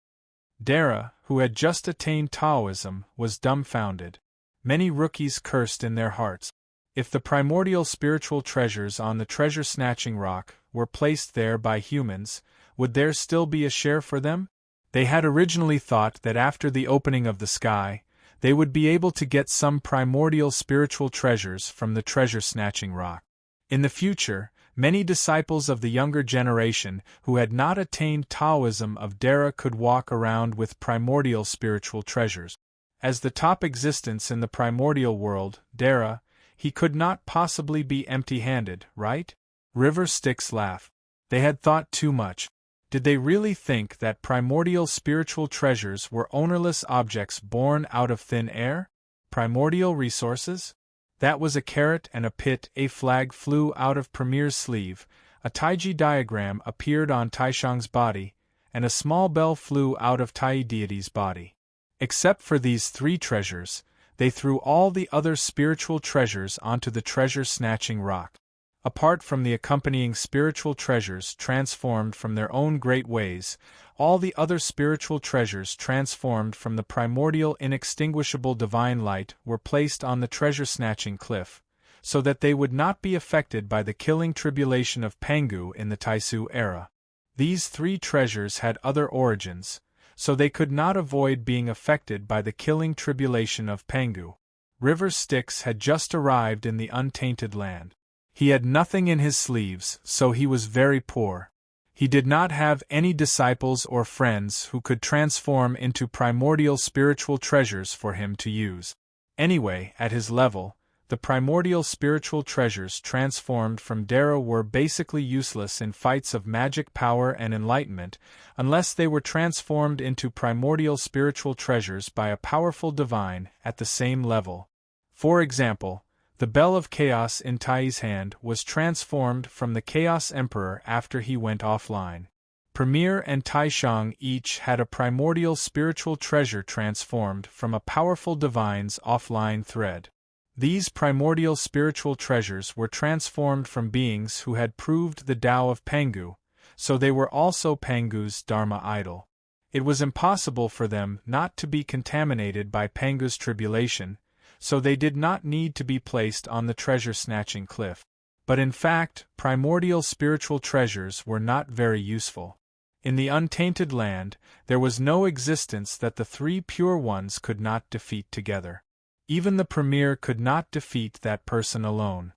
Speaker 1: Dara, who had just attained Taoism, was dumbfounded. Many rookies cursed in their hearts. If the primordial spiritual treasures on the treasure-snatching rock were placed there by humans, would there still be a share for them? They had originally thought that after the opening of the sky, they would be able to get some primordial spiritual treasures from the treasure-snatching rock. In the future, many disciples of the younger generation who had not attained Taoism of Dara could walk around with primordial spiritual treasures. As the top existence in the primordial world, Dara, he could not possibly be empty-handed, right? River Styx laughed. They had thought too much. Did they really think that primordial spiritual treasures were ownerless objects born out of thin air? Primordial resources? That was a carrot and a pit. A flag flew out of Premier's sleeve, a Taiji diagram appeared on Taishang's body, and a small bell flew out of Tai deity's body. Except for these three treasures, they threw all the other spiritual treasures onto the treasure-snatching rock. Apart from the accompanying spiritual treasures transformed from their own great ways, all the other spiritual treasures transformed from the primordial inextinguishable divine light were placed on the treasure-snatching cliff, so that they would not be affected by the killing tribulation of Pangu in the Taisu era. These three treasures had other origins, so they could not avoid being affected by the killing tribulation of Pangu. River Styx had just arrived in the untainted land. He had nothing in his sleeves, so he was very poor. He did not have any disciples or friends who could transform into primordial spiritual treasures for him to use. Anyway, at his level, the primordial spiritual treasures transformed from Dara were basically useless in fights of magic power and enlightenment, unless they were transformed into primordial spiritual treasures by a powerful divine at the same level. For example, the Bell of Chaos in Tai's hand was transformed from the Chaos Emperor after he went offline. Premier and Taishang each had a primordial spiritual treasure transformed from a powerful divine's offline thread. These primordial spiritual treasures were transformed from beings who had proved the Tao of Pangu, so they were also Pangu's Dharma idol. It was impossible for them not to be contaminated by Pangu's tribulation, so they did not need to be placed on the treasure-snatching cliff. But in fact, primordial spiritual treasures were not very useful. In the untainted land, there was no existence that the three pure ones could not defeat together. Even the Premier could not defeat that person alone.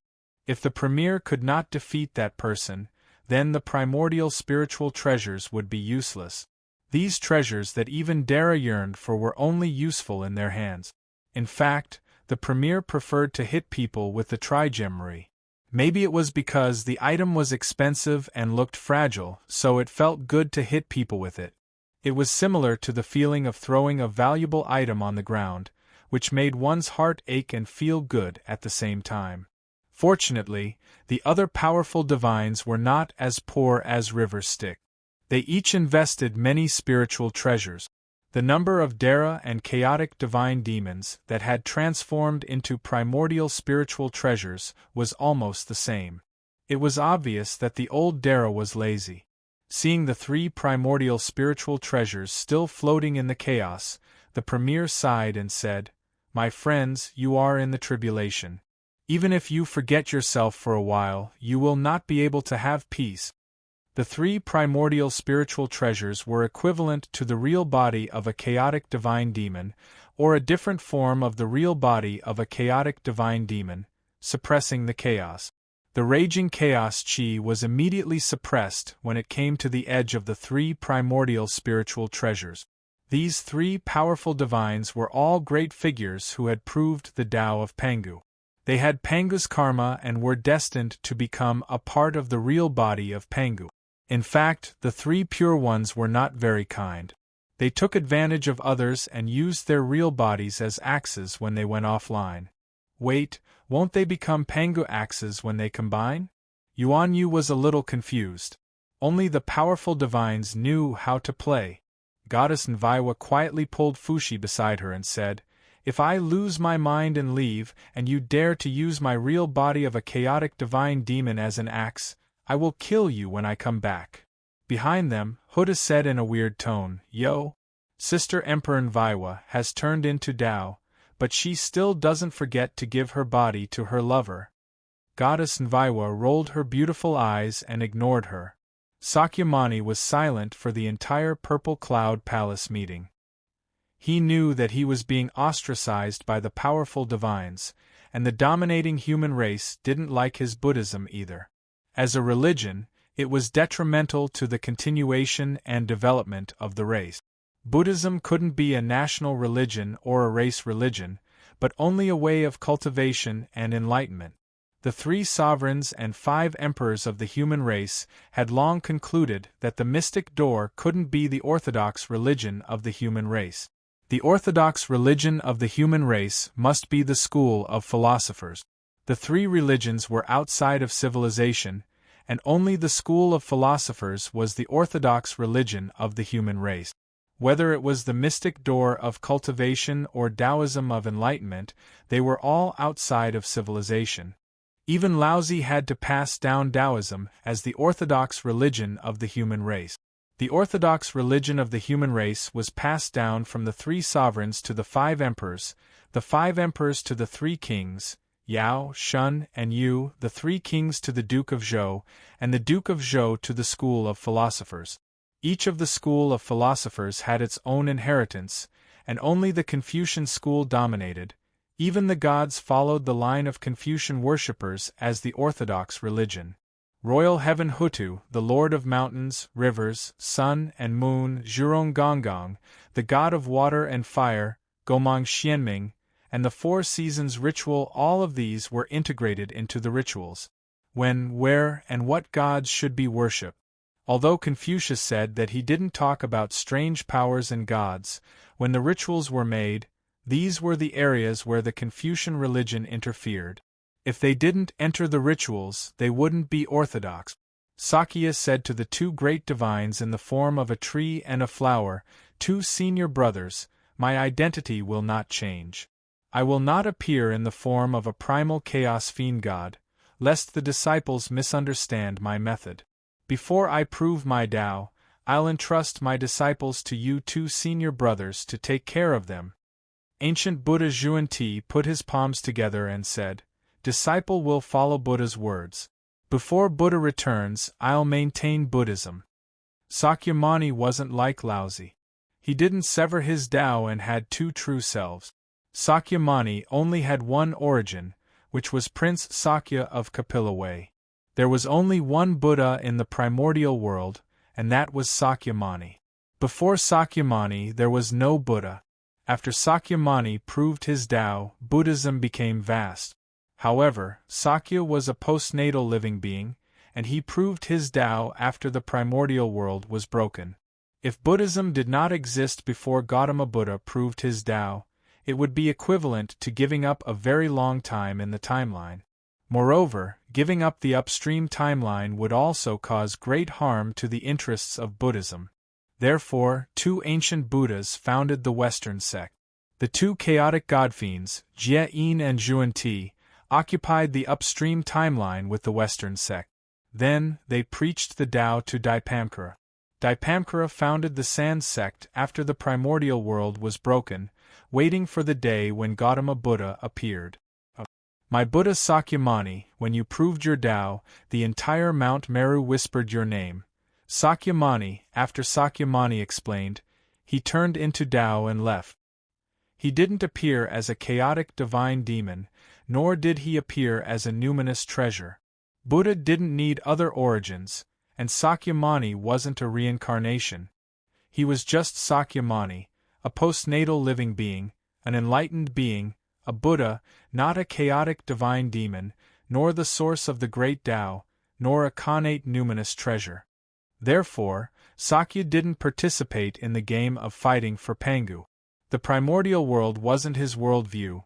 Speaker 1: If the Premier could not defeat that person, then the primordial spiritual treasures would be useless. These treasures that even Dara yearned for were only useful in their hands. In fact, the Premier preferred to hit people with the trigemry. Maybe it was because the item was expensive and looked fragile, so it felt good to hit people with it. It was similar to the feeling of throwing a valuable item on the ground, which made one's heart ache and feel good at the same time. Fortunately, the other powerful divines were not as poor as River Styx. They each invested many spiritual treasures. The number of Dara and chaotic divine demons that had transformed into primordial spiritual treasures was almost the same. It was obvious that the old Dara was lazy. Seeing the 3 primordial spiritual treasures still floating in the chaos, the Premier sighed and said, "My friends, you are in the tribulation. Even if you forget yourself for a while, you will not be able to have peace." The 3 primordial spiritual treasures were equivalent to the real body of a chaotic divine demon, or a different form of the real body of a chaotic divine demon, suppressing the chaos. The raging chaos chi was immediately suppressed when it came to the edge of the 3 primordial spiritual treasures. These 3 powerful divines were all great figures who had proved the Tao of Pangu. They had Pangu's karma and were destined to become a part of the real body of Pangu. In fact, the 3 pure ones were not very kind. They took advantage of others and used their real bodies as axes when they went offline. Wait, won't they become Pangu axes when they combine? Yuan Yu was a little confused. Only the powerful divines knew how to play. Goddess Nviwa quietly pulled Fushi beside her and said, "If I lose my mind and leave, and you dare to use my real body of a chaotic divine demon as an axe, I will kill you when I come back." Behind them, Huda said in a weird tone, "Yo, Sister Emperor Nviwa has turned into Tao, but she still doesn't forget to give her body to her lover." Goddess Nviwa rolled her beautiful eyes and ignored her. Sakyamuni was silent for the entire Purple Cloud Palace meeting. He knew that he was being ostracized by the powerful divines, and the dominating human race didn't like his Buddhism either. As a religion, it was detrimental to the continuation and development of the race. Buddhism couldn't be a national religion or a race religion, but only a way of cultivation and enlightenment. The 3 sovereigns and 5 emperors of the human race had long concluded that the mystic door couldn't be the orthodox religion of the human race. The orthodox religion of the human race must be the school of philosophers. The 3 religions were outside of civilization, and only the school of philosophers was the orthodox religion of the human race. Whether it was the mystic door of cultivation or Taoism of enlightenment, they were all outside of civilization. Even Laozi had to pass down Taoism as the orthodox religion of the human race. The orthodox religion of the human race was passed down from the 3 sovereigns to the 5 emperors, the 5 emperors to the 3 kings, Yao, Shun, and Yu, the 3 kings to the Duke of Zhou, and the Duke of Zhou to the school of philosophers. Each of the school of philosophers had its own inheritance, and only the Confucian school dominated. Even the gods followed the line of Confucian worshippers as the orthodox religion. Royal Heaven Hutu, the lord of mountains, rivers, sun and moon, Zhurong Gonggong, the god of water and fire, Gomang Xianming, and the 4 seasons ritual, all of these were integrated into the rituals. When, where, and what gods should be worshipped. Although Confucius said that he didn't talk about strange powers and gods, when the rituals were made, these were the areas where the Confucian religion interfered. If they didn't enter the rituals, they wouldn't be orthodox. Sakya said to the 2 great divines in the form of a tree and a flower, 2 senior brothers, "My identity will not change. I will not appear in the form of a primal chaos fiend god, lest the disciples misunderstand my method. Before I prove my Tao, I'll entrust my disciples to you 2 senior brothers to take care of them." Ancient Buddha Zhuan-Ti put his palms together and said, "Disciple will follow Buddha's words. Before Buddha returns, I'll maintain Buddhism." Sakyamuni wasn't like Laozi. He didn't sever his Tao and had 2 true selves. Sakyamuni only had one origin, which was Prince Sakya of Kapila Way. There was only one Buddha in the primordial world, and that was Sakyamuni. Before Sakyamuni there was no Buddha. After Sakyamuni proved his Tao, Buddhism became vast. However, Sakya was a postnatal living being, and he proved his Tao after the primordial world was broken. If Buddhism did not exist before Gautama Buddha proved his Tao, it would be equivalent to giving up a very long time in the timeline. Moreover, giving up the upstream timeline would also cause great harm to the interests of Buddhism. Therefore, two ancient Buddhas founded the Western sect. The two chaotic godfiends, Jie-in and Zhuan-ti, occupied the upstream timeline with the Western sect. Then, they preached the Tao to Daipamkara. Daipamkara founded the San sect after the primordial world was broken, waiting for the day when Gautama Buddha appeared. My Buddha Sakyamuni, when you proved your Tao, the entire Mount Meru whispered your name. Sakyamuni, after Sakyamuni explained, he turned into Tao and left. He didn't appear as a chaotic divine demon, nor did he appear as a numinous treasure. Buddha didn't need other origins, and Sakyamuni wasn't a reincarnation. He was just Sakyamuni, a postnatal living being, an enlightened being, a Buddha, not a chaotic divine demon, nor the source of the great Tao, nor a connate numinous treasure. Therefore, Sakya didn't participate in the game of fighting for Pangu. The primordial world wasn't his worldview.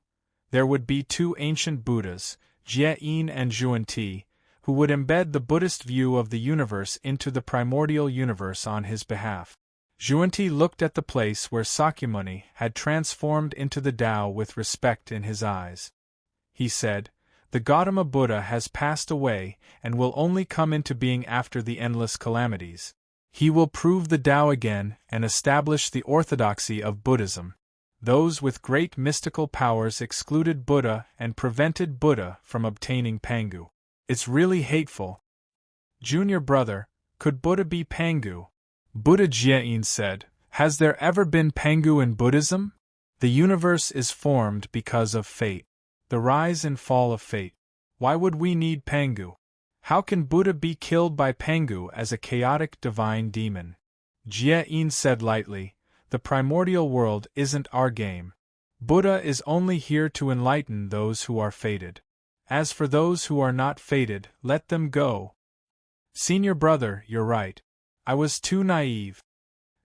Speaker 1: There would be two ancient Buddhas, Jie-in and Zhuan-ti, who would embed the Buddhist view of the universe into the primordial universe on his behalf. Zhuan-ti looked at the place where Sakyamuni had transformed into the Tao with respect in his eyes. He said, "The Gautama Buddha has passed away and will only come into being after the endless calamities. He will prove the Tao again and establish the orthodoxy of Buddhism." Those with great mystical powers excluded Buddha and prevented Buddha from obtaining Pangu. It's really hateful. Junior brother, could Buddha be Pangu? Buddha Jie-in said, "Has there ever been Pangu in Buddhism? The universe is formed because of fate. The rise and fall of fate. Why would we need Pangu? How can Buddha be killed by Pangu as a chaotic divine demon?" Jie-in said lightly, "The primordial world isn't our game. Buddha is only here to enlighten those who are fated. As for those who are not fated, let them go." Senior brother, you're right. I was too naive.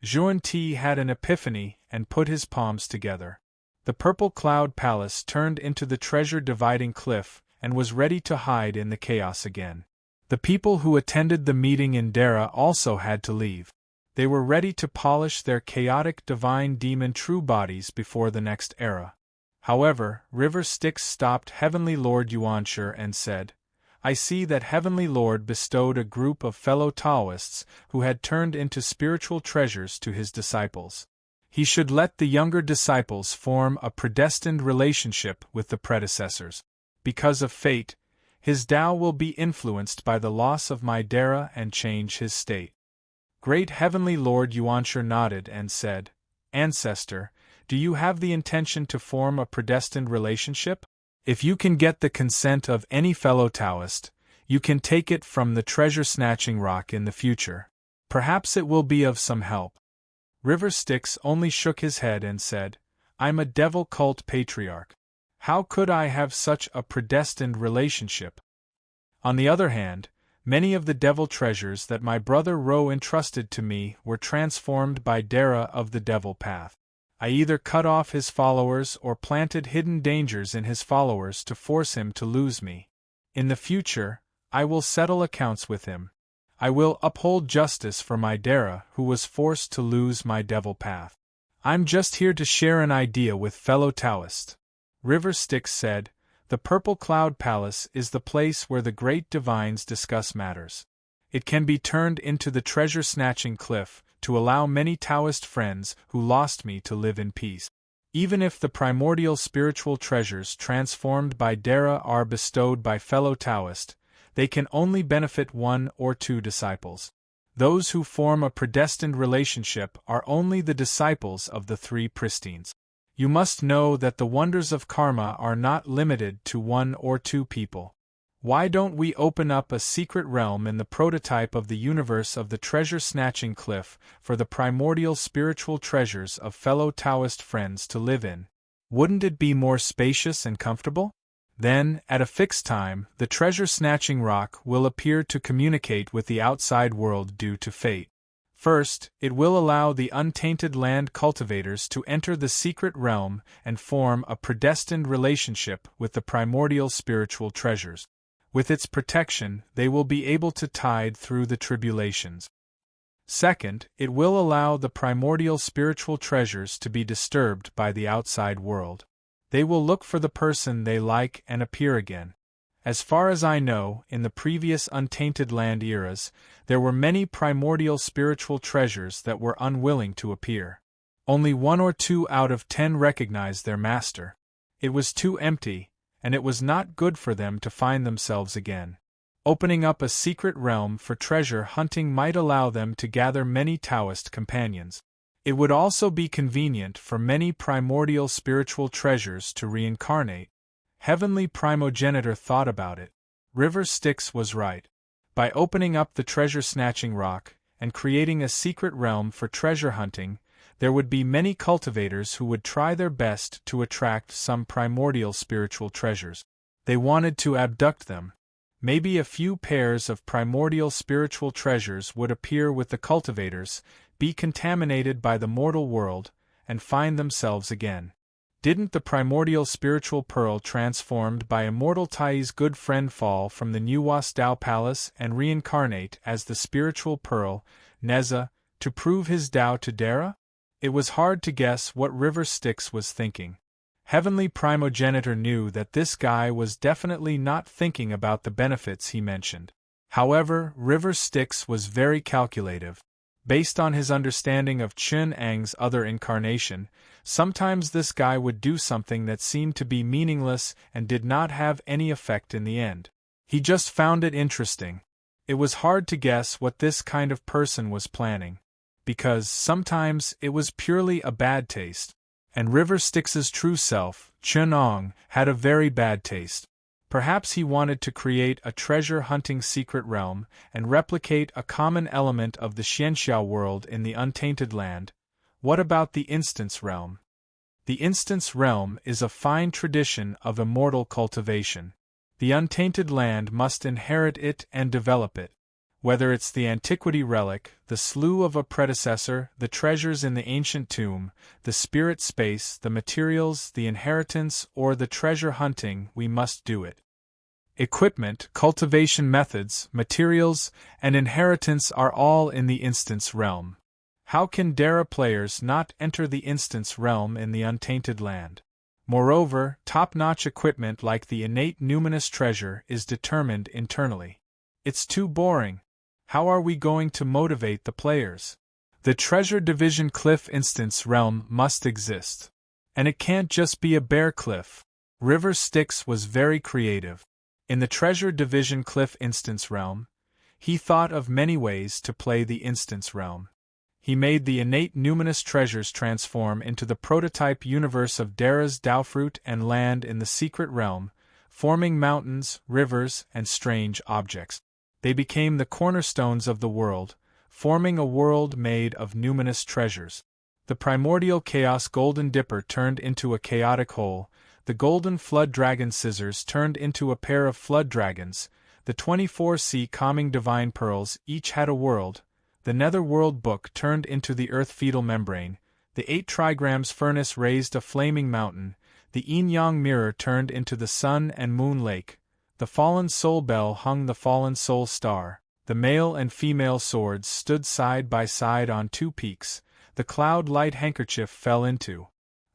Speaker 1: Zhuan-ti had an epiphany and put his palms together. The purple cloud palace turned into the treasure-dividing cliff and was ready to hide in the chaos again. The people who attended the meeting in Dara also had to leave. They were ready to polish their chaotic divine demon true bodies before the next era. However, River Styx stopped Heavenly Lord Yuanshur and said, "I see that Heavenly Lord bestowed a group of fellow Taoists who had turned into spiritual treasures to his disciples. He should let the younger disciples form a predestined relationship with the predecessors. Because of fate, his Tao will be influenced by the loss of my Dara and change his state." Great Heavenly Lord Yuanshur nodded and said, "Ancestor, do you have the intention to form a predestined relationship? If you can get the consent of any fellow Taoist, you can take it from the treasure-snatching rock in the future. Perhaps it will be of some help." River Styx only shook his head and said, "I'm a devil cult patriarch. How could I have such a predestined relationship? On the other hand, many of the devil treasures that my brother Ro entrusted to me were transformed by Dara of the devil path. I either cut off his followers or planted hidden dangers in his followers to force him to lose me. In the future, I will settle accounts with him. I will uphold justice for my Dara who was forced to lose my devil path. I'm just here to share an idea with fellow Taoists." River Styx said, "The Purple Cloud Palace is the place where the great divines discuss matters. It can be turned into the treasure-snatching cliff, to allow many Taoist friends who lost me to live in peace. Even if the primordial spiritual treasures transformed by Dara are bestowed by fellow Taoist, they can only benefit one or two disciples. Those who form a predestined relationship are only the disciples of the three pristines. You must know that the wonders of karma are not limited to one or two people. Why don't we open up a secret realm in the prototype of the universe of the treasure-snatching cliff for the primordial spiritual treasures of fellow Taoist friends to live in? Wouldn't it be more spacious and comfortable? Then, at a fixed time, the treasure-snatching rock will appear to communicate with the outside world due to fate. First, it will allow the untainted land cultivators to enter the secret realm and form a predestined relationship with the primordial spiritual treasures. With its protection, they will be able to tide through the tribulations. Second, it will allow the primordial spiritual treasures to be disturbed by the outside world. They will look for the person they like and appear again. As far as I know, in the previous untainted land eras, there were many primordial spiritual treasures that were unwilling to appear. Only 1 or 2 out of 10 recognized their master. It was too empty, and it was not good for them to find themselves again. Opening up a secret realm for treasure hunting might allow them to gather many Taoist companions. It would also be convenient for many primordial spiritual treasures to reincarnate. Heavenly Primogenitor thought about it. River Styx was right. By opening up the treasure-snatching rock, and creating a secret realm for treasure hunting, there would be many cultivators who would try their best to attract some primordial spiritual treasures. They wanted to abduct them. Maybe a few pairs of primordial spiritual treasures would appear with the cultivators, be contaminated by the mortal world, and find themselves again. Didn't the primordial spiritual pearl transformed by immortal Tai's good friend fall from the Nuwas Dao Palace and reincarnate as the spiritual pearl, Neza, to prove his Dao to Dara? It was hard to guess what River Styx was thinking. Heavenly Primogenitor knew that this guy was definitely not thinking about the benefits he mentioned. However, River Styx was very calculative. Based on his understanding of Chun Ang's other incarnation, sometimes this guy would do something that seemed to be meaningless and did not have any effect in the end. He just found it interesting. It was hard to guess what this kind of person was planning, because sometimes it was purely a bad taste. And River Styx's true self, Chun Ang, had a very bad taste. Perhaps he wanted to create a treasure-hunting secret realm and replicate a common element of the Xianxiao world in the untainted land. What about the instance realm? The instance realm is a fine tradition of immortal cultivation. The untainted land must inherit it and develop it. Whether it's the antiquity relic, the slough of a predecessor, the treasures in the ancient tomb, the spirit space, the materials, the inheritance, or the treasure hunting, we must do it. Equipment, cultivation methods, materials, and inheritance are all in the instance realm. How can Dara players not enter the instance realm in the untainted land? Moreover, top-notch equipment like the innate numinous treasure is determined internally. It's too boring. How are we going to motivate the players? The treasure division cliff instance realm must exist. And it can't just be a bare cliff. River Styx was very creative. In the treasure division cliff instance realm, he thought of many ways to play the instance realm. He made the innate numinous treasures transform into the prototype universe of Dara's Daofruit and land in the secret realm, forming mountains, rivers, and strange objects. They became the cornerstones of the world, forming a world made of numinous treasures. The primordial chaos golden dipper turned into a chaotic hole, the golden flood dragon scissors turned into a pair of flood dragons, the 24C calming divine pearls each had a world, the nether world book turned into the earth fetal membrane, the 8 trigrams furnace raised a flaming mountain, the yin-yang mirror turned into the sun and moon lake, the fallen soul bell hung the fallen soul star, the male and female swords stood side by side on 2 peaks, the cloud light handkerchief fell into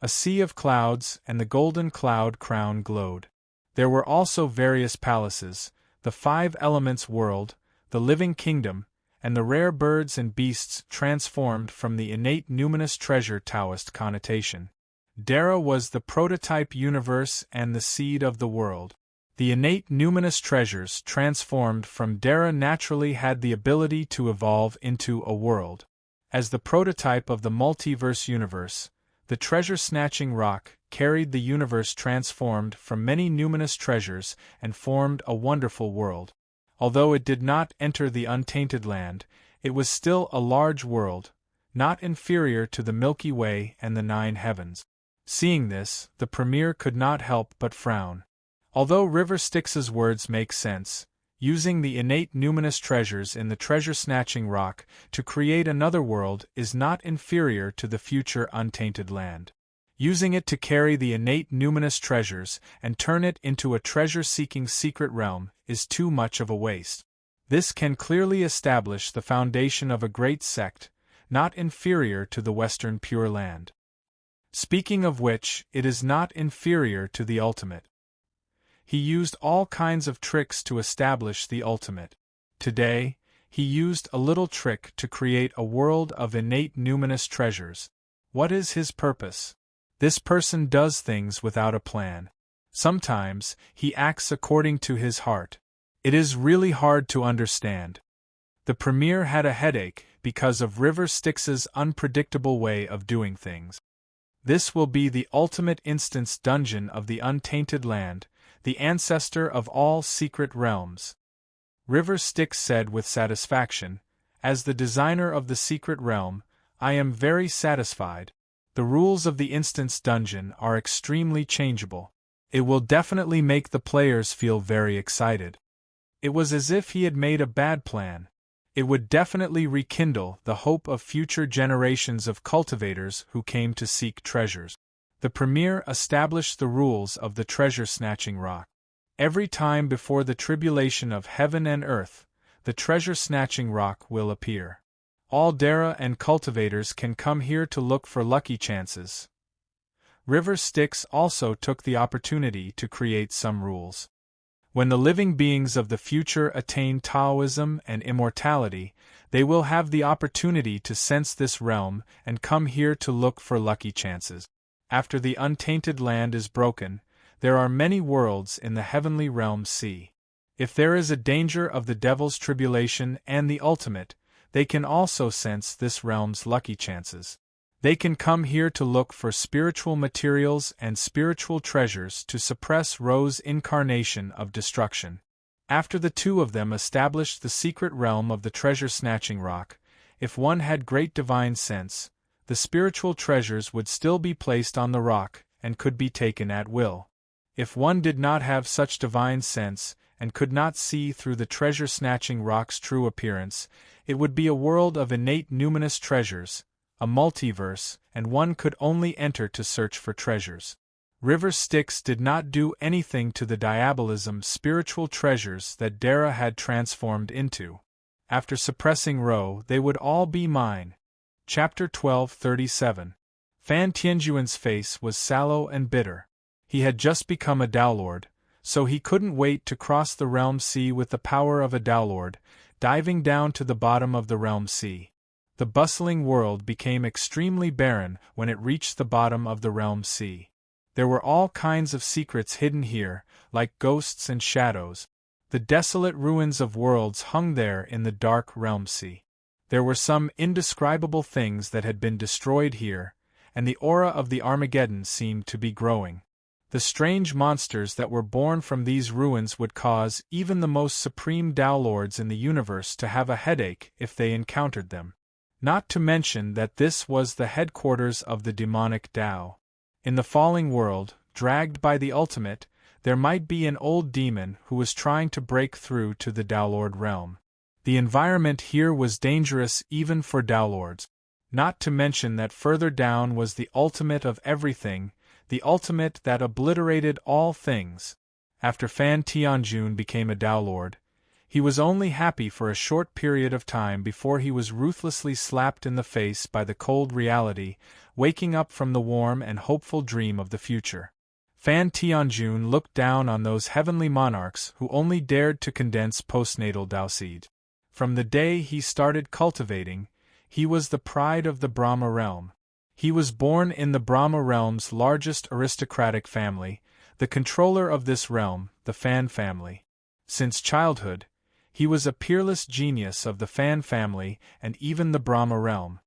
Speaker 1: a sea of clouds, and the golden cloud crown glowed. There were also various palaces, the 5 elements world, the living kingdom, and the rare birds and beasts transformed from the innate numinous treasure Taoist connotation. Dara was the prototype universe and the seed of the world. The innate numinous treasures transformed from Dara naturally had the ability to evolve into a world. As the prototype of the multiverse universe, the treasure-snatching rock carried the universe transformed from many numinous treasures and formed a wonderful world. Although it did not enter the untainted land, it was still a large world, not inferior to the Milky Way and the 9 heavens. Seeing this, the Premier could not help but frown. Although River Styx's words make sense, using the innate numinous treasures in the treasure-snatching rock to create another world is not inferior to the future untainted land. Using it to carry the innate numinous treasures and turn it into a treasure-seeking secret realm is too much of a waste. This can clearly establish the foundation of a great sect, not inferior to the Western Pure Land. Speaking of which, it is not inferior to the ultimate. He used all kinds of tricks to establish the ultimate. Today, he used a little trick to create a world of innate numinous treasures. What is his purpose? This person does things without a plan. Sometimes, he acts according to his heart. It is really hard to understand. The Premier had a headache because of River Styx's unpredictable way of doing things. This will be the ultimate instance dungeon of the Untainted Land, the ancestor of all secret realms. River Styx said with satisfaction, "As the designer of the secret realm, I am very satisfied. The rules of the instance dungeon are extremely changeable. It will definitely make the players feel very excited." It was as if he had made a bad plan. It would definitely rekindle the hope of future generations of cultivators who came to seek treasures. The Premier established the rules of the treasure-snatching rock. Every time before the tribulation of heaven and earth, the treasure-snatching rock will appear. All Dara and cultivators can come here to look for lucky chances. River Styx also took the opportunity to create some rules. When the living beings of the future attain Taoism and immortality, they will have the opportunity to sense this realm and come here to look for lucky chances. After the Untainted Land is broken, there are many worlds in the heavenly realm sea. If there is a danger of the devil's tribulation and the ultimate, they can also sense this realm's lucky chances. They can come here to look for spiritual materials and spiritual treasures to suppress Ro's incarnation of destruction. After the two of them established the secret realm of the treasure-snatching rock, if one had great divine sense, the spiritual treasures would still be placed on the rock and could be taken at will. If one did not have such divine sense and could not see through the treasure-snatching rock's true appearance, it would be a world of innate numinous treasures, a multiverse, and one could only enter to search for treasures. River Styx did not do anything to the diabolism spiritual treasures that Dara had transformed into. After suppressing Ro, they would all be mine. Chapter 12:37. Fan Tianjuan's face was sallow and bitter. He had just become a Dowlord, so he couldn't wait to cross the realm sea with the power of a Dowlord, diving down to the bottom of the realm sea. The bustling world became extremely barren when it reached the bottom of the realm sea. There were all kinds of secrets hidden here, like ghosts and shadows. The desolate ruins of worlds hung there in the dark realm sea. There were some indescribable things that had been destroyed here, and the aura of the Armageddon seemed to be growing. The strange monsters that were born from these ruins would cause even the most supreme Dowlords in the universe to have a headache if they encountered them. Not to mention that this was the headquarters of the demonic Tao. In the falling world, dragged by the ultimate, there might be an old demon who was trying to break through to the Dowlord realm. The environment here was dangerous even for Dowlords. Not to mention that further down was the ultimate of everything, the ultimate that obliterated all things. After Fan Tianjun became a Dowlord, he was only happy for a short period of time before he was ruthlessly slapped in the face by the cold reality, waking up from the warm and hopeful dream of the future. Fan Tianjun looked down on those heavenly monarchs who only dared to condense postnatal Daoseed. From the day he started cultivating, he was the pride of the Brahma realm. He was born in the Brahma realm's largest aristocratic family, the controller of this realm, the Fan family. Since childhood, he was a peerless genius of the Fan family and even the Brahma realm.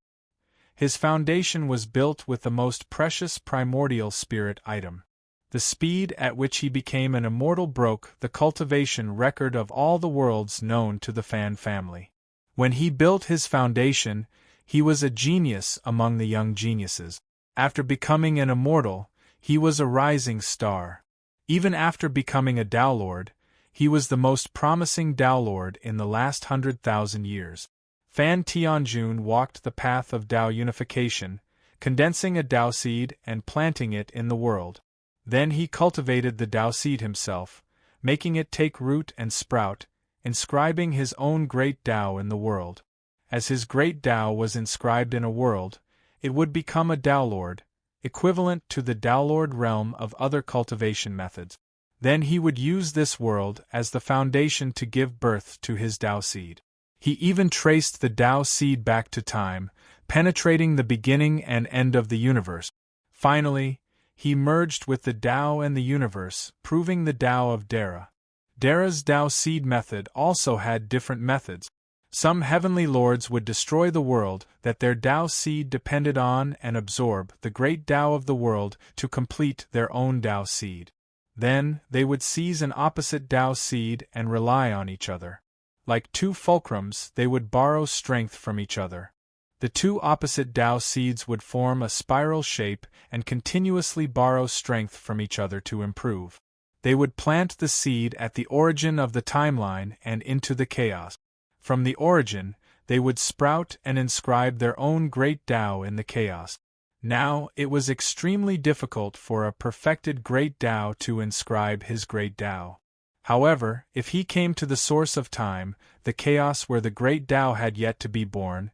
Speaker 1: His foundation was built with the most precious primordial spirit item. The speed at which he became an immortal broke the cultivation record of all the worlds known to the Fan family. When he built his foundation, he was a genius among the young geniuses. After becoming an immortal, he was a rising star. Even after becoming a Dowlord, he was the most promising Dowlord in the last 100,000 years. Fan Tianjun walked the path of Dao unification, condensing a Dao seed and planting it in the world. Then he cultivated the Dao seed himself, making it take root and sprout, inscribing his own great Tao in the world. As his great Tao was inscribed in a world, it would become a Tao Lord, equivalent to the Tao Lord realm of other cultivation methods. Then he would use this world as the foundation to give birth to his Tao seed. He even traced the Tao seed back to time, penetrating the beginning and end of the universe. Finally, he merged with the Tao and the universe, proving the Tao of Dara. Dara's Tao seed method also had different methods. Some heavenly lords would destroy the world that their Tao seed depended on and absorb the great Tao of the world to complete their own Tao seed. Then, they would seize an opposite Tao seed and rely on each other. Like two fulcrums, they would borrow strength from each other. The two opposite Tao seeds would form a spiral shape and continuously borrow strength from each other to improve. They would plant the seed at the origin of the timeline and into the chaos. From the origin, they would sprout and inscribe their own great Tao in the chaos. Now, it was extremely difficult for a perfected great Tao to inscribe his great Tao. However, if he came to the source of time, the chaos where the great Tao had yet to be born,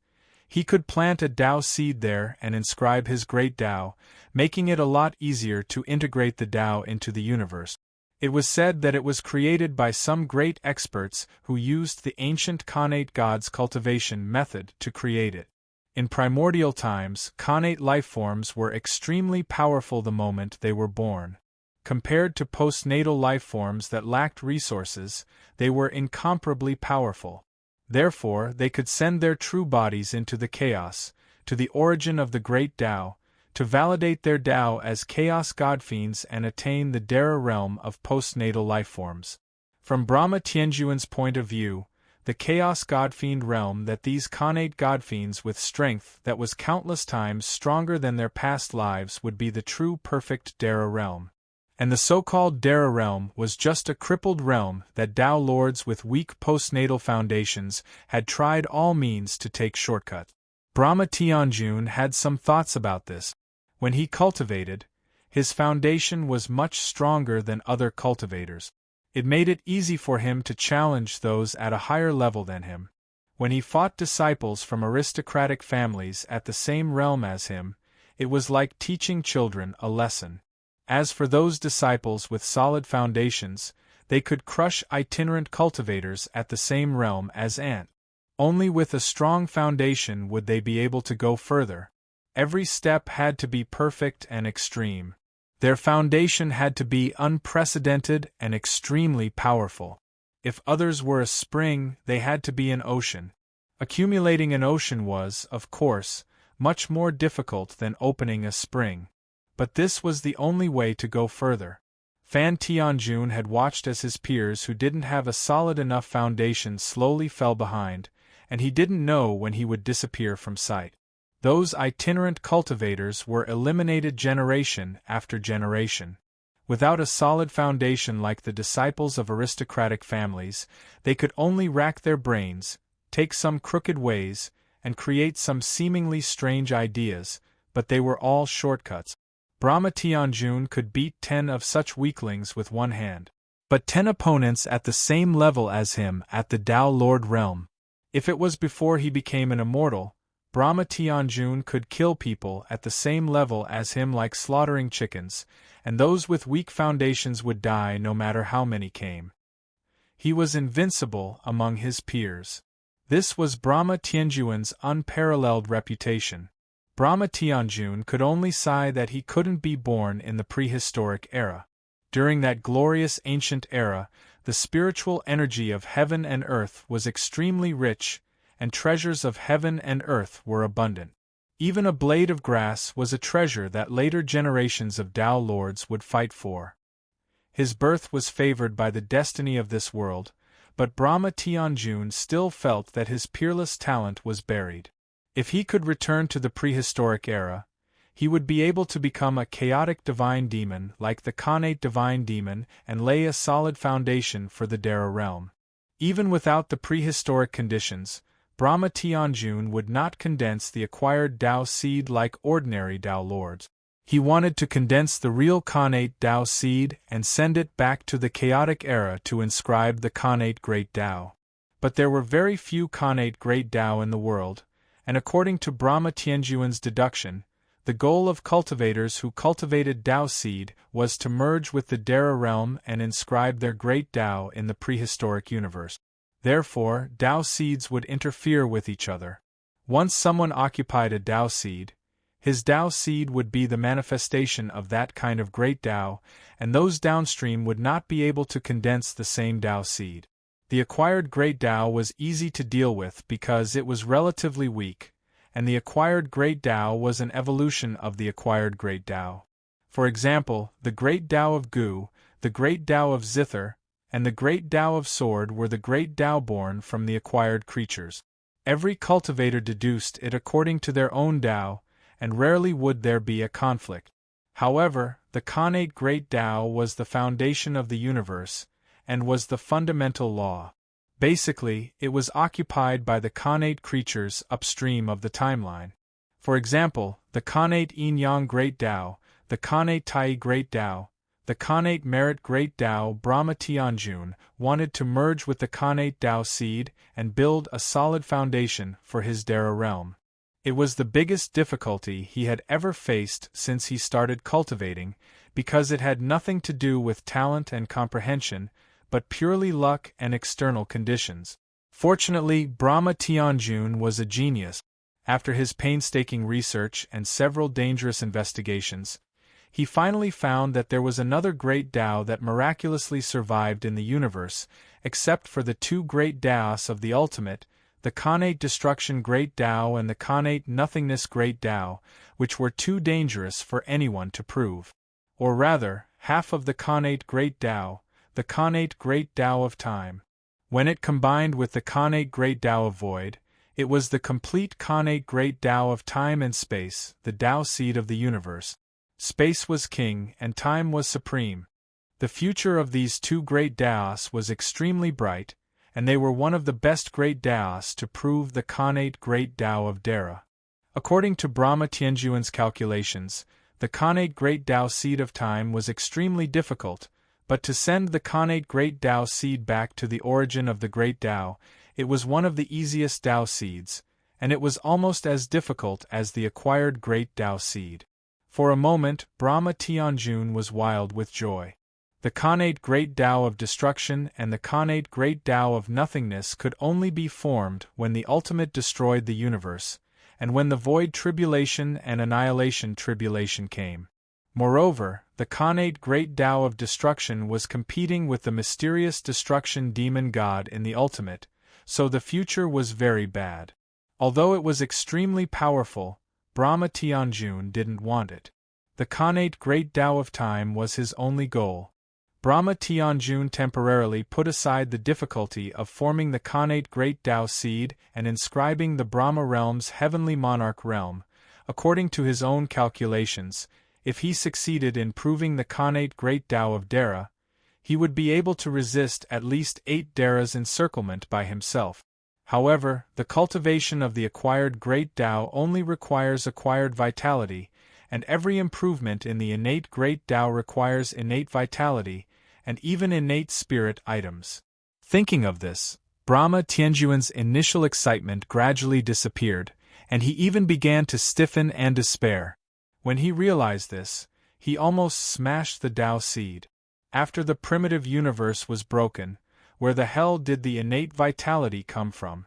Speaker 1: he could plant a Tao seed there and inscribe his great Tao, making it a lot easier to integrate the Tao into the universe. It was said that it was created by some great experts who used the ancient Khanate gods' cultivation method to create it. In primordial times, Khanate lifeforms were extremely powerful the moment they were born. Compared to postnatal lifeforms that lacked resources, they were incomparably powerful. Therefore, they could send their true bodies into the chaos, to the origin of the great Tao, to validate their Tao as chaos godfiends and attain the Dara realm of postnatal lifeforms. From Brahma Tianjuan's point of view, the chaos godfiend realm that these Khanate godfiends with strength that was countless times stronger than their past lives would be the true perfect Dara realm. And the so-called Dara realm was just a crippled realm that Tao lords with weak postnatal foundations had tried all means to take shortcuts. Brahma Tianjun had some thoughts about this. When he cultivated, his foundation was much stronger than other cultivators. It made it easy for him to challenge those at a higher level than him. When he fought disciples from aristocratic families at the same realm as him, it was like teaching children a lesson. As for those disciples with solid foundations, they could crush itinerant cultivators at the same realm as ants. Only with a strong foundation would they be able to go further. Every step had to be perfect and extreme. Their foundation had to be unprecedented and extremely powerful. If others were a spring, they had to be an ocean. Accumulating an ocean was, of course, much more difficult than opening a spring. But this was the only way to go further. Fan Tianjun had watched as his peers who didn't have a solid enough foundation slowly fell behind, and he didn't know when he would disappear from sight. Those itinerant cultivators were eliminated generation after generation. Without a solid foundation like the disciples of aristocratic families, they could only rack their brains, take some crooked ways, and create some seemingly strange ideas, but they were all shortcuts. Brahma Tianjun could beat 10 of such weaklings with one hand. But 10 opponents at the same level as him at the Tao Lord realm. If it was before he became an immortal, Brahma Tianjun could kill people at the same level as him like slaughtering chickens, and those with weak foundations would die no matter how many came. He was invincible among his peers. This was Brahma Tianjuan's unparalleled reputation. Brahma Tianjun could only sigh that he couldn't be born in the prehistoric era. During that glorious ancient era, the spiritual energy of heaven and earth was extremely rich, and treasures of heaven and earth were abundant. Even a blade of grass was a treasure that later generations of Tao lords would fight for. His birth was favored by the destiny of this world, but Brahma Tianjun still felt that his peerless talent was buried. If he could return to the prehistoric era, he would be able to become a chaotic divine demon like the Khanate divine demon and lay a solid foundation for the Dara realm. Even without the prehistoric conditions, Brahma Tianjun would not condense the acquired Tao seed like ordinary Tao lords. He wanted to condense the real Khanate Tao seed and send it back to the chaotic era to inscribe the Khanate Great Tao. But there were very few Khanate Great Tao in the world, and according to Brahma Tianjuan's deduction, the goal of cultivators who cultivated Tao seed was to merge with the Dara realm and inscribe their Great Tao in the prehistoric universe. Therefore, Tao seeds would interfere with each other. Once someone occupied a Tao seed, his Tao seed would be the manifestation of that kind of great Tao, and those downstream would not be able to condense the same Tao seed. The acquired great Tao was easy to deal with because it was relatively weak, and the acquired great Tao was an evolution of the acquired great Tao. For example, the great Tao of Gu, the great Tao of Zither, and the great Tao of Sword were the great Tao born from the acquired creatures. Every cultivator deduced it according to their own Tao, and rarely would there be a conflict. However, the Khanate Great Tao was the foundation of the universe, and was the fundamental law. Basically, it was occupied by the Khanate creatures upstream of the timeline. For example, the Khanate Yin-Yang Great Tao, the Khanate Tai Great Tao, the Khanate Merit Great Tao Brahma Tianjun wanted to merge with the Khanate Tao seed and build a solid foundation for his Dara realm. It was the biggest difficulty he had ever faced since he started cultivating, because it had nothing to do with talent and comprehension, but purely luck and external conditions. Fortunately, Brahma Tianjun was a genius. After his painstaking research and several dangerous investigations, he finally found that there was another great Tao that miraculously survived in the universe, except for the two great Taos of the ultimate, the Khanate Destruction Great Tao and the Khanate Nothingness Great Tao, which were too dangerous for anyone to prove. Or rather, half of the Khanate Great Tao, the Khanate Great Tao of Time. When it combined with the Khanate Great Tao of Void, it was the complete Khanate Great Tao of Time and Space, the Tao seed of the universe. Space was king and time was supreme. The future of these two great Taos was extremely bright, and they were one of the best great Taos to prove the Khanate Great Tao of Dara. According to Brahma Tianjuan's calculations, the Khanate Great Tao seed of time was extremely difficult, but to send the Khanate Great Tao seed back to the origin of the Great Tao, it was one of the easiest Tao seeds, and it was almost as difficult as the acquired Great Tao seed. For a moment, Brahma Tianjun was wild with joy. The Khanate Great Tao of Destruction and the Khanate Great Tao of Nothingness could only be formed when the Ultimate destroyed the universe, and when the Void Tribulation and Annihilation Tribulation came. Moreover, the Khanate Great Tao of Destruction was competing with the mysterious destruction demon god in the Ultimate, so the future was very bad. Although it was extremely powerful, Brahma Tianjun didn't want it. The Khanate Great Tao of Time was his only goal. Brahma Tianjun temporarily put aside the difficulty of forming the Khanate Great Tao seed and inscribing the Brahma realm's heavenly monarch realm. According to his own calculations, if he succeeded in proving the Khanate Great Tao of Dara, he would be able to resist at least 8 Dara's encirclement by himself. However, the cultivation of the acquired Great Tao only requires acquired vitality, and every improvement in the innate Great Tao requires innate vitality, and even innate spirit items. Thinking of this, Brahma Tianjuan's initial excitement gradually disappeared, and he even began to stiffen and despair. When he realized this, he almost smashed the Tao seed. After the primitive universe was broken, where the hell did the innate vitality come from?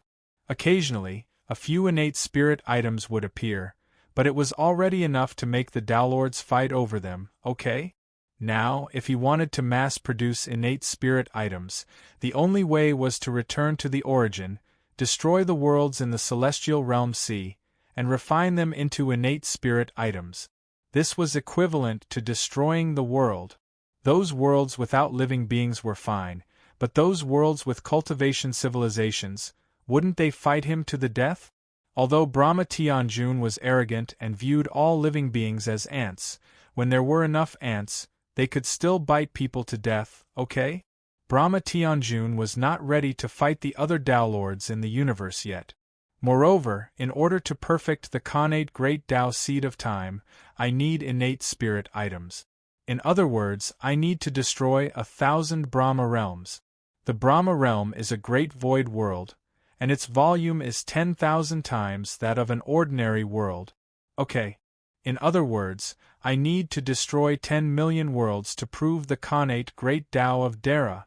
Speaker 1: Occasionally, a few innate spirit items would appear, but it was already enough to make the Tao Lords fight over them, okay? Now, if he wanted to mass-produce innate spirit items, the only way was to return to the origin, destroy the worlds in the celestial realm sea, and refine them into innate spirit items. This was equivalent to destroying the world. Those worlds without living beings were fine, but those worlds with cultivation civilizations, wouldn't they fight him to the death? Although Brahma Tianjun was arrogant and viewed all living beings as ants, when there were enough ants, they could still bite people to death, okay? Brahma Tianjun was not ready to fight the other Tao Lords in the universe yet. Moreover, in order to perfect the connate great Tao seed of time, I need innate spirit items. In other words, I need to destroy 1,000 Brahma realms. The Brahma realm is a great void world, and its volume is 10,000 times that of an ordinary world. Okay. In other words, I need to destroy 10 million worlds to prove the connate great Tao of Dara.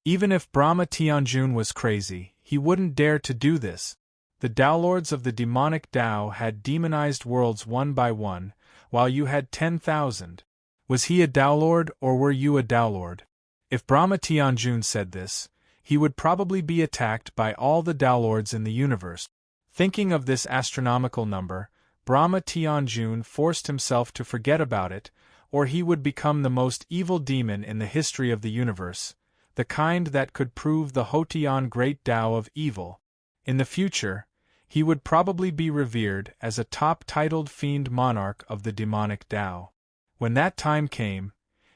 Speaker 1: Even if Brahma Tianjun was crazy, he wouldn't dare to do this. The Taolords of the demonic Tao had demonized worlds one by one, while you had 10,000. Was he a Taolord or were you a Taolord? If Brahma Tianjun said this, he would probably be attacked by all the Taolords in the universe. Thinking of this astronomical number, Brahma Tianjun forced himself to forget about it, or he would become the most evil demon in the history of the universe, the kind that could prove the Hotian great Tao of evil. In the future, he would probably be revered as a top-titled fiend monarch of the demonic Tao. When that time came,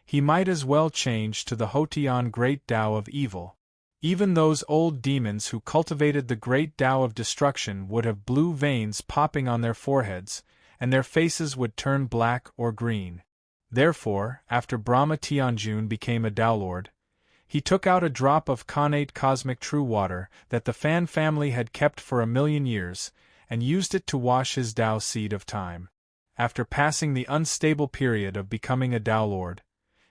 Speaker 1: he might as well change to the Hotian great Tao of evil. Even those old demons who cultivated the great Tao of destruction would have blue veins popping on their foreheads, and their faces would turn black or green. Therefore, after Brahma Tianjun became a Taolord, he took out a drop of connate cosmic true water that the Fan family had kept for 1,000,000 years, and used it to wash his Tao seed of time. After passing the unstable period of becoming a Taolord,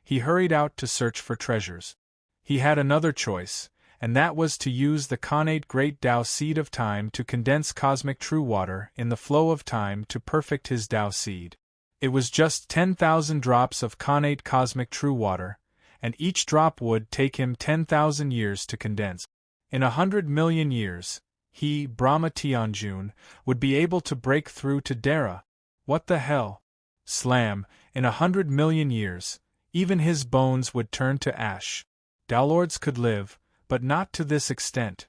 Speaker 1: he hurried out to search for treasures. He had another choice, and that was to use the connate great Tao seed of time to condense cosmic true water in the flow of time to perfect his Tao seed. It was just 10,000 drops of connate cosmic true water, and each drop would take him 10,000 years to condense. In 100 million years, he, Brahma Tianjun, would be able to break through to Dara. What the hell? Slam, in 100 million years, even his bones would turn to ash. Taolords could live, but not to this extent.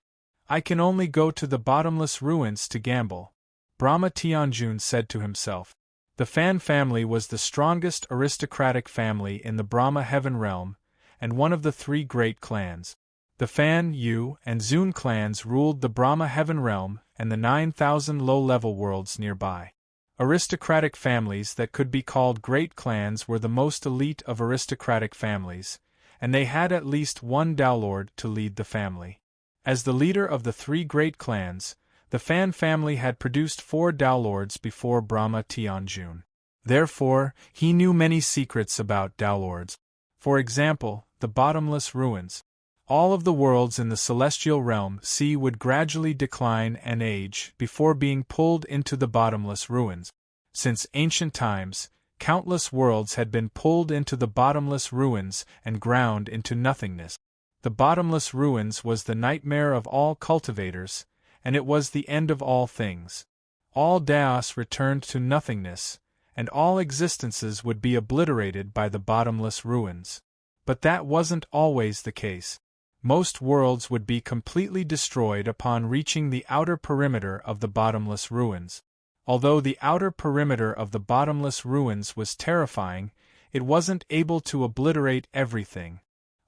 Speaker 1: I can only go to the bottomless ruins to gamble, Brahma Tianjun said to himself. The Fan family was the strongest aristocratic family in the Brahma heaven realm, and one of the 3 great clans. The Fan, Yu, and Zun clans ruled the Brahma heaven realm and the 9,000 low-level worlds nearby. Aristocratic families that could be called great clans were the most elite of aristocratic families, and they had at least one Taolord to lead the family. As the leader of the 3 great clans, the Fan family had produced 4 Taolords before Brahma Tianjun. Therefore, he knew many secrets about Taolords. For example, the bottomless ruins. All of the worlds in the celestial realm would gradually decline and age before being pulled into the bottomless ruins. Since ancient times, countless worlds had been pulled into the bottomless ruins and ground into nothingness. The bottomless ruins was the nightmare of all cultivators, and it was the end of all things. All Daos returned to nothingness, and all existences would be obliterated by the bottomless ruins. But that wasn't always the case. Most worlds would be completely destroyed upon reaching the outer perimeter of the bottomless ruins. Although the outer perimeter of the bottomless ruins was terrifying, it wasn't able to obliterate everything.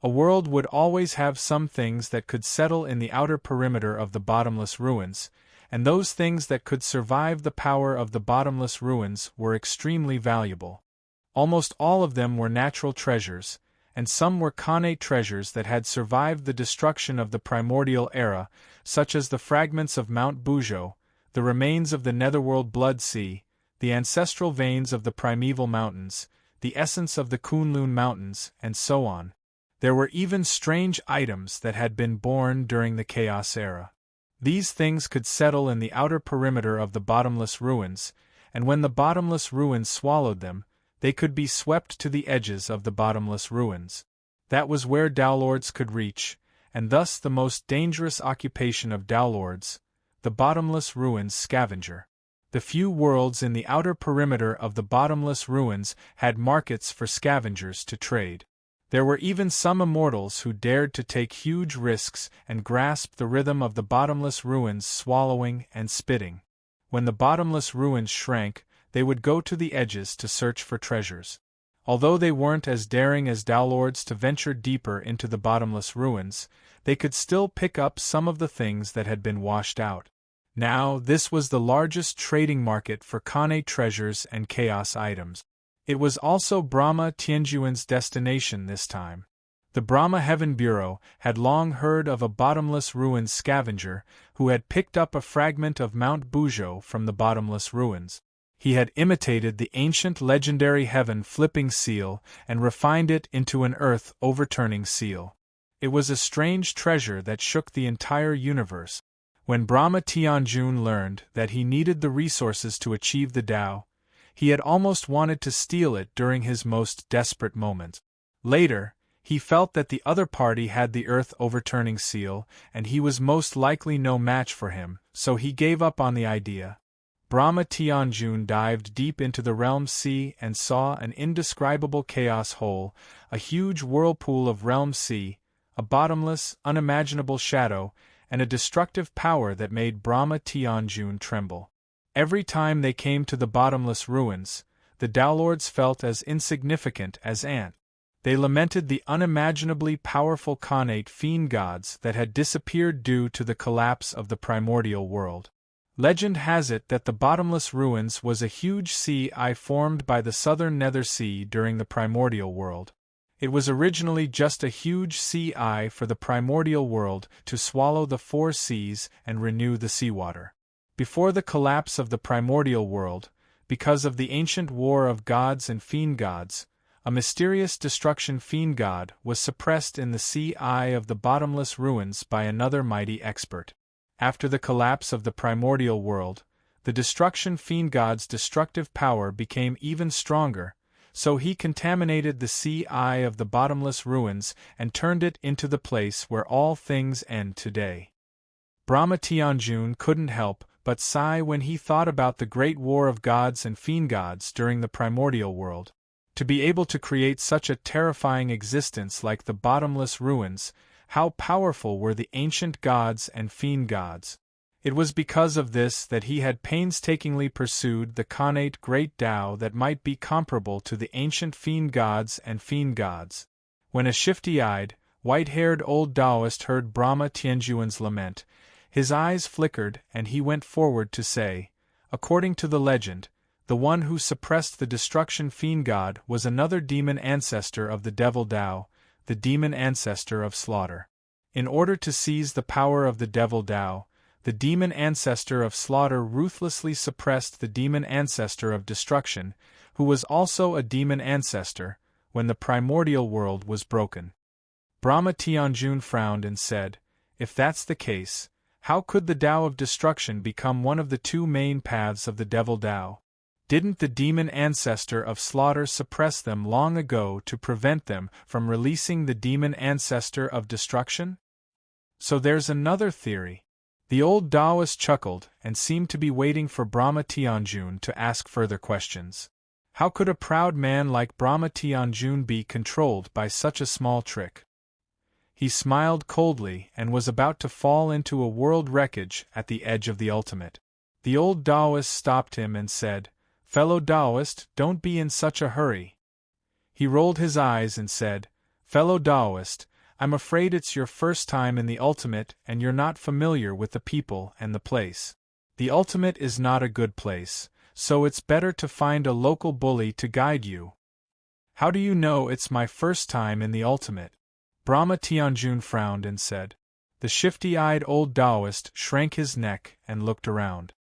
Speaker 1: A world would always have some things that could settle in the outer perimeter of the bottomless ruins, and those things that could survive the power of the bottomless ruins were extremely valuable. Almost all of them were natural treasures, and some were connate treasures that had survived the destruction of the primordial era, such as the fragments of Mount Bujo, the remains of the netherworld blood sea, the ancestral veins of the primeval mountains, the essence of the Kunlun mountains, and so on. There were even strange items that had been born during the Chaos era. These things could settle in the outer perimeter of the bottomless ruins, and when the bottomless ruins swallowed them, they could be swept to the edges of the bottomless ruins. That was where Taolords could reach, and thus the most dangerous occupation of Taolords, the bottomless ruins scavenger. The few worlds in the outer perimeter of the bottomless ruins had markets for scavengers to trade. There were even some immortals who dared to take huge risks and grasp the rhythm of the bottomless ruins swallowing and spitting. When the bottomless ruins shrank, they would go to the edges to search for treasures. Although they weren't as daring as Taolords to venture deeper into the bottomless ruins, they could still pick up some of the things that had been washed out. Now, this was the largest trading market for Kane treasures and chaos items. It was also Brahma Tianjuan's destination this time. The Brahma Heaven Bureau had long heard of a bottomless ruins scavenger who had picked up a fragment of Mount Buzhou from the bottomless ruins. He had imitated the ancient legendary heaven flipping seal and refined it into an earth overturning seal. It was a strange treasure that shook the entire universe. When Brahma Tianjun learned that he needed the resources to achieve the Tao, he had almost wanted to steal it during his most desperate moments. Later, he felt that the other party had the earth overturning seal, and he was most likely no match for him, so he gave up on the idea. Brahma Tianjun dived deep into the realm sea and saw an indescribable chaos hole, a huge whirlpool of realm sea, a bottomless, unimaginable shadow, and a destructive power that made Brahma Tianjun tremble. Every time they came to the bottomless ruins, the Taolords felt as insignificant as ants. They lamented the unimaginably powerful Khanate fiend gods that had disappeared due to the collapse of the primordial world. Legend has it that the bottomless ruins was a huge sea formed by the southern Nether Sea during the primordial world. It was originally just a huge sea for the primordial world to swallow the four seas and renew the seawater. Before the collapse of the primordial world, because of the ancient war of gods and fiend gods, a mysterious destruction fiend god was suppressed in the sea of the bottomless ruins by another mighty expert. After the collapse of the primordial world, the destruction fiend god's destructive power became even stronger, so he contaminated the sea of the bottomless ruins and turned it into the place where all things end today. Brahma Tianjun couldn't help but sigh when he thought about the great war of gods and fiend gods during the primordial world. To be able to create such a terrifying existence like the bottomless ruins, how powerful were the ancient gods and fiend gods. It was because of this that he had painstakingly pursued the Khanate Great Tao that might be comparable to the ancient fiend gods and fiend gods. When a shifty-eyed, white-haired old Taoist heard Brahma Tianjuan's lament, his eyes flickered and he went forward to say, according to the legend, the one who suppressed the destruction fiend god was another demon ancestor of the devil Tao, the demon ancestor of slaughter. In order to seize the power of the devil Tao, the demon ancestor of slaughter ruthlessly suppressed the demon ancestor of destruction, who was also a demon ancestor, when the primordial world was broken. Brahma Tianjun frowned and said, if that's the case, how could the Tao of destruction become one of the two main paths of the devil Tao? Didn't the demon ancestor of slaughter suppress them long ago to prevent them from releasing the demon ancestor of destruction? So there's another theory. The old Taoist chuckled and seemed to be waiting for Brahma Tianjun to ask further questions. How could a proud man like Brahma Tianjun be controlled by such a small trick? He smiled coldly and was about to fall into a world wreckage at the edge of the ultimate. The old Taoist stopped him and said, fellow Taoist, don't be in such a hurry. He rolled his eyes and said, fellow Taoist, I'm afraid it's your first time in the ultimate and you're not familiar with the people and the place. The ultimate is not a good place, so it's better to find a local bully to guide you. How do you know it's my first time in the ultimate? Brahma Tianjun frowned and said. The shifty-eyed old Taoist shrank his neck and looked around.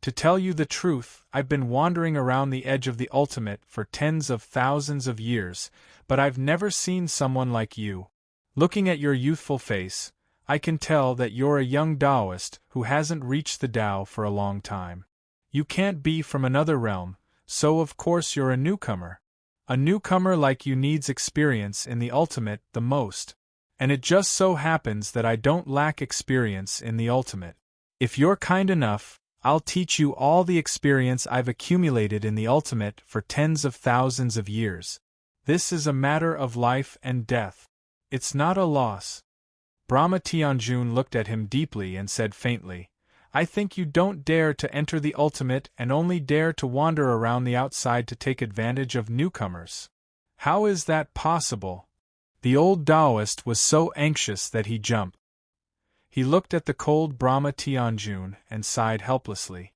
Speaker 1: To tell you the truth, I've been wandering around the edge of the ultimate for tens of thousands of years, but I've never seen someone like you. Looking at your youthful face, I can tell that you're a young Taoist who hasn't reached the Tao for a long time. You can't be from another realm, so of course you're a newcomer. A newcomer like you needs experience in the ultimate the most. And it just so happens that I don't lack experience in the ultimate. If you're kind enough, I'll teach you all the experience I've accumulated in the ultimate for tens of thousands of years. This is a matter of life and death. It's not a loss. Brahma Tianjun looked at him deeply and said faintly, I think you don't dare to enter the ultimate and only dare to wander around the outside to take advantage of newcomers. How is that possible? The old Taoist was so anxious that he jumped. He looked at the cold Brahma Tianjun and sighed helplessly.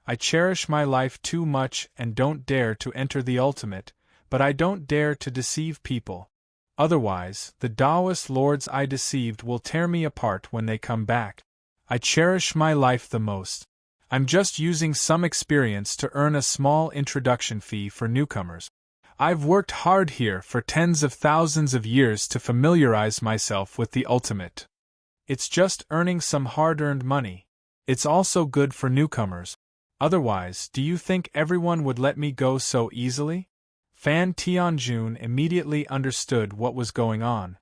Speaker 1: I cherish my life too much and don't dare to enter the ultimate, but I don't dare to deceive people. Otherwise, the Taoist lords I deceived will tear me apart when they come back. I cherish my life the most. I'm just using some experience to earn a small introduction fee for newcomers. I've worked hard here for tens of thousands of years to familiarize myself with the ultimate. It's just earning some hard-earned money. It's also good for newcomers. Otherwise, do you think everyone would let me go so easily? Fan Tianjun immediately understood what was going on.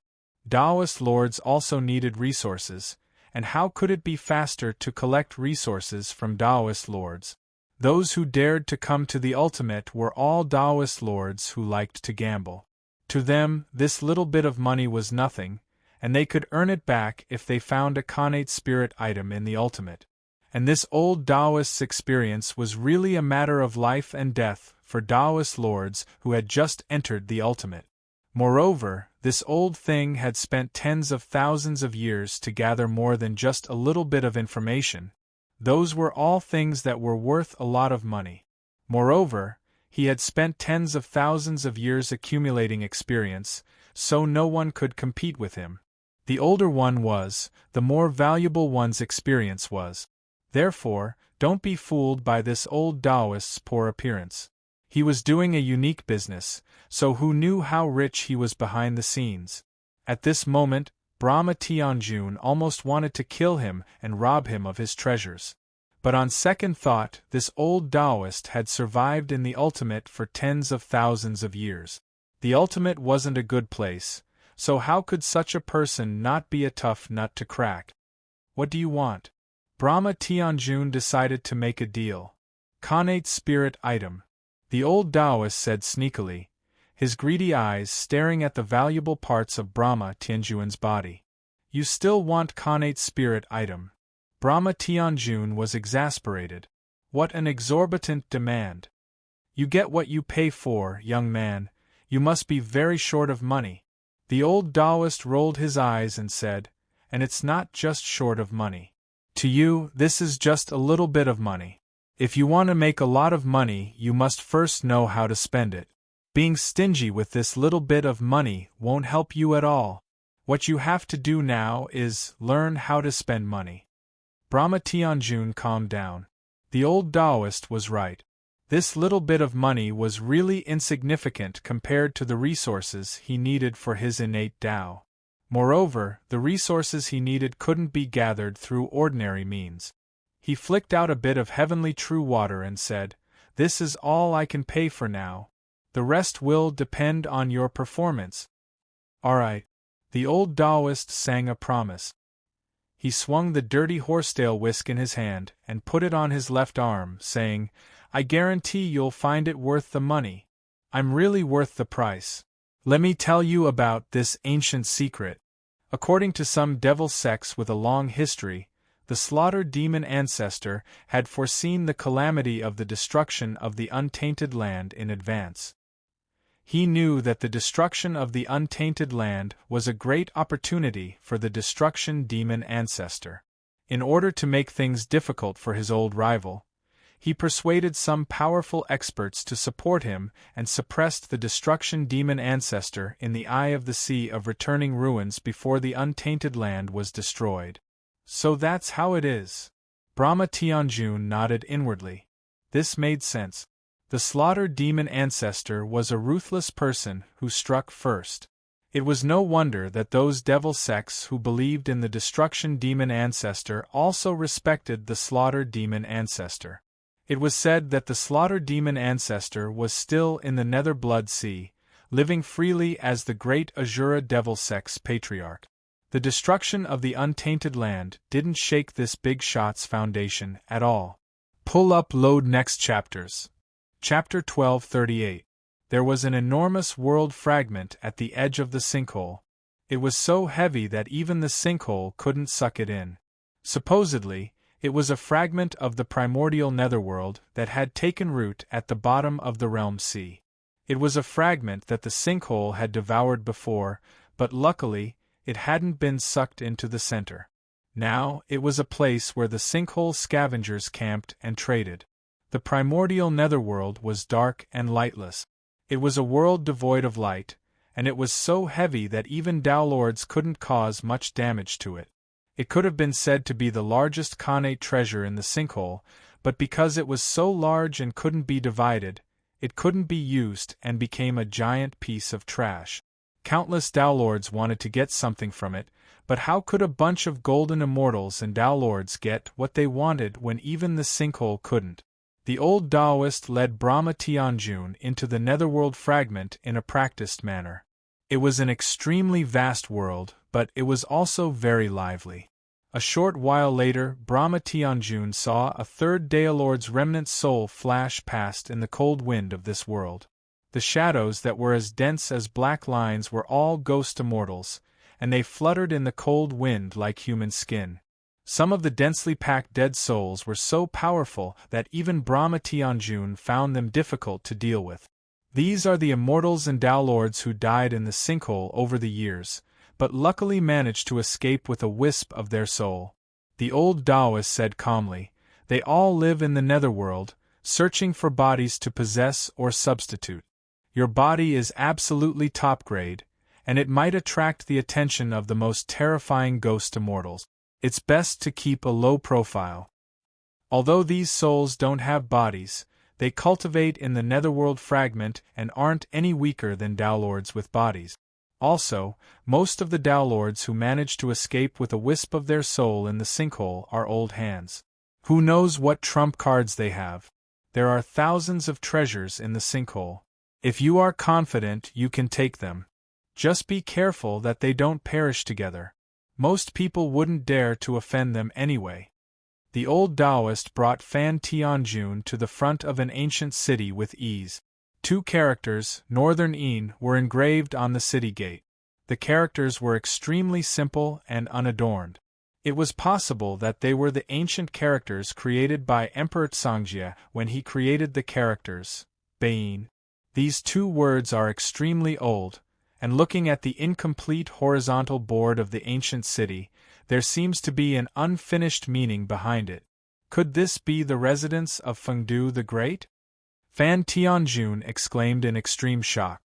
Speaker 1: Taoist lords also needed resources, and how could it be faster to collect resources from Taoist lords? Those who dared to come to the ultimate were all Taoist lords who liked to gamble. To them, this little bit of money was nothing, and they could earn it back if they found a connate spirit item in the ultimate. And this old Taoist's experience was really a matter of life and death for Taoist lords who had just entered the ultimate. Moreover, this old thing had spent tens of thousands of years to gather more than just a little bit of information. Those were all things that were worth a lot of money. Moreover, he had spent tens of thousands of years accumulating experience, so no one could compete with him. The older one was, the more valuable one's experience was. Therefore, don't be fooled by this old Taoist's poor appearance. He was doing a unique business, so who knew how rich he was behind the scenes? At this moment, Brahma Tianjun almost wanted to kill him and rob him of his treasures. But on second thought, this old Taoist had survived in the ultimate for tens of thousands of years. The ultimate wasn't a good place, so how could such a person not be a tough nut to crack? What do you want? Brahma Tianjun decided to make a deal. Connate spirit item. The old Taoist said sneakily, his greedy eyes staring at the valuable parts of Brahma Tianjun's body. You still want connate spirit item? Brahma Tianjun was exasperated. What an exorbitant demand. You get what you pay for, young man. You must be very short of money. The old Taoist rolled his eyes and said, and it's not just short of money. To you, this is just a little bit of money. If you want to make a lot of money, you must first know how to spend it. Being stingy with this little bit of money won't help you at all. What you have to do now is learn how to spend money. Brahma Tianjun calmed down. The old Taoist was right. This little bit of money was really insignificant compared to the resources he needed for his innate Tao. Moreover, the resources he needed couldn't be gathered through ordinary means. He flicked out a bit of heavenly true water and said, "This is all I can pay for now. The rest will depend on your performance." "All right." The old Taoist sang a promise. He swung the dirty horsetail whisk in his hand and put it on his left arm, saying, "I guarantee you'll find it worth the money. I'm really worth the price. Let me tell you about this ancient secret. According to some devil sects with a long history, the slaughtered demon ancestor had foreseen the calamity of the destruction of the untainted land in advance. He knew that the destruction of the untainted land was a great opportunity for the destruction demon ancestor. In order to make things difficult for his old rival, he persuaded some powerful experts to support him and suppressed the destruction demon ancestor in the eye of the sea of returning ruins before the untainted land was destroyed. So that's how it is. Brahma Tianjun nodded inwardly. This made sense. The slaughtered demon ancestor was a ruthless person who struck first. It was no wonder that those devil sects who believed in the destruction demon ancestor also respected the slaughtered demon ancestor. It was said that the slaughtered demon ancestor was still in the nether blood sea, living freely as the great Azura devil sect's patriarch. The destruction of the untainted land didn't shake this big shot's foundation at all. Pull up load next chapters. Chapter 1238. There was an enormous world fragment at the edge of the sinkhole. It was so heavy that even the sinkhole couldn't suck it in. Supposedly, it was a fragment of the primordial netherworld that had taken root at the bottom of the realm sea. It was a fragment that the sinkhole had devoured before, but luckily, it hadn't been sucked into the center. Now, it was a place where the sinkhole scavengers camped and traded. The primordial netherworld was dark and lightless. It was a world devoid of light, and it was so heavy that even Dowlords couldn't cause much damage to it. It could have been said to be the largest connate treasure in the sinkhole, but because it was so large and couldn't be divided, it couldn't be used and became a giant piece of trash. Countless Dowlords wanted to get something from it, but how could a bunch of golden immortals and Dowlords get what they wanted when even the sinkhole couldn't? The old Taoist led Brahma Tianjun into the netherworld fragment in a practiced manner. It was an extremely vast world, but it was also very lively. A short while later, Brahma Tianjun saw a third Daelord's remnant soul flash past in the cold wind of this world. The shadows that were as dense as black lines were all ghost immortals, and they fluttered in the cold wind like human skin. Some of the densely packed dead souls were so powerful that even Brahma Tianjun found them difficult to deal with. These are the immortals and Dowlords who died in the sinkhole over the years, but luckily managed to escape with a wisp of their soul. The old Taoist said calmly, "They all live in the netherworld, searching for bodies to possess or substitute. Your body is absolutely top grade, and it might attract the attention of the most terrifying ghost immortals. It's best to keep a low profile." Although these souls don't have bodies, they cultivate in the netherworld fragment and aren't any weaker than Dowlords with bodies. Also, most of the Dowlords who manage to escape with a wisp of their soul in the sinkhole are old hands. Who knows what trump cards they have? There are thousands of treasures in the sinkhole. If you are confident, you can take them. Just be careful that they don't perish together. Most people wouldn't dare to offend them anyway. The old Taoist brought Fan Tianjun to the front of an ancient city with ease. 2 characters, Northern Een, were engraved on the city gate. The characters were extremely simple and unadorned. It was possible that they were the ancient characters created by Emperor Songzhi when he created the characters, Bain. These 2 words are extremely old, and looking at the incomplete horizontal board of the ancient city, there seems to be an unfinished meaning behind it. Could this be the residence of Fengdu the Great? Fan Tianjun exclaimed in extreme shock.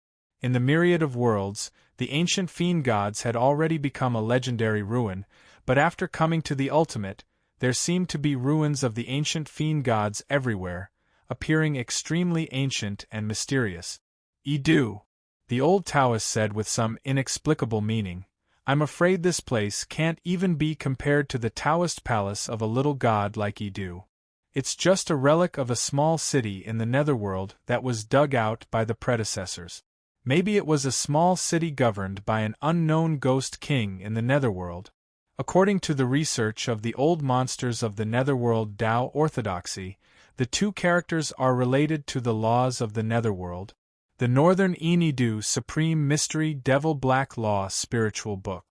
Speaker 1: In the myriad of worlds, the ancient fiend gods had already become a legendary ruin, but after coming to the ultimate, there seemed to be ruins of the ancient fiend gods everywhere, appearing extremely ancient and mysterious. Idu, the old Taoist said with some inexplicable meaning, "I'm afraid this place can't even be compared to the Taoist palace of a little god like Idu. It's just a relic of a small city in the netherworld that was dug out by the predecessors. Maybe it was a small city governed by an unknown ghost king in the netherworld. According to the research of the old monsters of the netherworld Tao orthodoxy, the 2 characters are related to the laws of the netherworld. The Northern Enidu Supreme Mystery Devil Black Law Spiritual Book.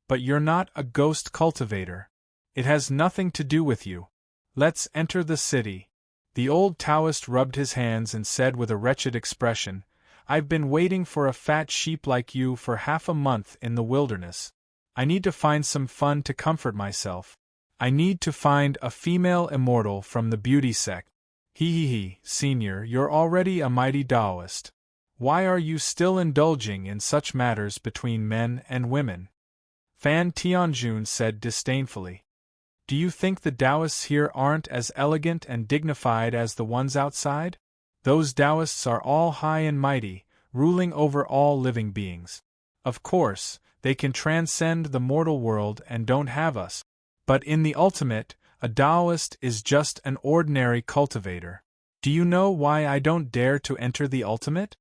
Speaker 1: But you're not a ghost cultivator. It has nothing to do with you. Let's enter the city." The old Taoist rubbed his hands and said with a wretched expression, "I've been waiting for a fat sheep like you for half a month in the wilderness. I need to find some fun to comfort myself. I need to find a female immortal from the beauty sect. He, senior, you're already a mighty Taoist. Why are you still indulging in such matters between men and women?" Fan Tianjun said disdainfully. "Do you think the Taoists here aren't as elegant and dignified as the ones outside? Those Taoists are all high and mighty, ruling over all living beings. Of course, they can transcend the mortal world and don't have us. But in the ultimate, a Taoist is just an ordinary cultivator. Do you know why I don't dare to enter the ultimate?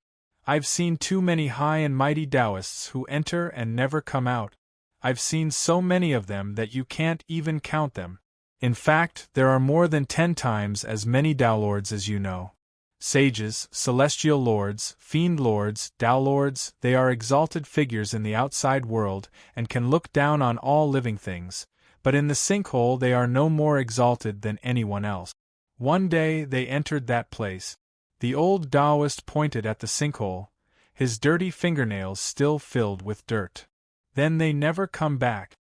Speaker 1: I've seen too many high and mighty Taoists who enter and never come out. I've seen so many of them that you can't even count them. In fact, there are more than 10 times as many Dowlords as you know. Sages, celestial lords, fiend lords, Dowlords, they are exalted figures in the outside world and can look down on all living things, but in the sinkhole they are no more exalted than anyone else. One day they entered that place." The old Taoist pointed at the sinkhole, his dirty fingernails still filled with dirt. "Then they never come back."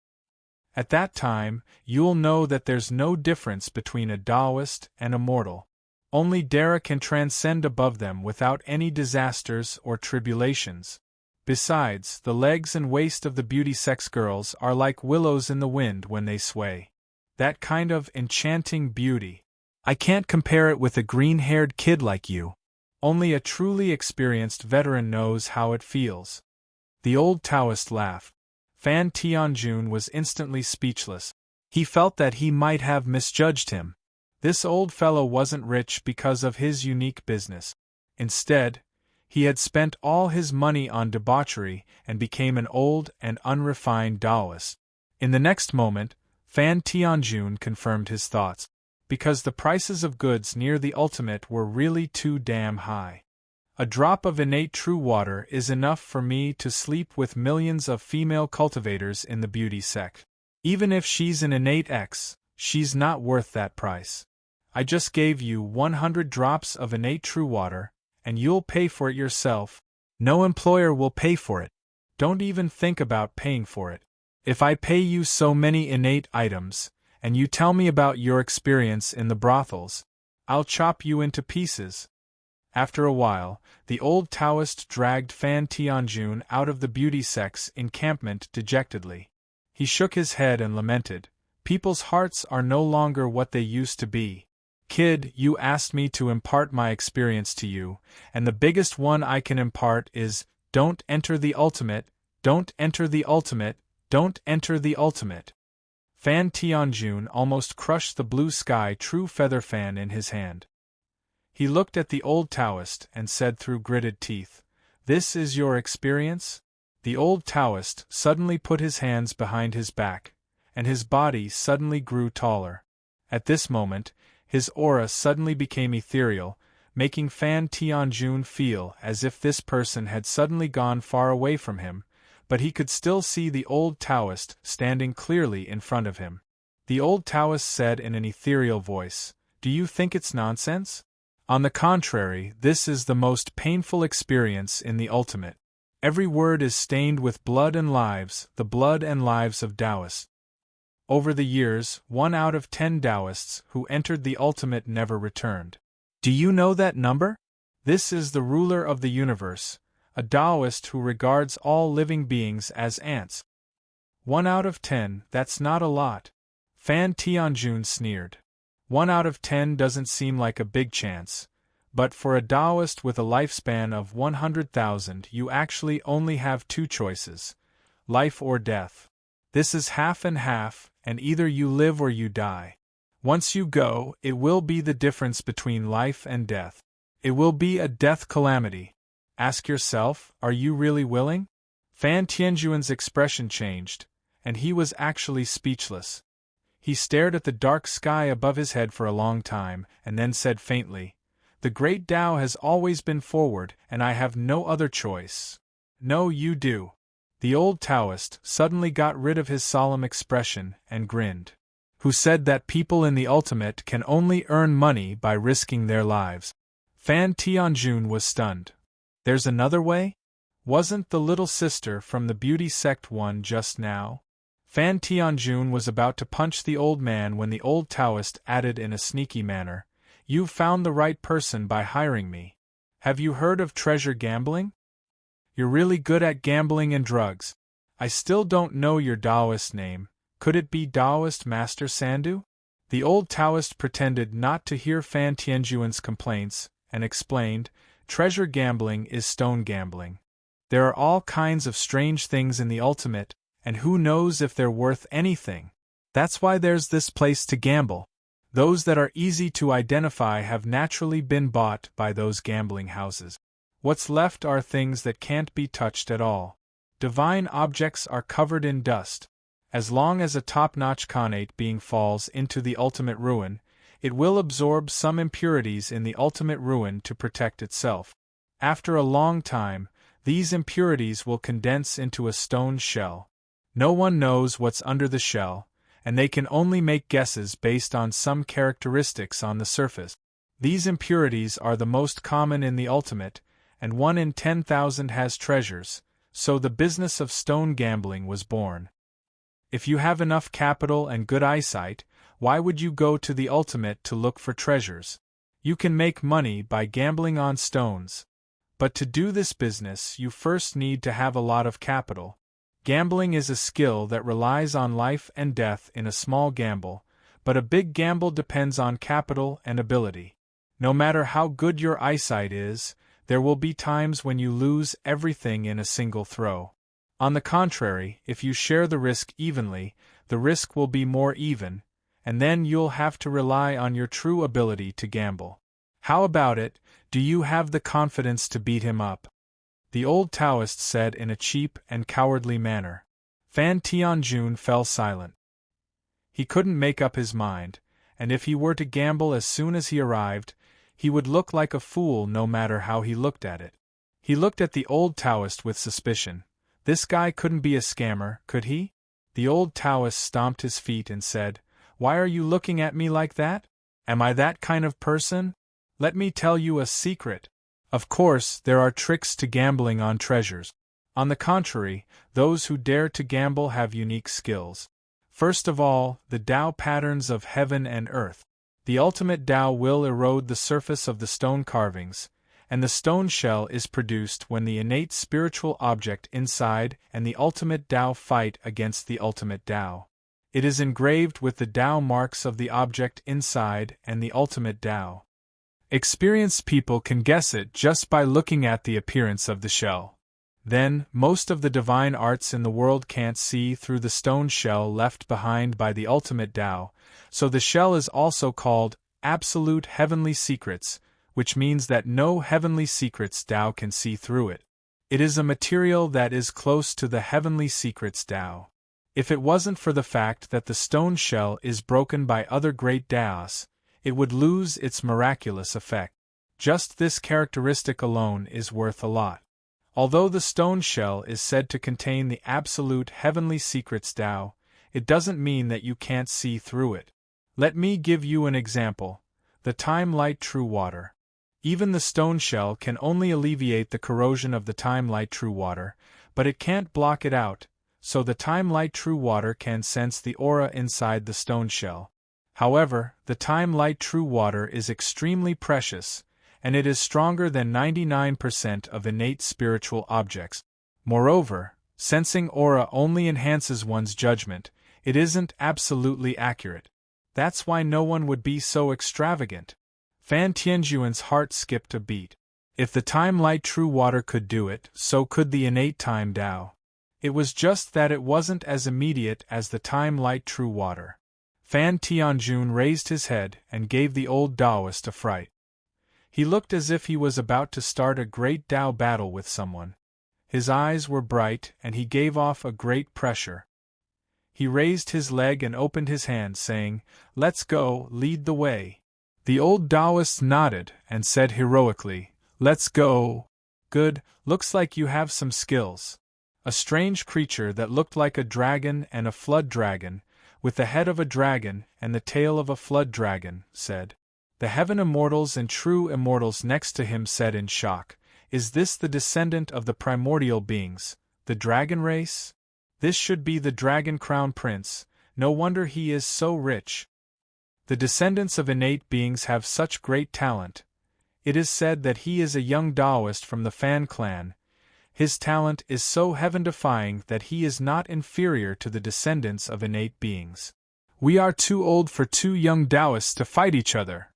Speaker 1: At that time, you'll know that there's no difference between a Taoist and a mortal. Only Dara can transcend above them without any disasters or tribulations. Besides, the legs and waist of the beauty sex girls are like willows in the wind when they sway. That kind of enchanting beauty. I can't compare it with a green-haired kid like you. Only a truly experienced veteran knows how it feels. The old Taoist laughed. Fan Tianjun was instantly speechless. He felt that he might have misjudged him. This old fellow wasn't rich because of his unique business. Instead, he had spent all his money on debauchery and became an old and unrefined Taoist. In the next moment, Fan Tianjun confirmed his thoughts, because the prices of goods near the ultimate were really too damn high. A drop of innate true water is enough for me to sleep with millions of female cultivators in the beauty sect. Even if she's an innate X, she's not worth that price. I just gave you 100 drops of innate true water, and you'll pay for it yourself. No employer will pay for it. Don't even think about paying for it. If I pay you so many innate items, and you tell me about your experience in the brothels, I'll chop you into pieces. After a while, the old Taoist dragged Fan Tianjun out of the beauty sect's encampment dejectedly. He shook his head and lamented, "People's hearts are no longer what they used to be. Kid, you asked me to impart my experience to you, and the biggest one I can impart is, don't enter the ultimate, don't enter the ultimate, don't enter the ultimate." Fan Tianjun almost crushed the blue sky true feather fan in his hand. He looked at the old Taoist and said through gritted teeth, "This is your experience?" The old Taoist suddenly put his hands behind his back, and his body suddenly grew taller. At this moment, his aura suddenly became ethereal, making Fan Tianjun feel as if this person had suddenly gone far away from him, but he could still see the old Taoist standing clearly in front of him. The old Taoist said in an ethereal voice, "Do you think it's nonsense? On the contrary, this is the most painful experience in the ultimate. Every word is stained with blood and lives, the blood and lives of Taoists. Over the years, 1 out of 10 Taoists who entered the ultimate never returned. Do you know that number? This is the ruler of the universe, a Taoist who regards all living beings as ants. 1 out of 10, that's not a lot." Fan Tianjun sneered. 1 out of 10 doesn't seem like a big chance, but for a Taoist with a lifespan of 100,000 you actually only have 2 choices, life or death. This is half and half, and either you live or you die. Once you go, it will be the difference between life and death. It will be a death calamity. Ask yourself, are you really willing? Fan Tianjun's expression changed, and he was actually speechless. He stared at the dark sky above his head for a long time, and then said faintly, "The great Tao has always been forward, and I have no other choice." "No, you do." The old Taoist suddenly got rid of his solemn expression and grinned. "Who said that people in the ultimate can only earn money by risking their lives?" Fan Tianjun was stunned. "There's another way? Wasn't the little sister from the beauty sect one just now?" Fan Tianjun was about to punch the old man when the old Taoist added in a sneaky manner, "You've found the right person by hiring me. Have you heard of treasure gambling? You're really good at gambling and drugs. I still don't know your Taoist name. Could it be Taoist Master Sandu?" The old Taoist pretended not to hear Fan Tianjun's complaints, and explained, "Treasure gambling is stone gambling. There are all kinds of strange things in the ultimate, and who knows if they're worth anything. That's why there's this place to gamble. Those that are easy to identify have naturally been bought by those gambling houses. What's left are things that can't be touched at all. Divine objects are covered in dust. As long as a top-notch Khanate being falls into the ultimate ruin, it will absorb some impurities in the ultimate ruin to protect itself. After a long time, these impurities will condense into a stone shell. No one knows what's under the shell, and they can only make guesses based on some characteristics on the surface. These impurities are the most common in the ultimate, and 1 in 10,000 has treasures, so the business of stone gambling was born. If you have enough capital and good eyesight, why would you go to the ultimate to look for treasures? You can make money by gambling on stones. But to do this business, you first need to have a lot of capital. Gambling is a skill that relies on life and death in a small gamble, but a big gamble depends on capital and ability. No matter how good your eyesight is, there will be times when you lose everything in a single throw. On the contrary, if you share the risk evenly, the risk will be more even, and then you'll have to rely on your true ability to gamble. How about it? Do you have the confidence to beat him up? The old Taoist said in a cheap and cowardly manner. Fan Tianjun fell silent. He couldn't make up his mind, and if he were to gamble as soon as he arrived, he would look like a fool no matter how he looked at it. He looked at the old Taoist with suspicion. This guy couldn't be a scammer, could he? The old Taoist stomped his feet and said, "Why are you looking at me like that? Am I that kind of person? Let me tell you a secret. Of course, there are tricks to gambling on treasures. On the contrary, those who dare to gamble have unique skills. First of all, the Tao patterns of heaven and earth. The ultimate Tao will erode the surface of the stone carvings, and the stone shell is produced when the innate spiritual object inside and the ultimate Tao fight against the ultimate Tao. It is engraved with the Tao marks of the object inside and the ultimate Tao. Experienced people can guess it just by looking at the appearance of the shell. Then, most of the divine arts in the world can't see through the stone shell left behind by the ultimate Tao, so the shell is also called absolute heavenly secrets, which means that no heavenly secrets Tao can see through it. It is a material that is close to the heavenly secrets Tao. If it wasn't for the fact that the stone shell is broken by other great Taos, it would lose its miraculous effect. Just this characteristic alone is worth a lot. Although the stone shell is said to contain the absolute heavenly secrets Tao, it doesn't mean that you can't see through it. Let me give you an example: the time-light true water. Even the stone shell can only alleviate the corrosion of the time-light true water, but it can't block it out, so the time-light true water can sense the aura inside the stone shell. However, the time-light true water is extremely precious, and it is stronger than 99% of innate spiritual objects. Moreover, sensing aura only enhances one's judgment, it isn't absolutely accurate. That's why no one would be so extravagant. Fan Tianjuan's heart skipped a beat. If the time-light true water could do it, so could the innate time Tao. It was just that it wasn't as immediate as the time-light true water. Fan Tianjun raised his head and gave the old Taoist a fright. He looked as if he was about to start a great Tao battle with someone. His eyes were bright and he gave off a great pressure. He raised his leg and opened his hand, saying, "Let's go, lead the way." The old Taoist nodded and said heroically, "Let's go." "Good, looks like you have some skills." A strange creature that looked like a dragon and a flood dragon, with the head of a dragon and the tail of a flood dragon, said. The heaven immortals and true immortals next to him said in shock, "Is this the descendant of the primordial beings, the dragon race? This should be the dragon crown prince, no wonder he is so rich." The descendants of innate beings have such great talent. It is said that he is a young Taoist from the Fan clan. His talent is so heaven-defying that he is not inferior to the descendants of innate beings. We are too old for two young Taoists to fight each other.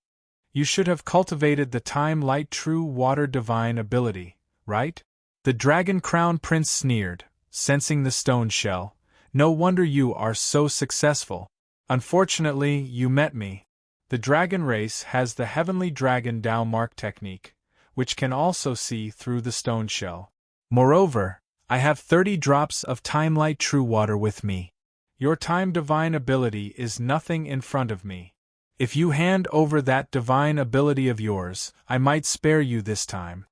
Speaker 1: You should have cultivated the time-light true water divine ability, right? The Dragon Crown Prince sneered, sensing the stone shell. No wonder you are so successful. Unfortunately, you met me. The dragon race has the heavenly dragon Tao mark technique, which can also see through the stone shell. Moreover, I have 30 drops of time-light true water with me. Your time divine ability is nothing in front of me. If you hand over that divine ability of yours, I might spare you this time.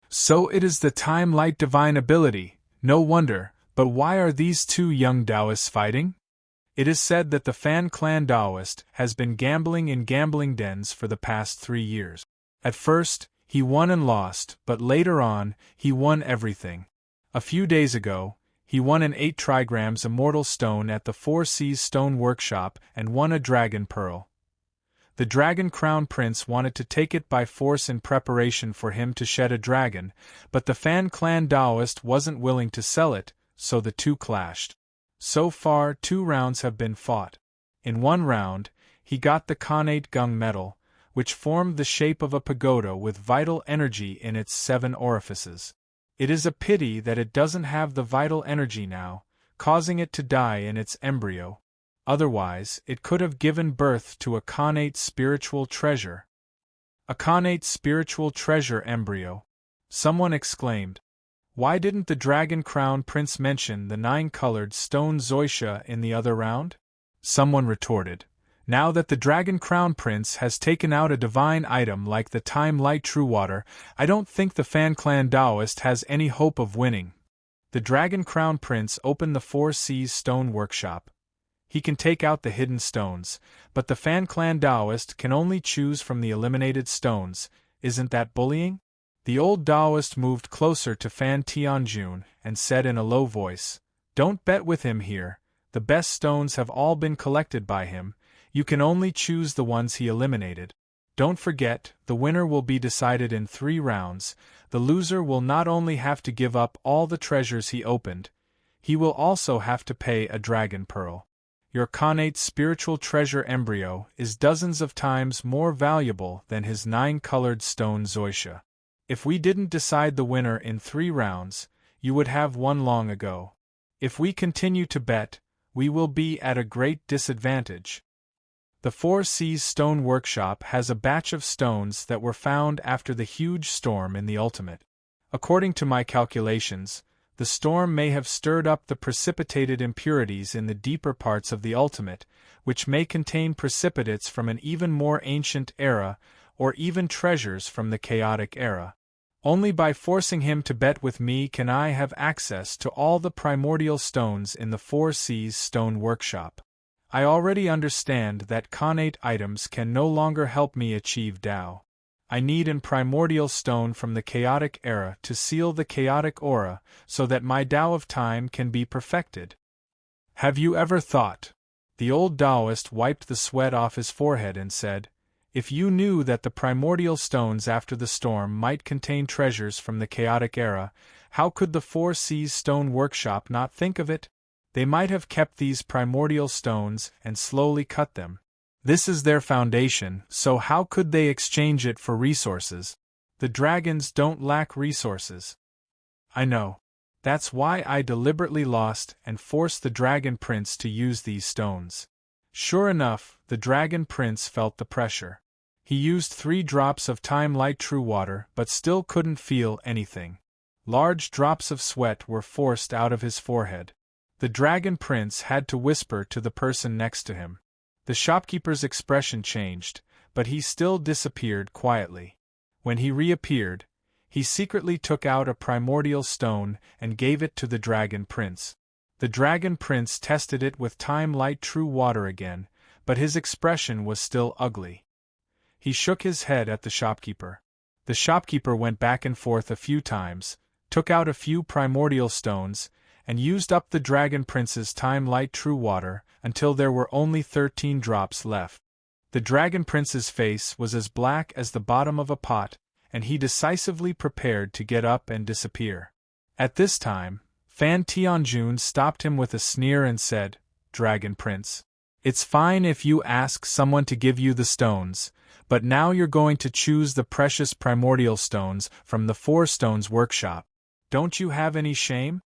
Speaker 1: So it is the time-light divine ability, no wonder, but why are these two young Taoists fighting? It is said that the Fan clan Taoist has been gambling in gambling dens for the past 3 years. At first, he won and lost, but later on, he won everything. A few days ago, He won an 8 trigrams immortal stone at the Four Seas Stone Workshop and won a dragon pearl. The Dragon Crown Prince wanted to take it by force in preparation for him to shed a dragon, but the Fan Clan Taoist wasn't willing to sell it, so the two clashed. So far, 2 rounds have been fought. In one round, he got the Khanate Gung medal, which formed the shape of a pagoda with vital energy in its 7 orifices. It is a pity that it doesn't have the vital energy now, causing it to die in its embryo. Otherwise, it could have given birth to a Khanate spiritual treasure. A Khanate spiritual treasure embryo. Someone exclaimed. Why didn't the Dragon Crown Prince mention the 9-colored stone Zoisha in the other round? Someone retorted. Now that the Dragon Crown Prince has taken out a divine item like the Time Light True Water, I don't think the Fan Clan Taoist has any hope of winning. The Dragon Crown Prince opened the Four Seas Stone Workshop. He can take out the hidden stones, but the Fan Clan Taoist can only choose from the eliminated stones. Isn't that bullying? The old Taoist moved closer to Fan Tianjun and said in a low voice, "Don't bet with him here. The best stones have all been collected by him. You can only choose the ones he eliminated. Don't forget, the winner will be decided in 3 rounds. The loser will not only have to give up all the treasures he opened, he will also have to pay a dragon pearl. Your Khanate spiritual treasure embryo is dozens of times more valuable than his 9-colored stone Zoisha. If we didn't decide the winner in 3 rounds, you would have won long ago. If we continue to bet, we will be at a great disadvantage." The Four Seas Stone Workshop has a batch of stones that were found after the huge storm in the Ultimate. According to my calculations, the storm may have stirred up the precipitated impurities in the deeper parts of the Ultimate, which may contain precipitates from an even more ancient era, or even treasures from the chaotic era. Only by forcing him to bet with me can I have access to all the primordial stones in the Four Seas Stone Workshop. I already understand that Khanate items can no longer help me achieve Tao. I need an primordial stone from the chaotic era to seal the chaotic aura so that my Tao of time can be perfected. Have you ever thought? The old Taoist wiped the sweat off his forehead and said, if you knew that the primordial stones after the storm might contain treasures from the chaotic era, how could the Four Seas Stone Workshop not think of it? They might have kept these primordial stones and slowly cut them. This is their foundation, so how could they exchange it for resources? The dragons don't lack resources. I know. That's why I deliberately lost and forced the Dragon Prince to use these stones. Sure enough, the Dragon Prince felt the pressure. He used 3 drops of Time Light True Water but still couldn't feel anything. Large drops of sweat were forced out of his forehead. The Dragon Prince had to whisper to the person next to him. The shopkeeper's expression changed, but he still disappeared quietly. When he reappeared, he secretly took out a primordial stone and gave it to the Dragon Prince. The Dragon Prince tested it with Time Light True Water again, but his expression was still ugly. He shook his head at the shopkeeper. The shopkeeper went back and forth a few times, took out a few primordial stones, and used up the Dragon Prince's Time Light True Water until there were only 13 drops left. The Dragon Prince's face was as black as the bottom of a pot, and he decisively prepared to get up and disappear. At this time, Fan Tianjun stopped him with a sneer and said, "Dragon Prince, it's fine if you ask someone to give you the stones, but now you're going to choose the precious primordial stones from the Four Stones Workshop. Don't you have any shame?"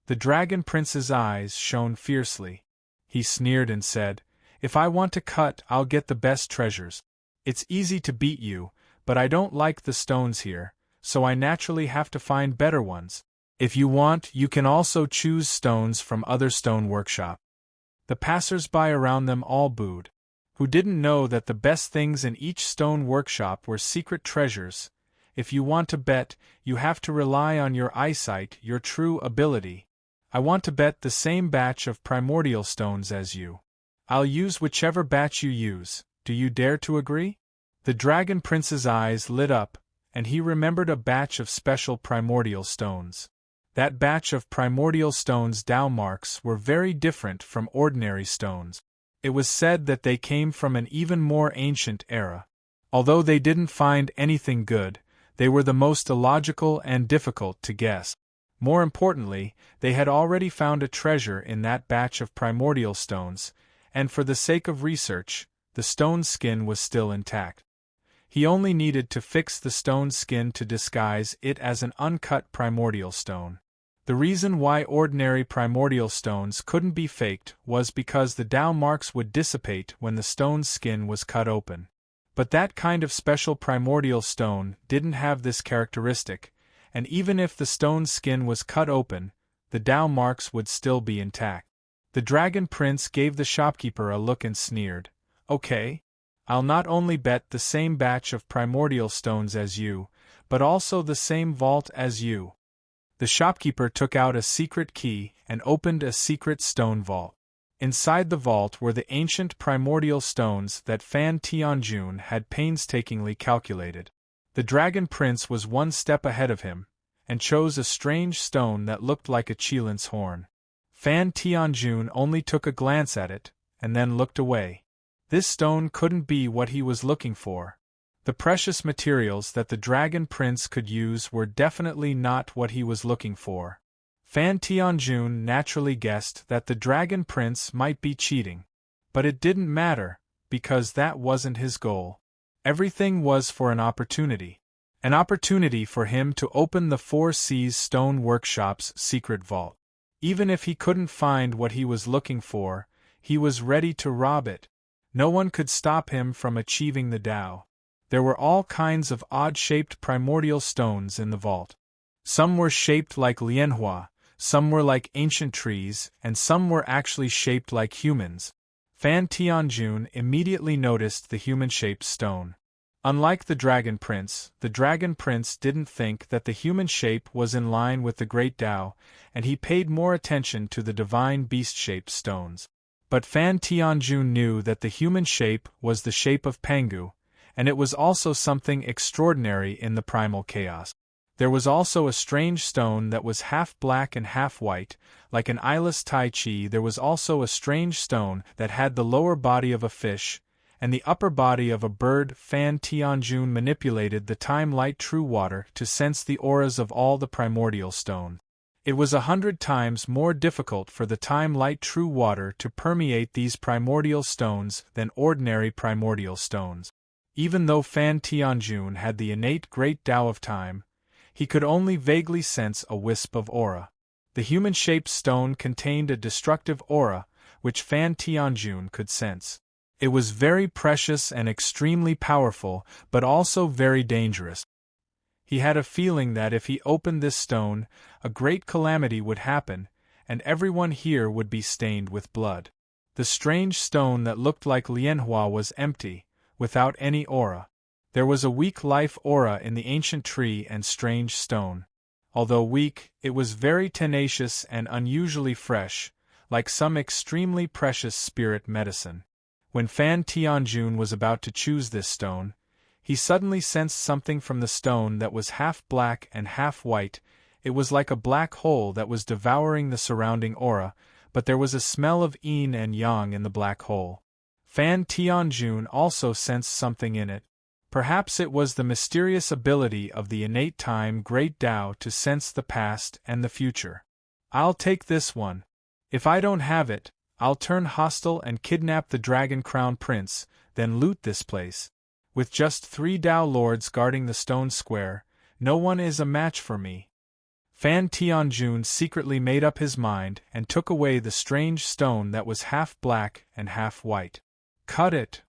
Speaker 1: The Dragon Prince's eyes shone fiercely. He sneered and said, "If I want to cut, I'll get the best treasures. It's easy to beat you, but I don't like the stones here, so I naturally have to find better ones. If you want, you can also choose stones from other stone workshop." The passers-by around them all booed. Who didn't know that the best things in each stone workshop were secret treasures? If you want to bet, you have to rely on your eyesight, your true ability. I want to bet the same batch of primordial stones as you. I'll use whichever batch you use. Do you dare to agree? The Dragon Prince's eyes lit up, and he remembered a batch of special primordial stones. That batch of primordial stones' Tao marks were very different from ordinary stones. It was said that they came from an even more ancient era. Although they didn't find anything good, they were the most illogical and difficult to guess. More importantly, they had already found a treasure in that batch of primordial stones, and for the sake of research, the stone's skin was still intact. He only needed to fix the stone's skin to disguise it as an uncut primordial stone. The reason why ordinary primordial stones couldn't be faked was because the Tao marks would dissipate when the stone's skin was cut open. But that kind of special primordial stone didn't have this characteristic, and even if the stone's skin was cut open, the Tao marks would still be intact. The Dragon Prince gave the shopkeeper a look and sneered, "Okay. I'll not only bet the same batch of primordial stones as you, but also the same vault as you." The shopkeeper took out a secret key and opened a secret stone vault. Inside the vault were the ancient primordial stones that Fan Tianjun had painstakingly calculated. The Dragon Prince was one step ahead of him, and chose a strange stone that looked like a Qilin's horn. Fan Tianjun only took a glance at it, and then looked away. This stone couldn't be what he was looking for. The precious materials that the Dragon Prince could use were definitely not what he was looking for. Fan Tianjun naturally guessed that the Dragon Prince might be cheating. But it didn't matter, because that wasn't his goal. Everything was for an opportunity. An opportunity for him to open the Four Seas Stone Workshop's secret vault. Even if he couldn't find what he was looking for, he was ready to rob it. No one could stop him from achieving the Tao. There were all kinds of odd-shaped primordial stones in the vault. Some were shaped like lianhua, some were like ancient trees, and some were actually shaped like humans. Fan Tianjun immediately noticed the human-shaped stone. Unlike the Dragon Prince didn't think that the human shape was in line with the Great Tao, and he paid more attention to the divine beast-shaped stones. But Fan Tianjun knew that the human shape was the shape of Pangu, and it was also something extraordinary in the primal chaos. There was also a strange stone that was half black and half white, like an eyeless Tai Chi. There was also a strange stone that had the lower body of a fish, and the upper body of a bird. Fan Tianjun manipulated the time-light true water to sense the auras of all the primordial stone. It was 100 times more difficult for the time-light true water to permeate these primordial stones than ordinary primordial stones. Even though Fan Tianjun had the innate great Tao of time, he could only vaguely sense a wisp of aura. The human-shaped stone contained a destructive aura, which Fan Tianjun could sense. It was very precious and extremely powerful, but also very dangerous. He had a feeling that if he opened this stone, a great calamity would happen, and everyone here would be stained with blood. The strange stone that looked like lianhua was empty, without any aura. There was a weak life aura in the ancient tree and strange stone. Although weak, it was very tenacious and unusually fresh, like some extremely precious spirit medicine. When Fan Tianjun was about to choose this stone, he suddenly sensed something from the stone that was half black and half white. It was like a black hole that was devouring the surrounding aura, but there was a smell of yin and yang in the black hole. Fan Tianjun also sensed something in it. Perhaps it was the mysterious ability of the innate time Great Tao to sense the past and the future. "I'll take this one. If I don't have it, I'll turn hostile and kidnap the Dragon Crown Prince, then loot this place. With just 3 Tao Lords guarding the stone square, no one is a match for me." Fan Tianjun secretly made up his mind and took away the strange stone that was half black and half white. "Cut it."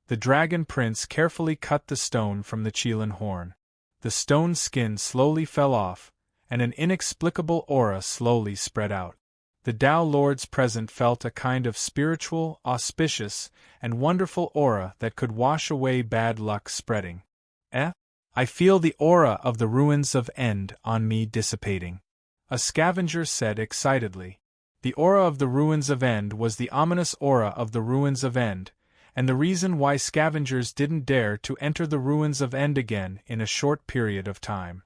Speaker 1: The Dragon Prince carefully cut the stone from the Qilin horn. The stone's skin slowly fell off, and an inexplicable aura slowly spread out. The Tao Lords present felt a kind of spiritual, auspicious, and wonderful aura that could wash away bad luck spreading. I feel the aura of the ruins of End on me dissipating," a scavenger said excitedly. The aura of the ruins of End was the ominous aura of the ruins of End, and the reason why scavengers didn't dare to enter the ruins of End again in a short period of time.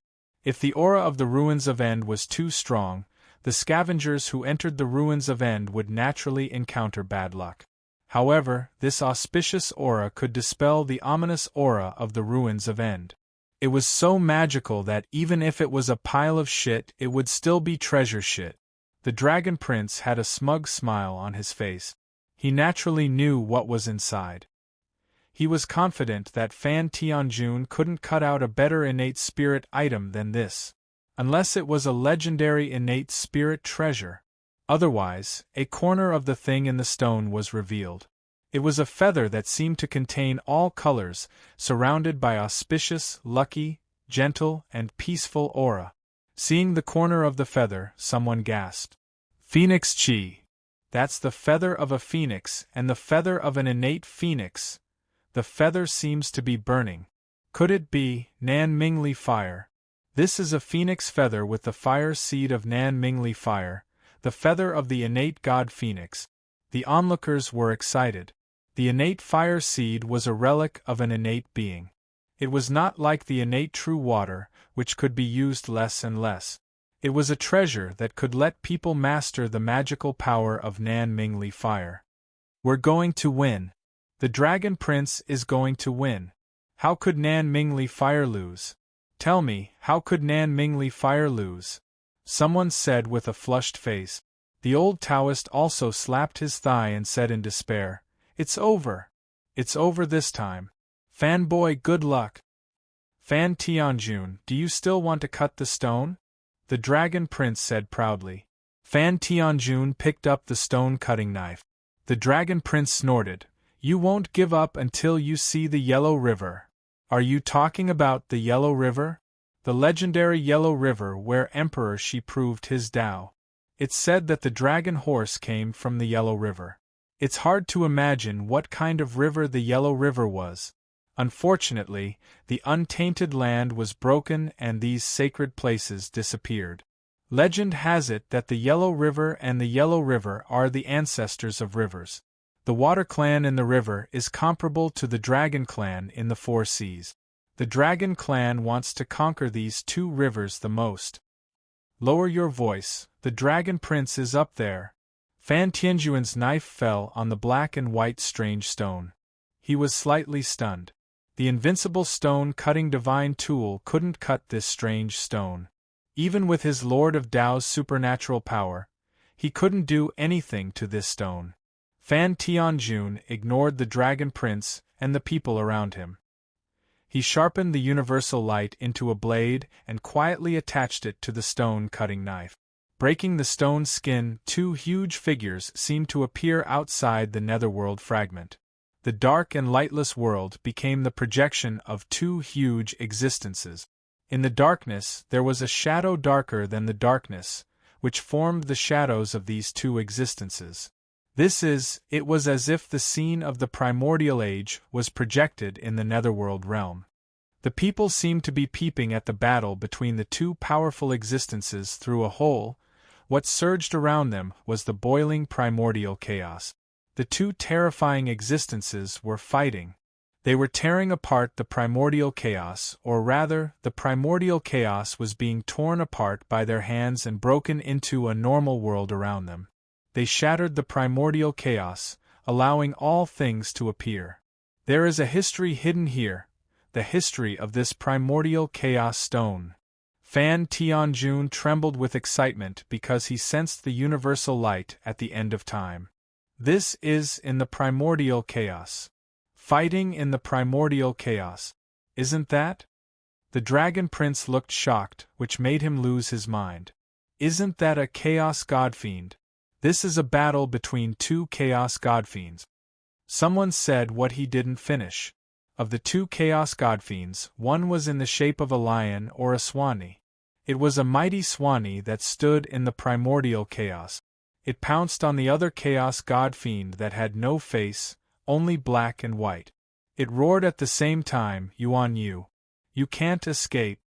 Speaker 1: If the aura of the ruins of End was too strong, the scavengers who entered the ruins of End would naturally encounter bad luck. However, this auspicious aura could dispel the ominous aura of the ruins of End. It was so magical that even if it was a pile of shit, it would still be treasure shit. The Dragon Prince had a smug smile on his face. He naturally knew what was inside. He was confident that Fan Tianjun couldn't cut out a better innate spirit item than this. Unless it was a legendary innate spirit treasure. Otherwise, a corner of the thing in the stone was revealed. It was a feather that seemed to contain all colors, surrounded by auspicious, lucky, gentle, and peaceful aura. Seeing the corner of the feather, someone gasped. Phoenix Chi. That's the feather of a phoenix and the feather of an innate phoenix. The feather seems to be burning. Could it be Nan Mingli fire? This is a phoenix feather with the fire seed of Nan Mingli fire, the feather of the innate god phoenix. The onlookers were excited. The innate fire seed was a relic of an innate being. It was not like the innate true water, which could be used less and less. It was a treasure that could let people master the magical power of Nan Mingli fire. We're going to win. The Dragon Prince is going to win. How could Nan Mingli fire lose? Tell me, how could Nan Mingli fire lose? Someone said with a flushed face. The old Taoist also slapped his thigh and said in despair, "It's over. It's over this time. Fanboy, good luck." Fan Tianjun, do you still want to cut the stone? The Dragon Prince said proudly. Fan Tianjun picked up the stone-cutting knife. The Dragon Prince snorted, "You won't give up until you see the Yellow River." Are you talking about the Yellow River? The legendary Yellow River where Emperor Shi proved his Tao. It's said that the dragon horse came from the Yellow River. It's hard to imagine what kind of river the Yellow River was. Unfortunately, the untainted land was broken and these sacred places disappeared. Legend has it that the Yellow River and the Yellow River are the ancestors of rivers. The Water Clan in the river is comparable to the Dragon Clan in the Four Seas. The Dragon Clan wants to conquer these two rivers the most. Lower your voice, the Dragon Prince is up there. Fan Tianjuan's knife fell on the black and white strange stone. He was slightly stunned. The invincible stone-cutting divine tool couldn't cut this strange stone. Even with his Lord of Tao's supernatural power, he couldn't do anything to this stone. Fan Tianjun ignored the Dragon Prince and the people around him. He sharpened the universal light into a blade and quietly attached it to the stone-cutting knife. Breaking the stone skin, two huge figures seemed to appear outside the netherworld fragment. The dark and lightless world became the projection of two huge existences. In the darkness there was a shadow darker than the darkness, which formed the shadows of these two existences. It was as if the scene of the primordial age was projected in the netherworld realm. The people seemed to be peeping at the battle between the two powerful existences through a hole. What surged around them was the boiling primordial chaos. The two terrifying existences were fighting. They were tearing apart the primordial chaos, or rather, the primordial chaos was being torn apart by their hands and broken into a normal world around them. They shattered the primordial chaos, allowing all things to appear. There is a history hidden here, the history of this primordial chaos stone. Fan Tianjun trembled with excitement because he sensed the universal light at the end of time. This is in the primordial chaos. Fighting in the primordial chaos. Isn't that? The Dragon Prince looked shocked, which made him lose his mind. Isn't that a chaos godfiend? This is a battle between two chaos godfiends. Someone said what he didn't finish. Of the two chaos godfiends, one was in the shape of a lion or a swanee. It was a mighty swanee that stood in the primordial chaos. It pounced on the other chaos godfiend that had no face, only black and white. It roared at the same time, "Yuan Yu. You can't escape."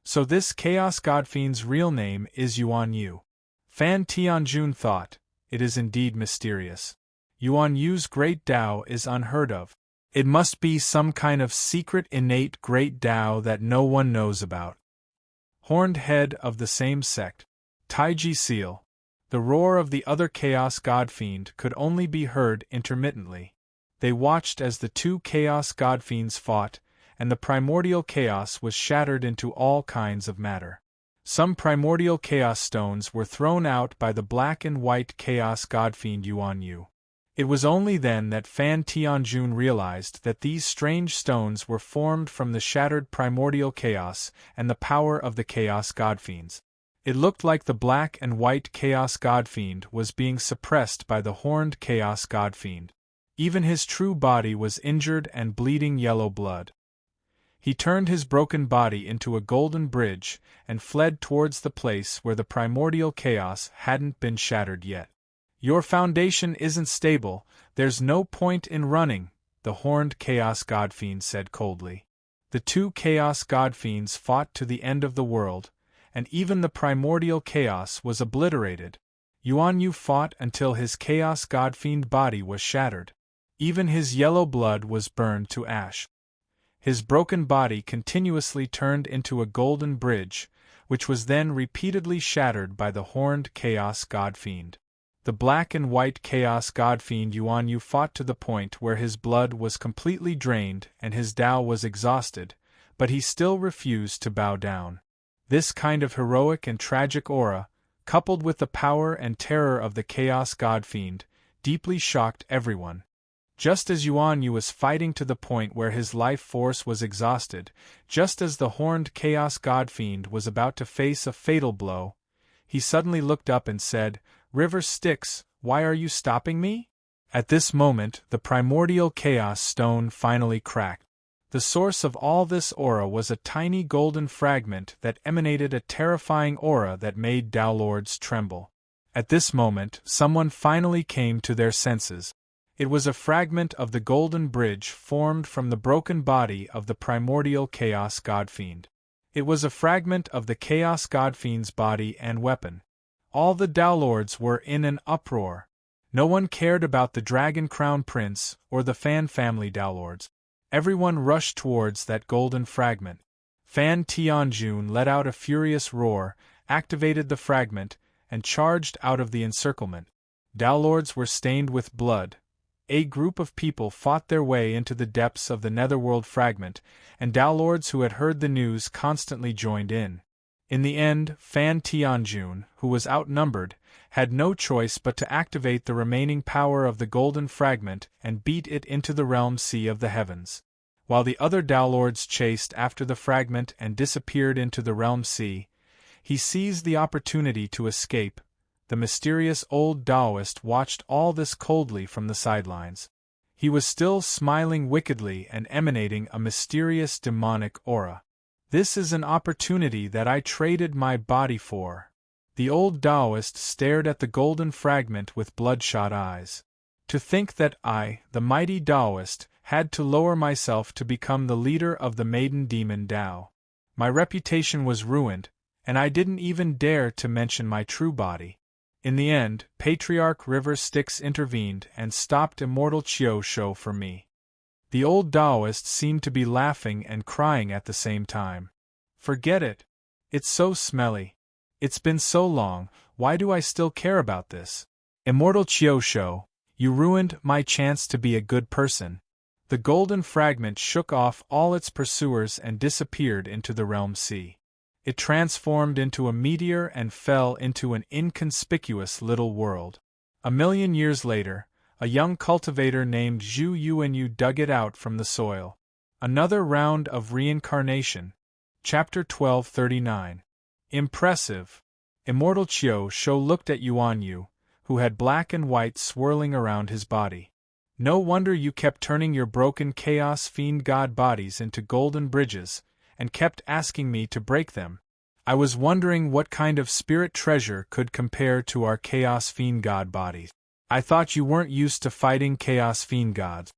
Speaker 1: So this chaos godfiend's real name is Yuan Yu. Fan Tianjun thought, it is indeed mysterious. Yuan Yu's great Tao is unheard of. It must be some kind of secret innate great Tao that no one knows about. horned head of the same sect. Taiji Seal. The roar of the other Chaos God-Fiend could only be heard intermittently. They watched as the two Chaos God-Fiends fought, and the primordial chaos was shattered into all kinds of matter. Some primordial chaos stones were thrown out by the black and white Chaos God-Fiend Yuan Yu. It was only then that Fan Tianjun realized that these strange stones were formed from the shattered primordial chaos and the power of the Chaos God-Fiends. It looked like the black and white Chaos God-Fiend was being suppressed by the horned Chaos God-Fiend. Even his true body was injured and bleeding yellow blood. He turned his broken body into a golden bridge and fled towards the place where the primordial chaos hadn't been shattered yet. "Your foundation isn't stable, there's no point in running," the horned Chaos God-Fiend said coldly. The two Chaos God-Fiends fought to the end of the world, and even the primordial chaos was obliterated. Yuan Yu fought until his Chaos God-Fiend body was shattered. Even his yellow blood was burned to ash. His broken body continuously turned into a golden bridge, which was then repeatedly shattered by the horned Chaos God-Fiend. The black and white Chaos God-Fiend Yuan Yu fought to the point where his blood was completely drained and his Tao was exhausted, but he still refused to bow down. This kind of heroic and tragic aura, coupled with the power and terror of the Chaos God-Fiend, deeply shocked everyone. Just as Yuan Yu was fighting to the point where his life force was exhausted, just as the horned Chaos God-Fiend was about to face a fatal blow, he suddenly looked up and said, "River Styx, why are you stopping me?" At this moment, the primordial chaos stone finally cracked. The source of all this aura was a tiny golden fragment that emanated a terrifying aura that made Tao Lords tremble. At this moment, someone finally came to their senses. It was a fragment of the golden bridge formed from the broken body of the primordial Chaos God-Fiend. It was a fragment of the Chaos God-Fiend's body and weapon. All the Tao Lords were in an uproar. No one cared about the Dragon Crown Prince or the Fan family Tao Lords. Everyone rushed towards that golden fragment. Fan Tianjun let out a furious roar, activated the fragment, and charged out of the encirclement. Tao Lords were stained with blood. A group of people fought their way into the depths of the netherworld fragment, and Tao Lords who had heard the news constantly joined in. In the end, Fan Tianjun, who was outnumbered, had no choice but to activate the remaining power of the golden fragment and beat it into the realm sea of the heavens. While the other Tao Lords chased after the fragment and disappeared into the realm sea, he seized the opportunity to escape. The mysterious old Taoist watched all this coldly from the sidelines. He was still smiling wickedly and emanating a mysterious demonic aura. "This is an opportunity that I traded my body for." The old Taoist stared at the golden fragment with bloodshot eyes. "To think that I, the mighty Taoist, had to lower myself to become the leader of the maiden demon Tao. My reputation was ruined, and I didn't even dare to mention my true body." In the end, Patriarch River Styx intervened and stopped Immortal Chiu Shou for me. The old Taoist seemed to be laughing and crying at the same time. "Forget it. It's so smelly. It's been so long, why do I still care about this? Immortal Chiu Shou, you ruined my chance to be a good person." The golden fragment shook off all its pursuers and disappeared into the realm sea. It transformed into a meteor and fell into an inconspicuous little world. 1,000,000 years later, a young cultivator named Zhu Yuanyu dug it out from the soil. Another round of reincarnation. Chapter 1239. Impressive. Immortal Chiu Shou looked at Yuan Yu, who had black and white swirling around his body. "No wonder you kept turning your broken Chaos Fiend God bodies into golden bridges, and kept asking me to break them. I was wondering what kind of spirit treasure could compare to our Chaos Fiend God bodies. I thought you weren't used to fighting Chaos Fiend gods.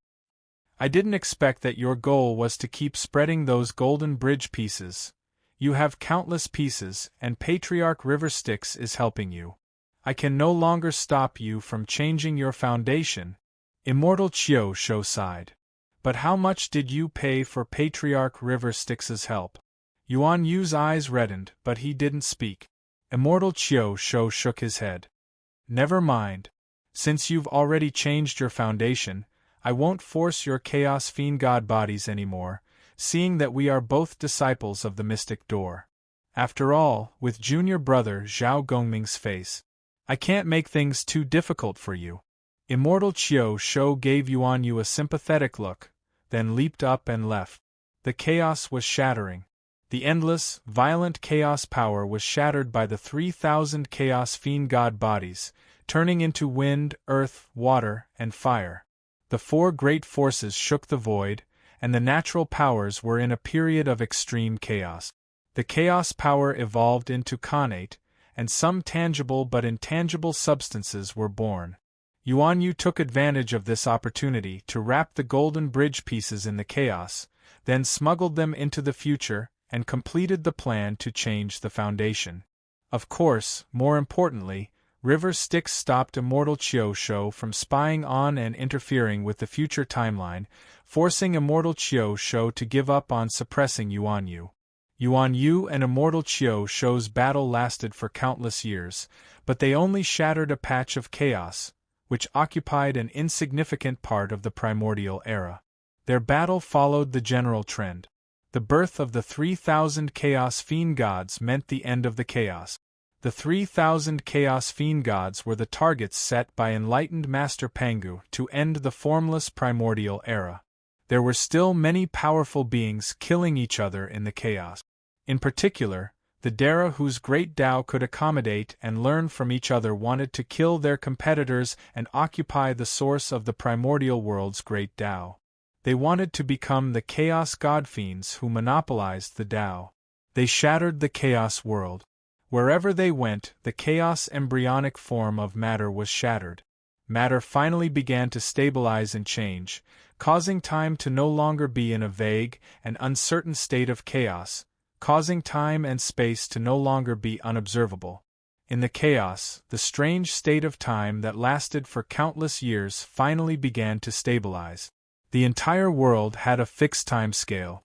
Speaker 1: I didn't expect that your goal was to keep spreading those golden bridge pieces. You have countless pieces, and Patriarch River Styx is helping you. I can no longer stop you from changing your foundation." Immortal Chiu Shou sighed. "But how much did you pay for Patriarch River Styx's help?" Yuan Yu's eyes reddened, but he didn't speak. Immortal Qiu Shou shook his head. Never mind. Since you've already changed your foundation, I won't force your Chaos Fiend God bodies anymore, seeing that we are both disciples of the Mystic Door. After all, with junior brother Zhao Gongming's face, I can't make things too difficult for you. Immortal Qiu Shou gave Yuan Yu a sympathetic look, then leaped up and left. The chaos was shattering. The endless, violent chaos power was shattered by the 3,000 Chaos Fiend God bodies, turning into wind, earth, water, and fire. The four great forces shook the void, and the natural powers were in a period of extreme chaos. The chaos power evolved into khanate, and some tangible but intangible substances were born. Yuan Yu took advantage of this opportunity to wrap the golden bridge pieces in the chaos, then smuggled them into the future, and completed the plan to change the foundation. Of course, more importantly, River Styx stopped Immortal Qiu Shou from spying on and interfering with the future timeline, forcing Immortal Qiu Shou to give up on suppressing Yuan Yu. Yuan Yu and Immortal Qiu Shou's battle lasted for countless years, but they only shattered a patch of chaos, which occupied an insignificant part of the primordial era. Their battle followed the general trend. The birth of the 3,000 Chaos Fiend Gods meant the end of the chaos. The 3,000 Chaos Fiend Gods were the targets set by enlightened Master Pangu to end the formless primordial era. There were still many powerful beings killing each other in the chaos. In particular, the Dara whose great Tao could accommodate and learn from each other wanted to kill their competitors and occupy the source of the primordial world's great Tao. They wanted to become the Chaos God-Fiends who monopolized the Tao. They shattered the Chaos world. Wherever they went, the chaos embryonic form of matter was shattered. Matter finally began to stabilize and change, causing time to no longer be in a vague and uncertain state of chaos, causing time and space to no longer be unobservable. In the chaos, the strange state of time that lasted for countless years finally began to stabilize. The entire world had a fixed time scale.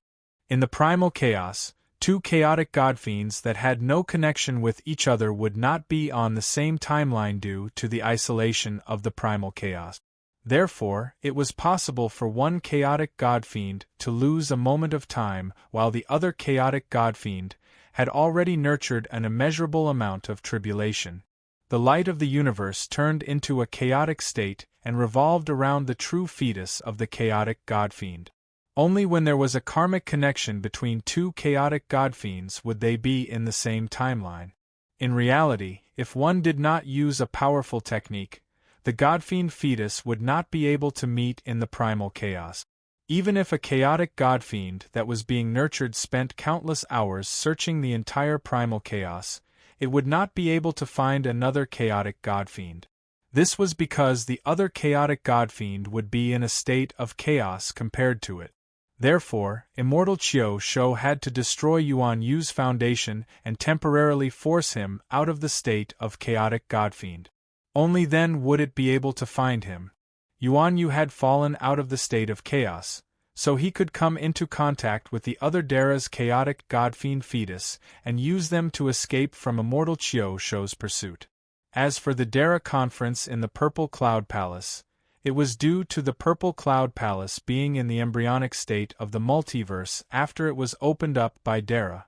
Speaker 1: In the primal chaos, two chaotic godfiends that had no connection with each other would not be on the same timeline due to the isolation of the primal chaos. Therefore, it was possible for one chaotic godfiend to lose a moment of time while the other chaotic godfiend had already nurtured an immeasurable amount of tribulation. The light of the universe turned into a chaotic state and revolved around the true fetus of the chaotic godfiend. Only when there was a karmic connection between two chaotic godfiends would they be in the same timeline. In reality, if one did not use a powerful technique, the godfiend fetus would not be able to meet in the primal chaos. Even if a chaotic godfiend that was being nurtured spent countless hours searching the entire primal chaos, it would not be able to find another chaotic godfiend. This was because the other chaotic godfiend would be in a state of chaos compared to it. Therefore, Immortal Qiu Shou had to destroy Yuan Yu's foundation and temporarily force him out of the state of chaotic godfiend. Only then would it be able to find him. Yuan Yu had fallen out of the state of chaos, so he could come into contact with the other Dara's chaotic godfiend fetus and use them to escape from Immortal Qiu Shou's pursuit. As for the Dara conference in the Purple Cloud Palace, it was due to the Purple Cloud Palace being in the embryonic state of the multiverse after it was opened up by Dara.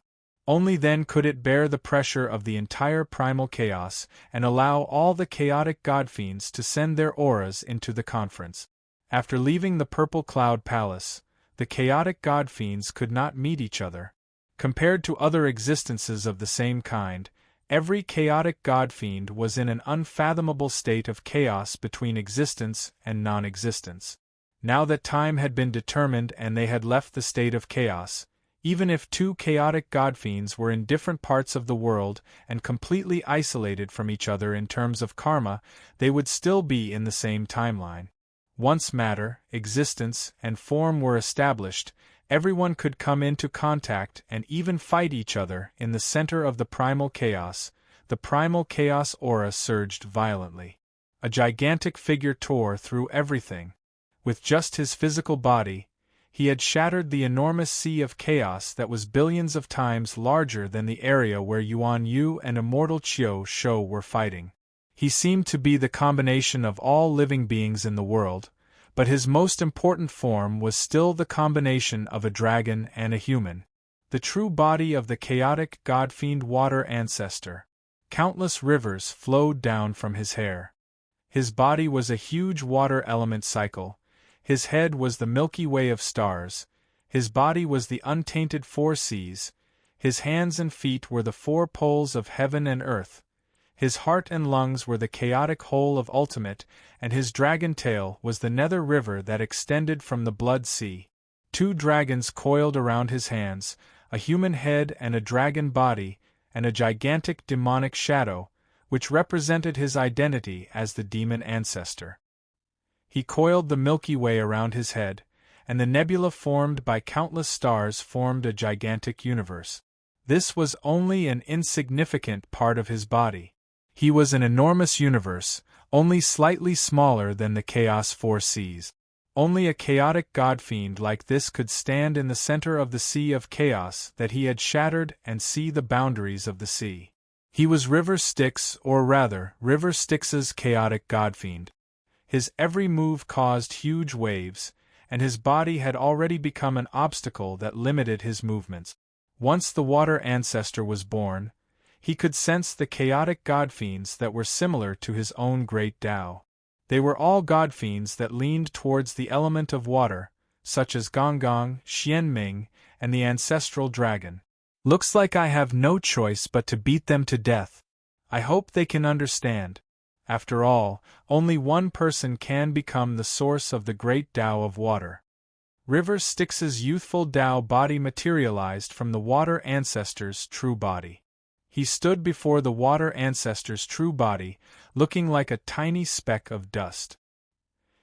Speaker 1: Only then could it bear the pressure of the entire primal chaos and allow all the chaotic godfiends to send their auras into the conference. After leaving the Purple Cloud Palace, the chaotic godfiends could not meet each other. Compared to other existences of the same kind, every chaotic godfiend was in an unfathomable state of chaos between existence and non-existence. Now that time had been determined and they had left the state of chaos, even if two chaotic godfiends were in different parts of the world and completely isolated from each other in terms of karma, they would still be in the same timeline. Once matter, existence, and form were established, everyone could come into contact and even fight each other in the center of the primal chaos. The primal chaos aura surged violently. A gigantic figure tore through everything. With just his physical body, He had shattered the enormous sea of chaos that was billions of times larger than the area where Yuan Yu and immortal Qiu Shou were fighting. He seemed to be the combination of all living beings in the world, but his most important form was still the combination of a dragon and a human. The true body of the chaotic god-fiend water ancestor. Countless rivers flowed down from his hair. His body was a huge water element cycle. His head was the Milky Way of stars, his body was the untainted four seas, his hands and feet were the four poles of heaven and earth, his heart and lungs were the chaotic whole of ultimate, and his dragon tail was the nether river that extended from the blood sea. 2 dragons coiled around his hands, a human head and a dragon body, and a gigantic demonic shadow, which represented his identity as the demon ancestor. He coiled the Milky Way around his head, and the nebula formed by countless stars formed a gigantic universe. This was only an insignificant part of his body. He was an enormous universe, only slightly smaller than the Chaos Four Seas. Only a chaotic god-fiend like this could stand in the center of the sea of chaos that he had shattered and see the boundaries of the sea. He was River Styx, or rather, River Styx's chaotic god-fiend. His every move caused huge waves, and his body had already become an obstacle that limited his movements. Once the water ancestor was born, he could sense the chaotic god-fiends that were similar to his own great Tao. They were all god-fiends that leaned towards the element of water, such as Gonggong, Xianming, and the ancestral dragon. Looks like I have no choice but to beat them to death. I hope they can understand. After all, only one person can become the source of the great Tao of water. River Styx's youthful Tao body materialized from the water ancestor's true body. He stood before the water ancestor's true body, looking like a tiny speck of dust.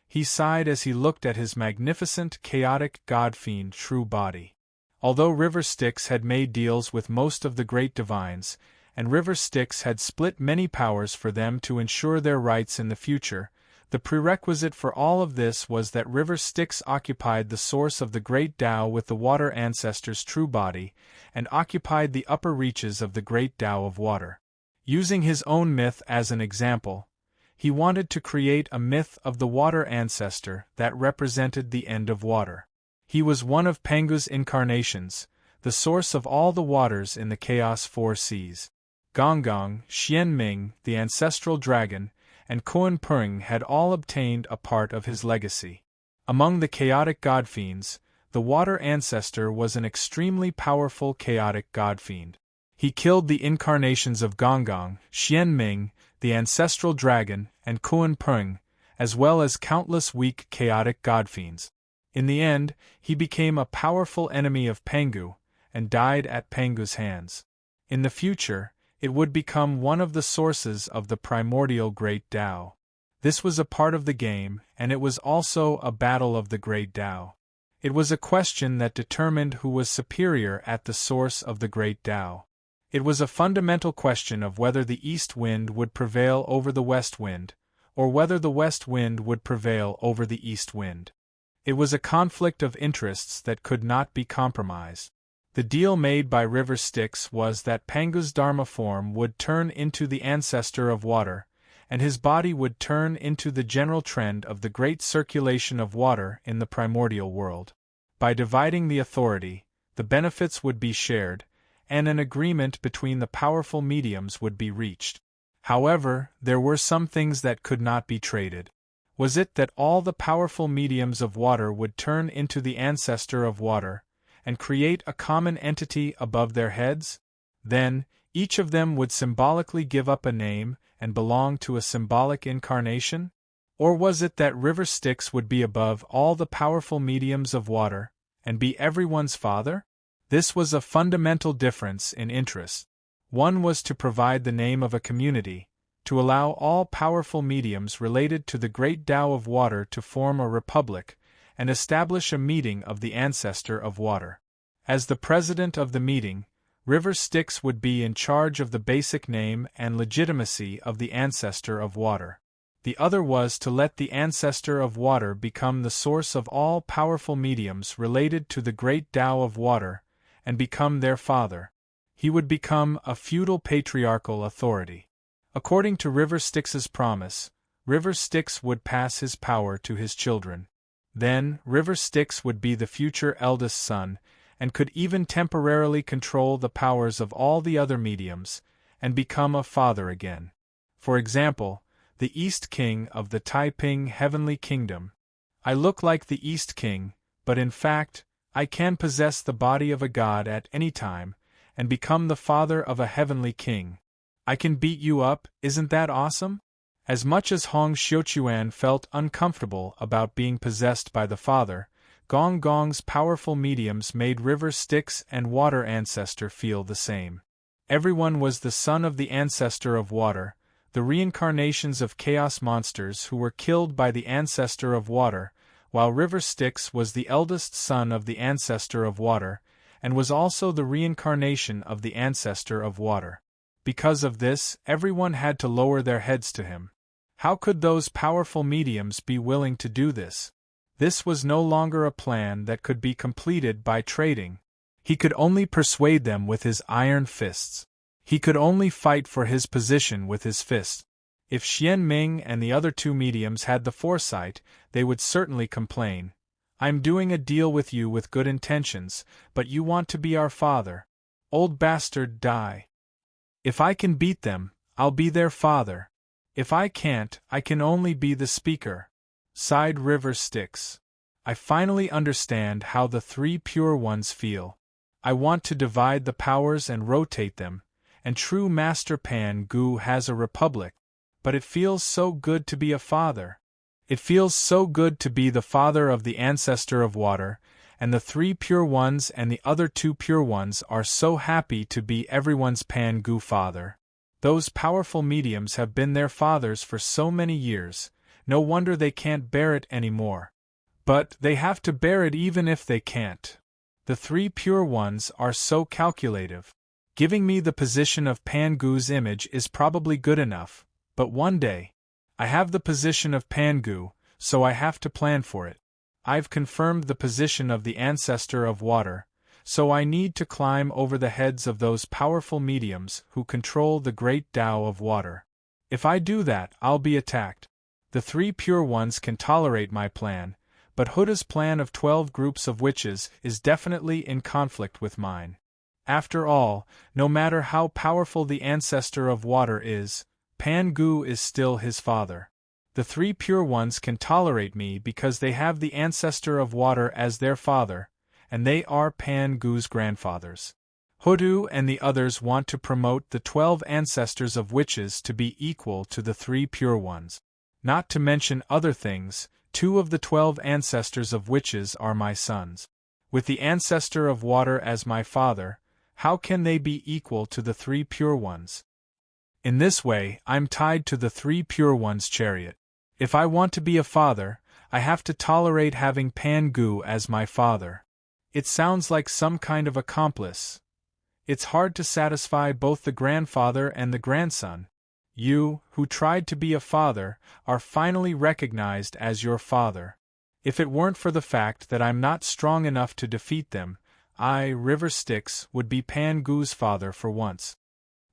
Speaker 1: He sighed as he looked at his magnificent, chaotic god-fiend true body. Although River Styx had made deals with most of the great divines, and River Styx had split many powers for them to ensure their rights in the future, the prerequisite for all of this was that River Styx occupied the source of the great Tao with the water ancestor's true body, and occupied the upper reaches of the great Tao of water. Using his own myth as an example, he wanted to create a myth of the water ancestor that represented the end of water. He was one of Pengu's incarnations, the source of all the waters in the Chaos Four Seas. Gonggong, Xianming, the ancestral dragon, and Kunpeng had all obtained a part of his legacy. Among the chaotic god-fiends, the water ancestor was an extremely powerful chaotic god-fiend. He killed the incarnations of Gonggong, Xianming, the ancestral dragon, and Kunpeng, as well as countless weak chaotic god-fiends. In the end, he became a powerful enemy of Pengu, and died at Pengu's hands. In the future, it would become one of the sources of the primordial Great Tao. This was a part of the game, and it was also a battle of the Great Tao. It was a question that determined who was superior at the source of the Great Tao. It was a fundamental question of whether the east wind would prevail over the west wind, or whether the west wind would prevail over the east wind. It was a conflict of interests that could not be compromised. The deal made by River Styx was that Pengu's Dharma form would turn into the ancestor of water, and his body would turn into the general trend of the great circulation of water in the primordial world. By dividing the authority, the benefits would be shared, and an agreement between the powerful mediums would be reached. However, there were some things that could not be traded. Was it that all the powerful mediums of water would turn into the ancestor of water, and create a common entity above their heads? Then, each of them would symbolically give up a name and belong to a symbolic incarnation? Or was it that River Styx would be above all the powerful mediums of water, and be everyone's father? This was a fundamental difference in interest. One was to provide the name of a community, to allow all powerful mediums related to the great Tao of water to form a republic, and establish a meeting of the ancestor of water. As the president of the meeting, River Styx would be in charge of the basic name and legitimacy of the ancestor of water. the other was to let the ancestor of water become the source of all powerful mediums related to the great Tao of water, and become their father. He would become a feudal patriarchal authority. According to River Styx's promise, River Styx would pass his power to his children. Then, River Styx would be the future eldest son, and could even temporarily control the powers of all the other mediums, and become a father again. For example, the East King of the Taiping Heavenly Kingdom. I look like the East King, but in fact, I can possess the body of a god at any time, and become the father of a heavenly king. I can beat you up, isn't that awesome? As much as Hong Xiuquan felt uncomfortable about being possessed by the father, Gong Gong's powerful mediums made River Styx and Water Ancestor feel the same. Everyone was the son of the Ancestor of Water, the reincarnations of chaos monsters who were killed by the Ancestor of Water, while River Styx was the eldest son of the Ancestor of Water, and was also the reincarnation of the Ancestor of Water. Because of this, everyone had to lower their heads to him. How could those powerful mediums be willing to do this? This was no longer a plan that could be completed by trading. He could only persuade them with his iron fists. He could only fight for his position with his fist. If Xian Ming and the other two mediums had the foresight, they would certainly complain. I'm doing a deal with you with good intentions, but you want to be our father. Old bastard, die. If I can beat them, I'll be their father. If I can't, I can only be the speaker. Sighed River Styx. I finally understand how the three pure ones feel. I want to divide the powers and rotate them, and true Master Pan Gu has a republic, but it feels so good to be a father. It feels so good to be the father of the Ancestor of Water, and the three pure ones and the other two pure ones are so happy to be everyone's Pan Gu father. Those powerful mediums have been their fathers for so many years, no wonder they can't bear it anymore. But they have to bear it even if they can't. The three pure ones are so calculative. Giving me the position of Pan Gu's image is probably good enough, but one day, I have the position of Pan Gu, so I have to plan for it. I've confirmed the position of the Ancestor of Water, so I need to climb over the heads of those powerful mediums who control the great Tao of water. If I do that, I'll be attacked. The three pure ones can tolerate my plan, but Huda's plan of 12 groups of witches is definitely in conflict with mine. After all, no matter how powerful the Ancestor of Water is, Pan Gu is still his father. The three pure ones can tolerate me because they have the Ancestor of Water as their father, and they are Pan Gu's grandfathers. Hudu and the others want to promote the 12 ancestors of witches to be equal to the three pure ones. Not to mention other things, 2 of the 12 ancestors of witches are my sons. With the Ancestor of Water as my father, how can they be equal to the three pure ones? In this way, I'm tied to the three pure ones' chariot. If I want to be a father, I have to tolerate having Pan Gu as my father. It sounds like some kind of accomplice. It's hard to satisfy both the grandfather and the grandson. You, who tried to be a father, are finally recognized as your father. If it weren't for the fact that I'm not strong enough to defeat them, I, River Styx, would be Pan Gu's father for once.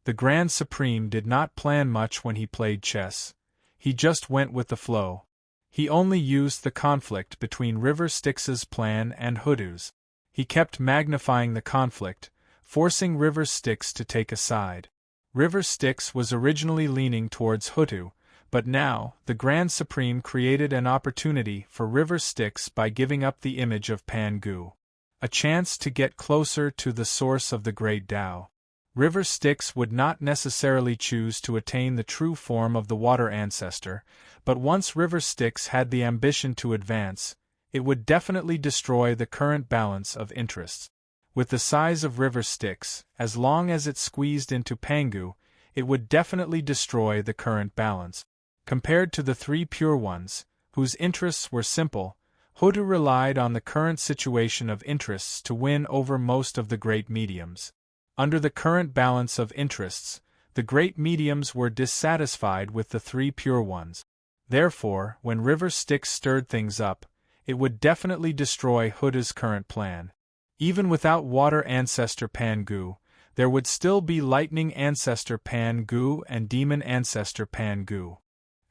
Speaker 1: The Grand Supreme did not plan much when he played chess. He just went with the flow. He only used the conflict between River Styx's plan and Hudu's. He kept magnifying the conflict, forcing River Styx to take a side. River Styx was originally leaning towards Hudu, but now, the Grand Supreme created an opportunity for River Styx by giving up the image of Pan Gu. A chance to get closer to the source of the great Tao. River Styx would not necessarily choose to attain the true form of the Water Ancestor, but once River Styx had the ambition to advance, it would definitely destroy the current balance of interests. With the size of River Styx, as long as it squeezed into Pangu, it would definitely destroy the current balance. Compared to the three pure ones, whose interests were simple, Hudu relied on the current situation of interests to win over most of the great mediums. Under the current balance of interests, the great mediums were dissatisfied with the three pure ones. Therefore, when River Styx stirred things up, it would definitely destroy Huda's current plan. Even without Water Ancestor Pangu, there would still be Lightning Ancestor Pangu and Demon Ancestor Pangu.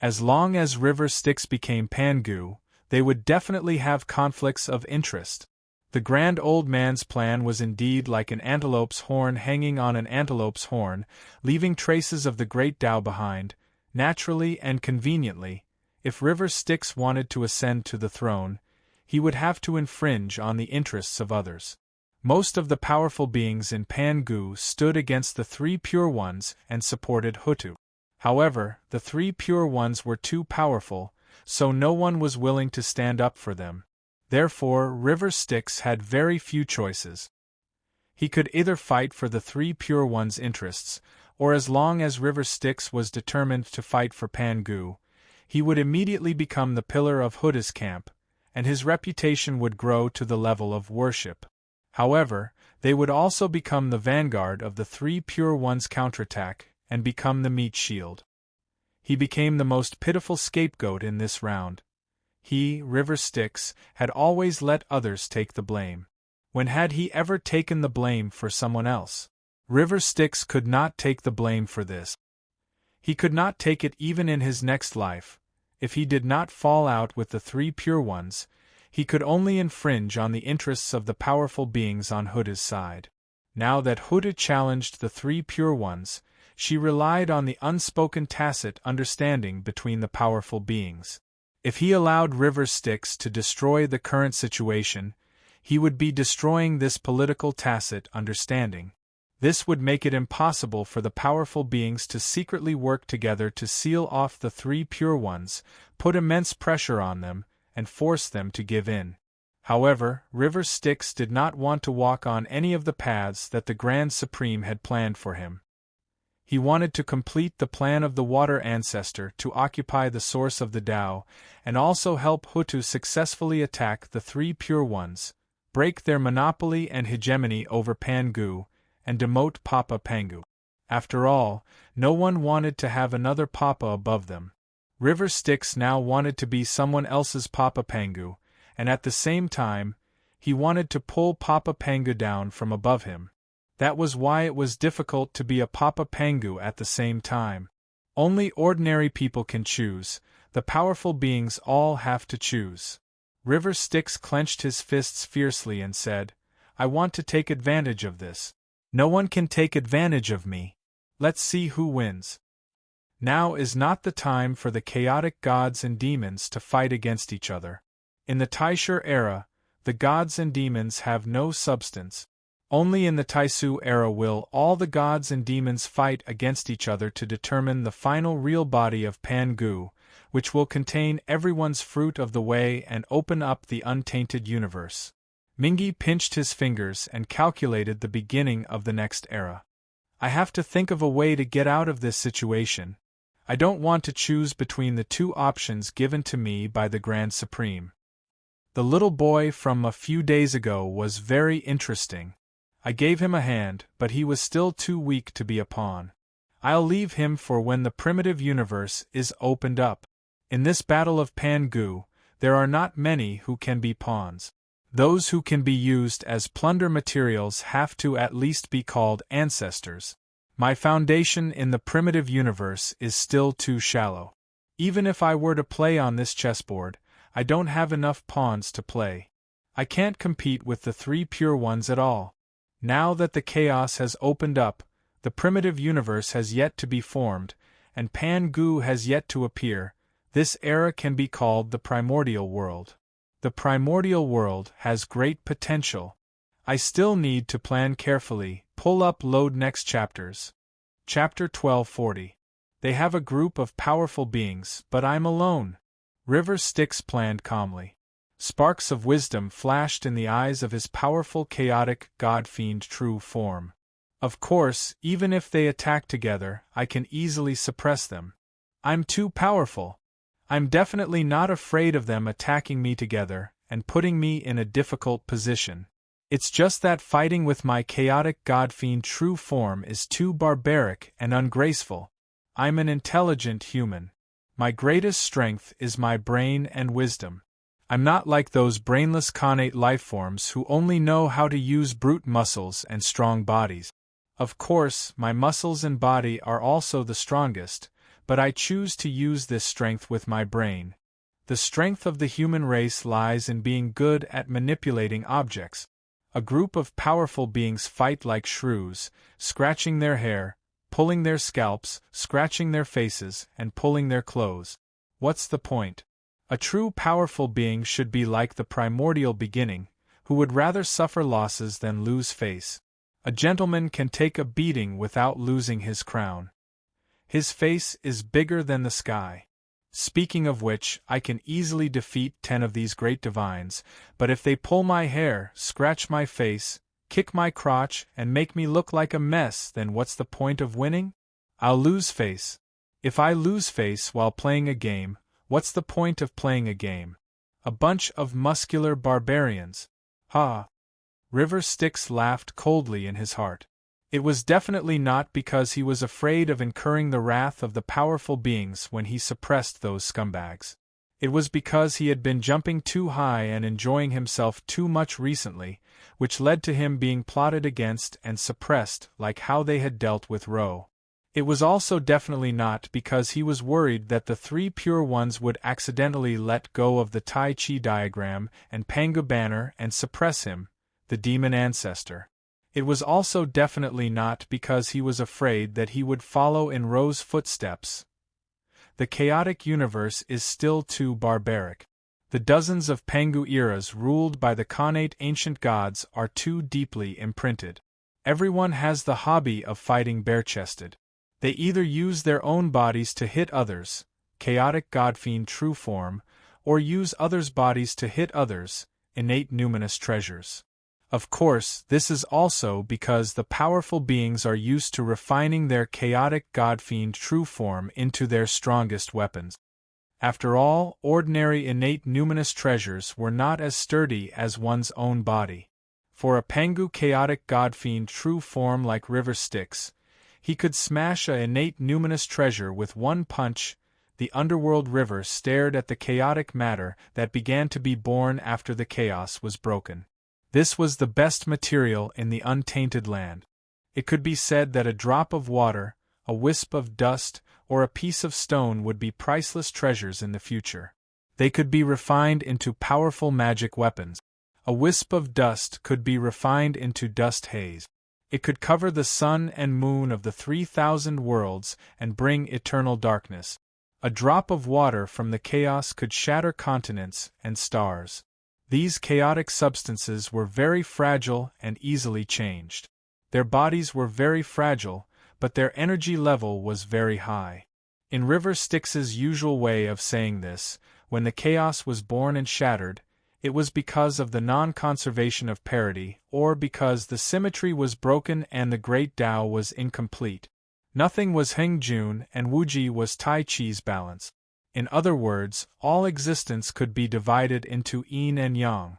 Speaker 1: As long as River Styx became Pangu, they would definitely have conflicts of interest. The Grand Old Man's plan was indeed like an antelope's horn hanging on an antelope's horn, leaving traces of the Great Tao behind. Naturally and conveniently, if River Styx wanted to ascend to the throne, he would have to infringe on the interests of others. Most of the powerful beings in Pangu stood against the three Pure Ones and supported Hutu. However, the three Pure Ones were too powerful, so no one was willing to stand up for them. Therefore, River Styx had very few choices. He could either fight for the three Pure Ones' interests, or as long as River Styx was determined to fight for Pangu, he would immediately become the pillar of Huda's camp, and his reputation would grow to the level of worship. However, they would also become the vanguard of the three Pure Ones' counterattack and become the meat shield. He became the most pitiful scapegoat in this round. He, River Styx, had always let others take the blame. When had he ever taken the blame for someone else? River Styx could not take the blame for this. He could not take it even in his next life. If he did not fall out with the three Pure Ones, he could only infringe on the interests of the powerful beings on Huda's side. Now that Huda challenged the three Pure Ones, she relied on the unspoken tacit understanding between the powerful beings. If he allowed River Styx to destroy the current situation, he would be destroying this political tacit understanding. This would make it impossible for the powerful beings to secretly work together to seal off the three Pure Ones, put immense pressure on them, and force them to give in. However, River Styx did not want to walk on any of the paths that the Grand Supreme had planned for him. He wanted to complete the plan of the Water Ancestor to occupy the source of the Tao, and also help Hutu successfully attack the three Pure Ones, break their monopoly and hegemony over Pangu, and demote Papa Pangu. After all, no one wanted to have another Papa above them. River Styx now wanted to be someone else's Papa Pangu, and at the same time, he wanted to pull Papa Pangu down from above him. That was why it was difficult to be a Papa Pangu at the same time. Only ordinary people can choose, the powerful beings all have to choose. River Styx clenched his fists fiercely and said, "I want to take advantage of this. No one can take advantage of me. Let's see who wins." Now is not the time for the chaotic gods and demons to fight against each other. In the Taishu era, the gods and demons have no substance. Only in the Taisu era will all the gods and demons fight against each other to determine the final real body of Pangu, which will contain everyone's fruit of the way and open up the untainted universe. Mingi pinched his fingers and calculated the beginning of the next era. I have to think of a way to get out of this situation. I don't want to choose between the two options given to me by the Grand Supreme. The little boy from a few days ago was very interesting. I gave him a hand, but he was still too weak to be a pawn. I'll leave him for when the primitive universe is opened up. In this battle of Pangu, there are not many who can be pawns. Those who can be used as plunder materials have to at least be called ancestors. My foundation in the primitive universe is still too shallow. Even if I were to play on this chessboard, I don't have enough pawns to play. I can't compete with the three Pure Ones at all. Now that the chaos has opened up, the primitive universe has yet to be formed, and Pangu has yet to appear, this era can be called the primordial world. The primordial world has great potential. I still need to plan carefully. Pull up load next chapters. Chapter 1240. They have a group of powerful beings, but I'm alone. River Styx planned calmly. Sparks of wisdom flashed in the eyes of his powerful chaotic god-fiend true form. Of course, even if they attack together, I can easily suppress them. I'm too powerful. I'm definitely not afraid of them attacking me together and putting me in a difficult position. It's just that fighting with my chaotic god-fiend true form is too barbaric and ungraceful. I'm an intelligent human. My greatest strength is my brain and wisdom. I'm not like those brainless connate lifeforms who only know how to use brute muscles and strong bodies. Of course, my muscles and body are also the strongest, but I choose to use this strength with my brain. The strength of the human race lies in being good at manipulating objects. A group of powerful beings fight like shrews, scratching their hair, pulling their scalps, scratching their faces, and pulling their clothes. What's the point? A true powerful being should be like the primordial beginning, who would rather suffer losses than lose face. A gentleman can take a beating without losing his crown. His face is bigger than the sky. Speaking of which, I can easily defeat 10 of these great divines, but if they pull my hair, scratch my face, kick my crotch, and make me look like a mess, then what's the point of winning? I'll lose face. If I lose face while playing a game, what's the point of playing a game? A bunch of muscular barbarians. Ha! River Styx laughed coldly in his heart. It was definitely not because he was afraid of incurring the wrath of the powerful beings when he suppressed those scumbags. It was because he had been jumping too high and enjoying himself too much recently, which led to him being plotted against and suppressed like how they had dealt with Ro. It was also definitely not because he was worried that the 3 pure ones would accidentally let go of the Tai Chi diagram and Pangu banner and suppress him, the demon ancestor. It was also definitely not because he was afraid that he would follow in Ro's footsteps. The chaotic universe is still too barbaric. The dozens of Pangu eras ruled by the connate ancient gods are too deeply imprinted. Everyone has the hobby of fighting bare-chested. They either use their own bodies to hit others, chaotic godfiend true form, or use others' bodies to hit others, innate numinous treasures. Of course, this is also because the powerful beings are used to refining their chaotic godfiend true form into their strongest weapons. After all, ordinary innate numinous treasures were not as sturdy as one's own body. For a Pangu chaotic godfiend true form like River Styx, he could smash a innate numinous treasure with one punch. The underworld river stared at the chaotic matter that began to be born after the chaos was broken. This was the best material in the untainted land. It could be said that a drop of water, a wisp of dust, or a piece of stone would be priceless treasures in the future. They could be refined into powerful magic weapons. A wisp of dust could be refined into dust haze. It could cover the sun and moon of the 3,000 worlds and bring eternal darkness. A drop of water from the chaos could shatter continents and stars. These chaotic substances were very fragile and easily changed. Their bodies were very fragile, but their energy level was very high. In River Styx's usual way of saying this, when the chaos was born and shattered, it was because of the non-conservation of parity, or because the symmetry was broken and the great Tao was incomplete. Nothing was Heng Jun and Wuji was Tai Chi's balance. In other words, all existence could be divided into yin and yang.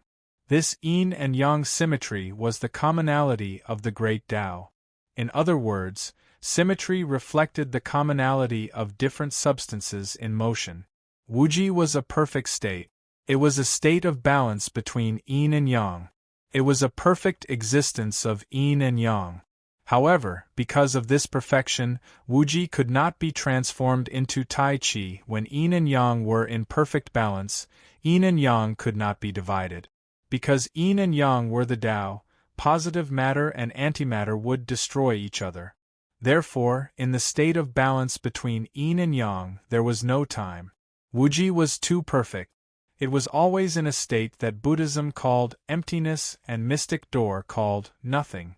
Speaker 1: This yin and yang symmetry was the commonality of the great Tao. In other words, symmetry reflected the commonality of different substances in motion. Wuji was a perfect state. It was a state of balance between yin and yang. It was a perfect existence of yin and yang. However, because of this perfection, Wuji could not be transformed into Tai Chi when yin and yang were in perfect balance. Yin and yang could not be divided. Because yin and yang were the Tao, positive matter and antimatter would destroy each other. Therefore, in the state of balance between yin and yang, there was no time. Wuji was too perfect. It was always in a state that Buddhism called emptiness and mystic door called nothing.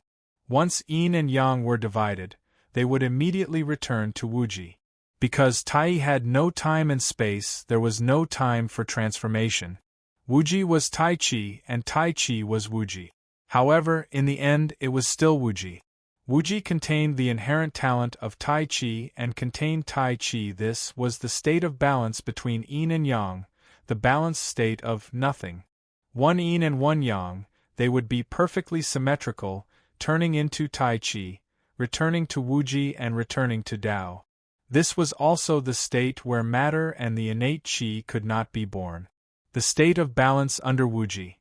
Speaker 1: Once yin and yang were divided, they would immediately return to Wuji. Because Tai had no time and space, there was no time for transformation. Wuji was Tai Chi and Tai Chi was Wuji. However, in the end, it was still Wuji. Wuji contained the inherent talent of Tai Chi and contained Tai Chi. This was the state of balance between yin and yang, the balanced state of nothing. One yin and one yang, they would be perfectly symmetrical, turning into Tai Chi, returning to Wuji and returning to Tao. This was also the state where matter and the innate qi could not be born. The state of balance under Wuji.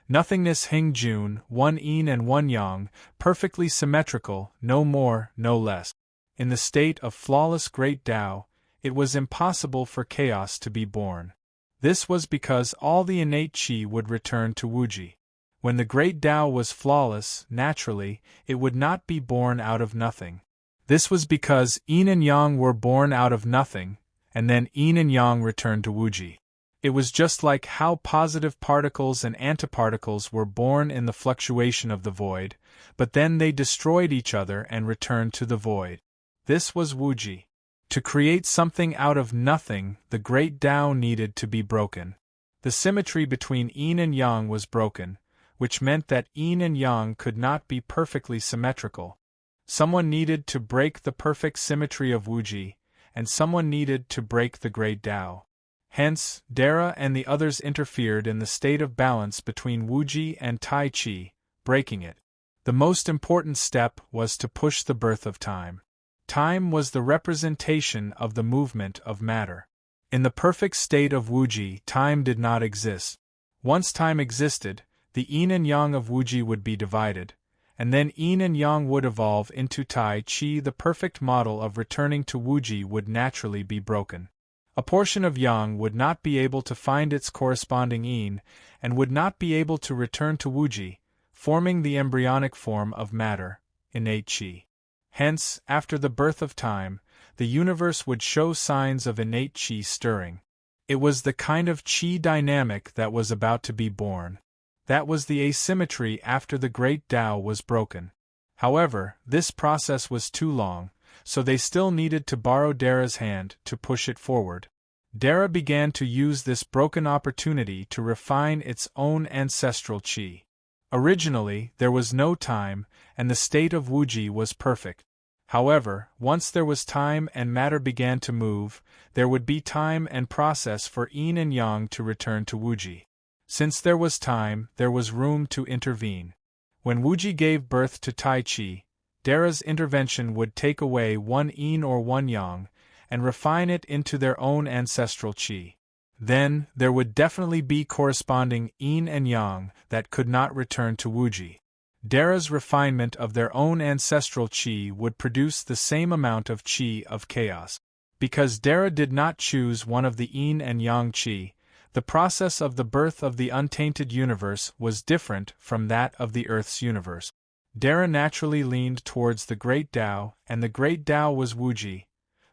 Speaker 1: Nothingness Hing Jun, one yin and one yang, perfectly symmetrical, no more, no less. In the state of flawless great Tao, it was impossible for chaos to be born. This was because all the innate qi would return to Wuji. When the great Tao was flawless, naturally, it would not be born out of nothing. This was because yin and yang were born out of nothing, and then yin and yang returned to Wuji. It was just like how positive particles and antiparticles were born in the fluctuation of the void, but then they destroyed each other and returned to the void. This was Wuji. To create something out of nothing, the great Tao needed to be broken. The symmetry between yin and yang was broken, which meant that yin and yang could not be perfectly symmetrical. Someone needed to break the perfect symmetry of Wuji, and someone needed to break the great Tao. Hence, Dara and the others interfered in the state of balance between Wuji and Tai Chi, breaking it. The most important step was to push the birth of time. Time was the representation of the movement of matter. In the perfect state of Wuji, time did not exist. Once time existed, the yin and yang of Wuji would be divided, and then yin and yang would evolve into Tai Chi. The perfect model of returning to Wuji would naturally be broken. A portion of yang would not be able to find its corresponding yin, and would not be able to return to Wuji, forming the embryonic form of matter, innate qi. Hence, after the birth of time, the universe would show signs of innate qi stirring. It was the kind of qi dynamic that was about to be born. That was the asymmetry after the great Tao was broken. However, this process was too long, so they still needed to borrow Dara's hand to push it forward. Dara began to use this broken opportunity to refine its own ancestral qi. Originally, there was no time, and the state of Wuji was perfect. However, once there was time and matter began to move, there would be time and process for yin and yang to return to Wuji. Since there was time, there was room to intervene. When Wuji gave birth to Tai Chi, Dara's intervention would take away one yin or one yang, and refine it into their own ancestral qi. Then, there would definitely be corresponding yin and yang that could not return to Wuji. Dara's refinement of their own ancestral qi would produce the same amount of qi of chaos. Because Dara did not choose one of the yin and yang qi, the process of the birth of the untainted universe was different from that of the Earth's universe. Dara naturally leaned towards the Great Tao, and the Great Tao was Wuji,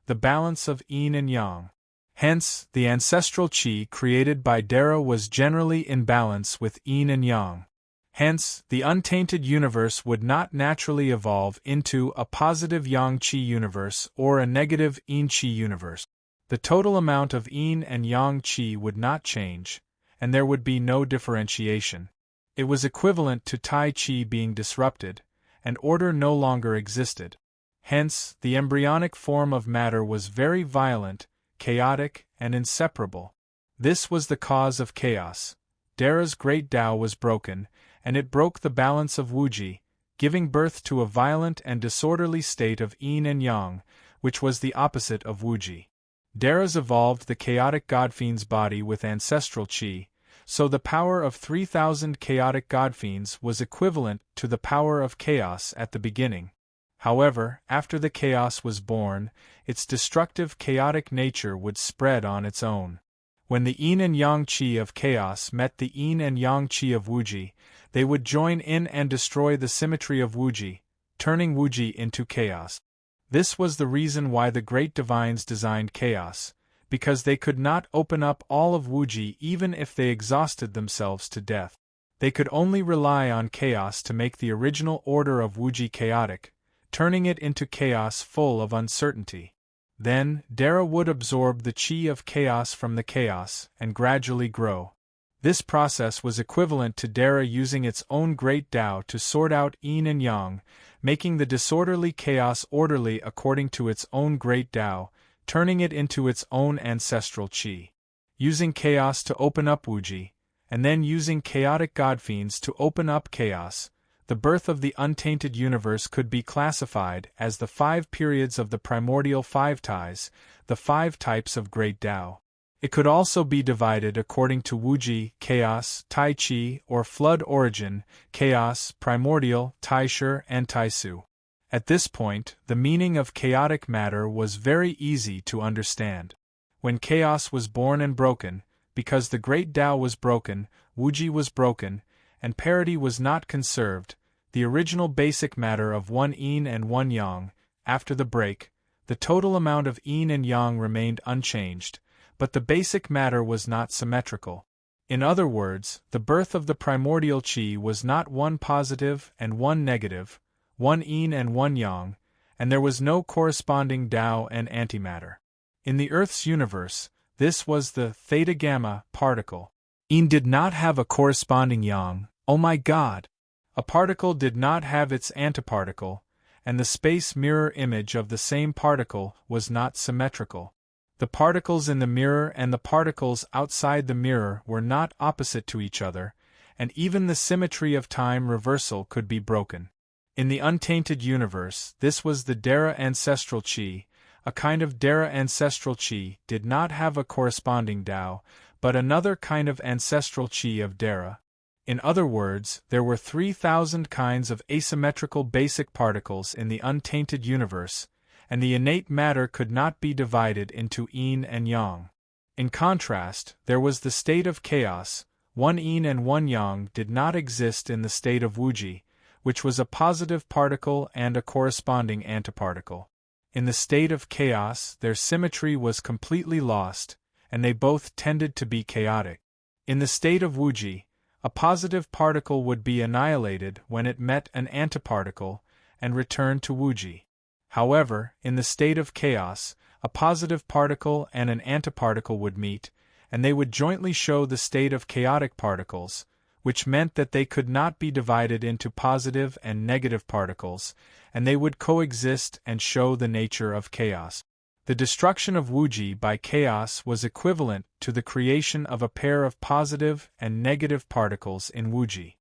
Speaker 1: the balance of yin and yang. Hence, the ancestral qi created by Dara was generally in balance with yin and yang. Hence, the untainted universe would not naturally evolve into a positive yang qi universe or a negative yin qi universe. The total amount of yin and yang qi would not change, and there would be no differentiation. It was equivalent to Tai Chi being disrupted, and order no longer existed. Hence, the embryonic form of matter was very violent, chaotic, and inseparable. This was the cause of chaos. Dara's great Tao was broken, and it broke the balance of Wuji, giving birth to a violent and disorderly state of yin and yang, which was the opposite of Wuji. Dara's evolved the chaotic godfiend's body with ancestral qi, so the power of 3,000 chaotic godfiends was equivalent to the power of chaos at the beginning. However, after the chaos was born, its destructive chaotic nature would spread on its own. When the yin and yang qi of chaos met the yin and yang qi of Wuji, they would join in and destroy the symmetry of Wuji, turning Wuji into chaos. This was the reason why the great divines designed chaos, because they could not open up all of Wuji even if they exhausted themselves to death. They could only rely on chaos to make the original order of Wuji chaotic, turning it into chaos full of uncertainty. Then, Dara would absorb the qi of chaos from the chaos and gradually grow. This process was equivalent to Dara using its own great Tao to sort out yin and yang, making the disorderly chaos orderly according to its own great Tao, turning it into its own ancestral qi. Using chaos to open up Wuji, and then using chaotic godfiends to open up chaos, the birth of the untainted universe could be classified as the 5 periods of the primordial 5 ties, the 5 types of Great Tao. It could also be divided according to Wuji, chaos, Tai Chi, or flood origin, chaos, primordial, Taishu, and Taisu. At this point, the meaning of chaotic matter was very easy to understand. When chaos was born and broken, because the Great Tao was broken, Wuji was broken, and parity was not conserved, the original basic matter of one yin and one yang, after the break, the total amount of yin and yang remained unchanged, but the basic matter was not symmetrical. In other words, the birth of the primordial qi was not one positive and one negative, one yin and one yang, and there was no corresponding Tao and antimatter. In the Earth's universe, this was the theta-gamma particle. Yin did not have a corresponding yang, oh my god! A particle did not have its antiparticle, and the space mirror image of the same particle was not symmetrical. The particles in the mirror and the particles outside the mirror were not opposite to each other, and even the symmetry of time reversal could be broken. In the untainted universe, this was the Dara ancestral qi. A kind of Dara ancestral qi did not have a corresponding Tao, but another kind of ancestral qi of Dara. In other words, there were 3,000 kinds of asymmetrical basic particles in the untainted universe, and the innate matter could not be divided into yin and yang. In contrast, there was the state of chaos. One yin and one yang did not exist in the state of Wuji, which was a positive particle and a corresponding antiparticle. In the state of chaos, their symmetry was completely lost, and they both tended to be chaotic. In the state of Wuji, a positive particle would be annihilated when it met an antiparticle and returned to Wuji. However, in the state of chaos, a positive particle and an antiparticle would meet, and they would jointly show the state of chaotic particles, which meant that they could not be divided into positive and negative particles, and they would coexist and show the nature of chaos. The destruction of Wuji by chaos was equivalent to the creation of a pair of positive and negative particles in Wuji.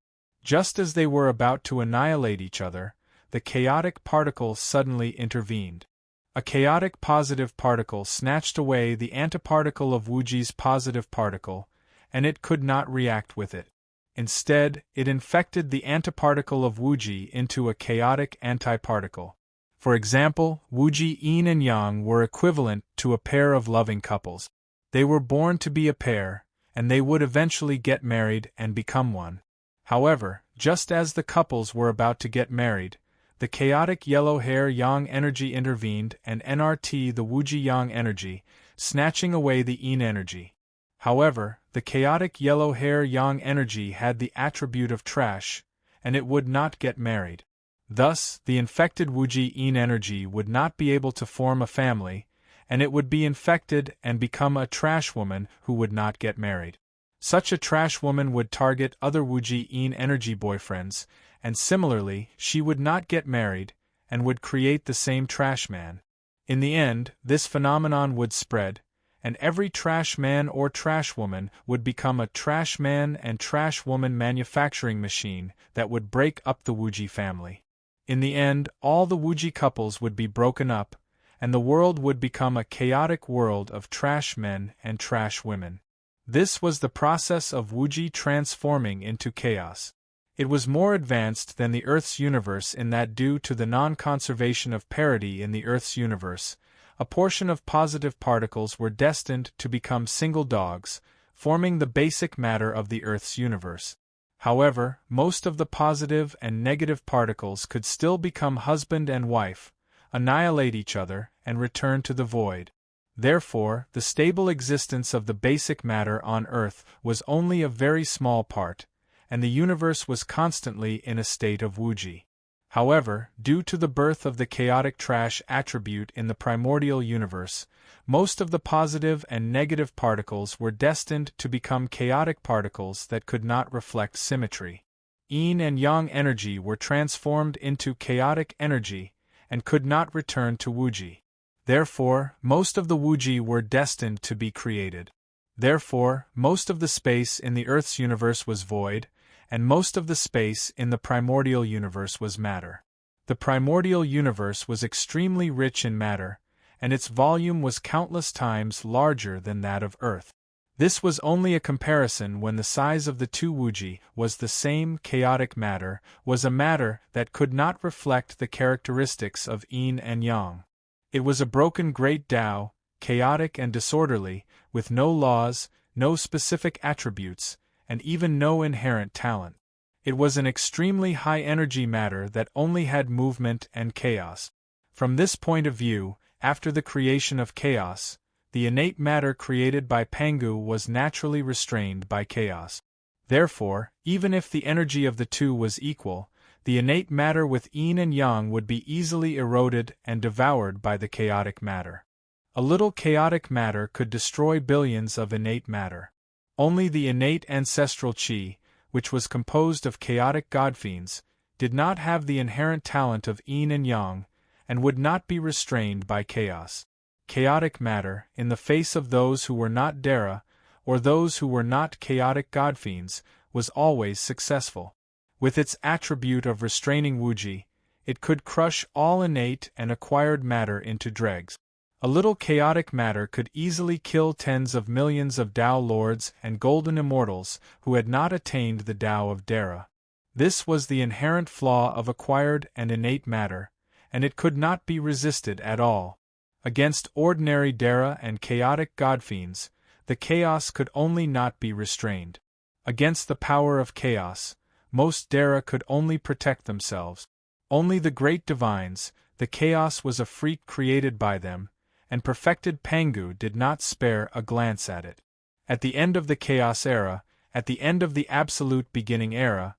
Speaker 1: Just as they were about to annihilate each other, the chaotic particle suddenly intervened. A chaotic positive particle snatched away the antiparticle of Wuji's positive particle, and it could not react with it. Instead, it infected the antiparticle of Wuji into a chaotic antiparticle. For example, Wuji yin and yang were equivalent to a pair of loving couples. They were born to be a pair, and they would eventually get married and become one. However, just as the couples were about to get married, the chaotic yellow hair yang energy intervened and nrt the Wuji yang energy, snatching away the yin energy. However, the chaotic yellow hair yang energy had the attribute of trash, and it would not get married. Thus, the infected Wuji yin energy would not be able to form a family, and it would be infected and become a trash woman who would not get married. Such a trash woman would target other Wuji yin energy boyfriends, and similarly, she would not get married, and would create the same trash man. In the end, this phenomenon would spread, and every trash man or trash woman would become a trash man and trash woman manufacturing machine that would break up the Wuji family. In the end, all the Wuji couples would be broken up, and the world would become a chaotic world of trash men and trash women. This was the process of Wuji transforming into chaos. It was more advanced than the Earth's universe in that due to the non-conservation of parity in the Earth's universe, a portion of positive particles were destined to become single dogs, forming the basic matter of the Earth's universe. However, most of the positive and negative particles could still become husband and wife, annihilate each other, and return to the void. Therefore, the stable existence of the basic matter on Earth was only a very small part, and the universe was constantly in a state of Wuji. However, due to the birth of the chaotic trash attribute in the primordial universe, most of the positive and negative particles were destined to become chaotic particles that could not reflect symmetry. Yin and yang energy were transformed into chaotic energy and could not return to Wuji. Therefore, most of the Wuji were destined to be created. Therefore, most of the space in the Earth's universe was void, and most of the space in the primordial universe was matter. The primordial universe was extremely rich in matter, and its volume was countless times larger than that of Earth. This was only a comparison when the size of the two wuji was the same. Chaotic matter was a matter that could not reflect the characteristics of yin and yang. It was a broken great Tao, chaotic and disorderly, with no laws, no specific attributes, and even no inherent talent. It was an extremely high-energy matter that only had movement and chaos. From this point of view, after the creation of chaos, the innate matter created by Pangu was naturally restrained by chaos. Therefore, even if the energy of the two was equal, the innate matter with yin and yang would be easily eroded and devoured by the chaotic matter. A little chaotic matter could destroy billions of innate matter. Only the innate ancestral qi, which was composed of chaotic godfiends, did not have the inherent talent of yin and yang, and would not be restrained by chaos. Chaotic matter, in the face of those who were not Dara, or those who were not chaotic godfiends, was always successful. With its attribute of restraining wuji, it could crush all innate and acquired matter into dregs. A little chaotic matter could easily kill tens of millions of Tao lords and golden immortals who had not attained the Tao of Dara. This was the inherent flaw of acquired and innate matter, and it could not be resisted at all. Against ordinary Dara and chaotic godfiends, the chaos could only not be restrained. Against the power of chaos, most Dara could only protect themselves. Only the great divines, the chaos was a freak created by them, and perfected Pangu did not spare a glance at it. At the end of the Chaos era, at the end of the Absolute Beginning era,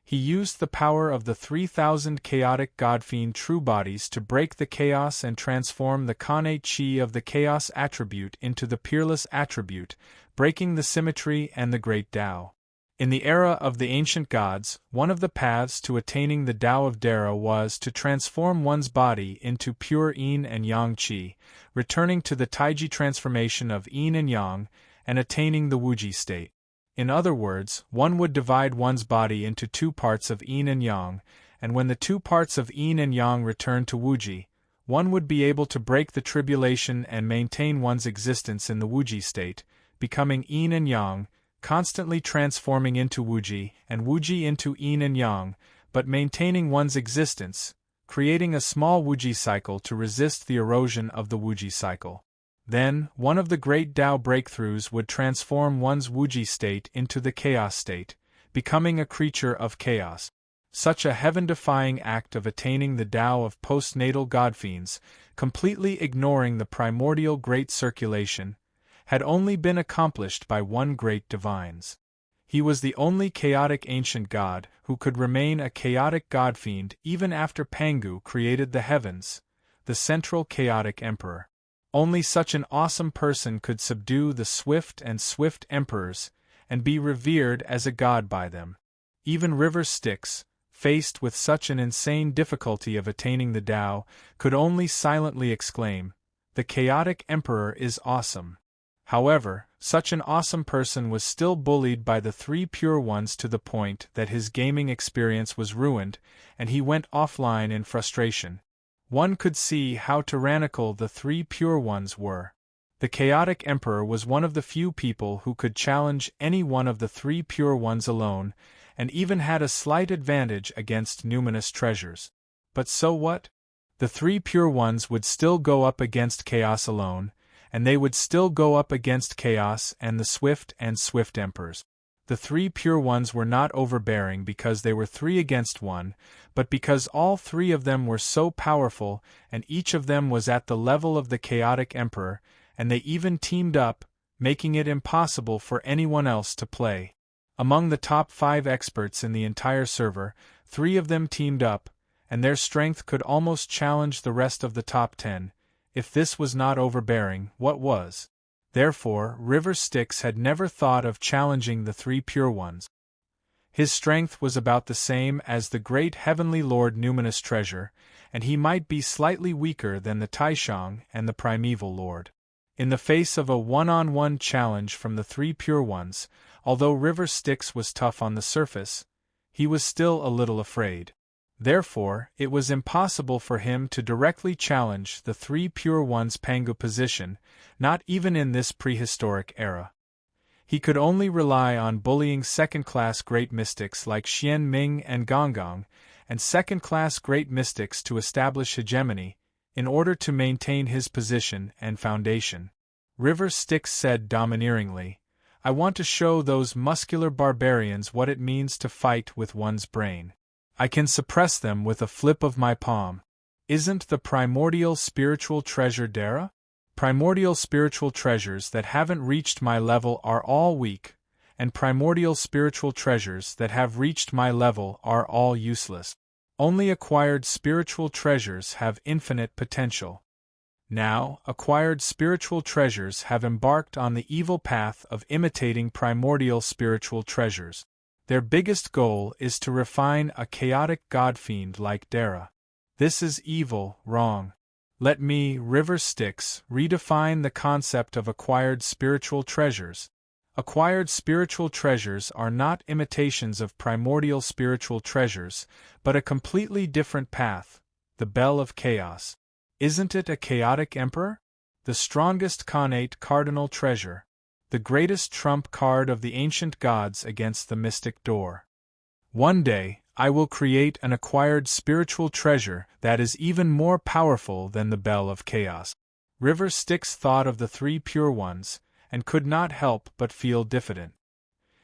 Speaker 1: he used the power of the 3,000 chaotic godfiend true bodies to break the chaos and transform the connate chi of the chaos attribute into the peerless attribute, breaking the symmetry and the great Tao. In the era of the ancient gods, one of the paths to attaining the Tao of Dara was to transform one's body into pure yin and yang qi, returning to the taiji transformation of yin and yang, and attaining the wuji state. In other words, one would divide one's body into two parts of yin and yang, and when the two parts of yin and yang returned to wuji, one would be able to break the tribulation and maintain one's existence in the wuji state, becoming yin and yang, constantly transforming into wuji and wuji into yin and yang, but maintaining one's existence, creating a small wuji cycle to resist the erosion of the wuji cycle. Then, one of the great Tao breakthroughs would transform one's wuji state into the chaos state, becoming a creature of chaos. Such a heaven-defying act of attaining the Tao of postnatal godfiends, completely ignoring the primordial great circulation, had only been accomplished by one great divines. He was the only chaotic ancient god who could remain a chaotic godfiend even after Pangu created the heavens, the central chaotic emperor. Only such an awesome person could subdue the swift emperors, and be revered as a god by them. Even River Styx, faced with such an insane difficulty of attaining the Tao, could only silently exclaim, "The chaotic emperor is awesome." However, such an awesome person was still bullied by the three pure ones to the point that his gaming experience was ruined, and he went offline in frustration. One could see how tyrannical the three pure ones were. The chaotic emperor was one of the few people who could challenge any one of the three pure ones alone, and even had a slight advantage against numinous treasures. But so what? The three pure ones would still go up against chaos alone, and they would still go up against chaos and the swift emperors. The three pure ones were not overbearing because they were three against one, but because all three of them were so powerful and each of them was at the level of the chaotic emperor, and they even teamed up, making it impossible for anyone else to play. Among the top 5 experts in the entire server, 3 of them teamed up, and their strength could almost challenge the rest of the top 10. If this was not overbearing, what was? Therefore, River Styx had never thought of challenging the 3 pure ones. His strength was about the same as the great heavenly lord Numinous Treasure, and he might be slightly weaker than the Taishang and the primeval lord. In the face of a one-on-one challenge from the 3 pure ones, although River Styx was tough on the surface, he was still a little afraid. Therefore, it was impossible for him to directly challenge the three Pure Ones' Pangu position, not even in this prehistoric era. He could only rely on bullying second-class great mystics like Xian Ming and Gonggong, and second-class great mystics to establish hegemony, in order to maintain his position and foundation. River Styx said domineeringly, "I want to show those muscular barbarians what it means to fight with one's brain. I can suppress them with a flip of my palm. Isn't the primordial spiritual treasure Dara? Primordial spiritual treasures that haven't reached my level are all weak, and primordial spiritual treasures that have reached my level are all useless. Only acquired spiritual treasures have infinite potential. Now, acquired spiritual treasures have embarked on the evil path of imitating primordial spiritual treasures. Their biggest goal is to refine a chaotic god-fiend like Dara. This is evil, wrong. Let me, River Styx, redefine the concept of acquired spiritual treasures. Acquired spiritual treasures are not imitations of primordial spiritual treasures, but a completely different path, the Bell of Chaos. Isn't it a chaotic emperor? The strongest Khanate cardinal treasure. The greatest trump card of the ancient gods against the mystic door. One day, I will create an acquired spiritual treasure that is even more powerful than the Bell of Chaos." River Styx thought of the three Pure Ones, and could not help but feel diffident.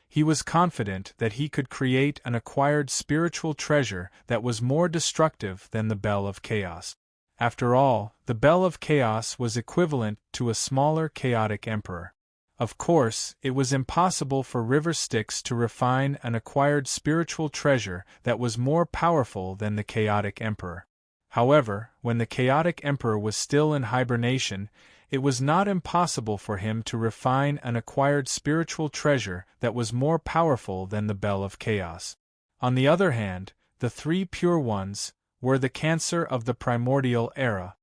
Speaker 1: He was confident that he could create an acquired spiritual treasure that was more destructive than the Bell of Chaos. After all, the Bell of Chaos was equivalent to a smaller chaotic emperor. Of course, it was impossible for River Styx to refine an acquired spiritual treasure that was more powerful than the chaotic emperor. However, when the chaotic emperor was still in hibernation, it was not impossible for him to refine an acquired spiritual treasure that was more powerful than the Bell of Chaos. On the other hand, the three Pure Ones were the cancer of the primordial era.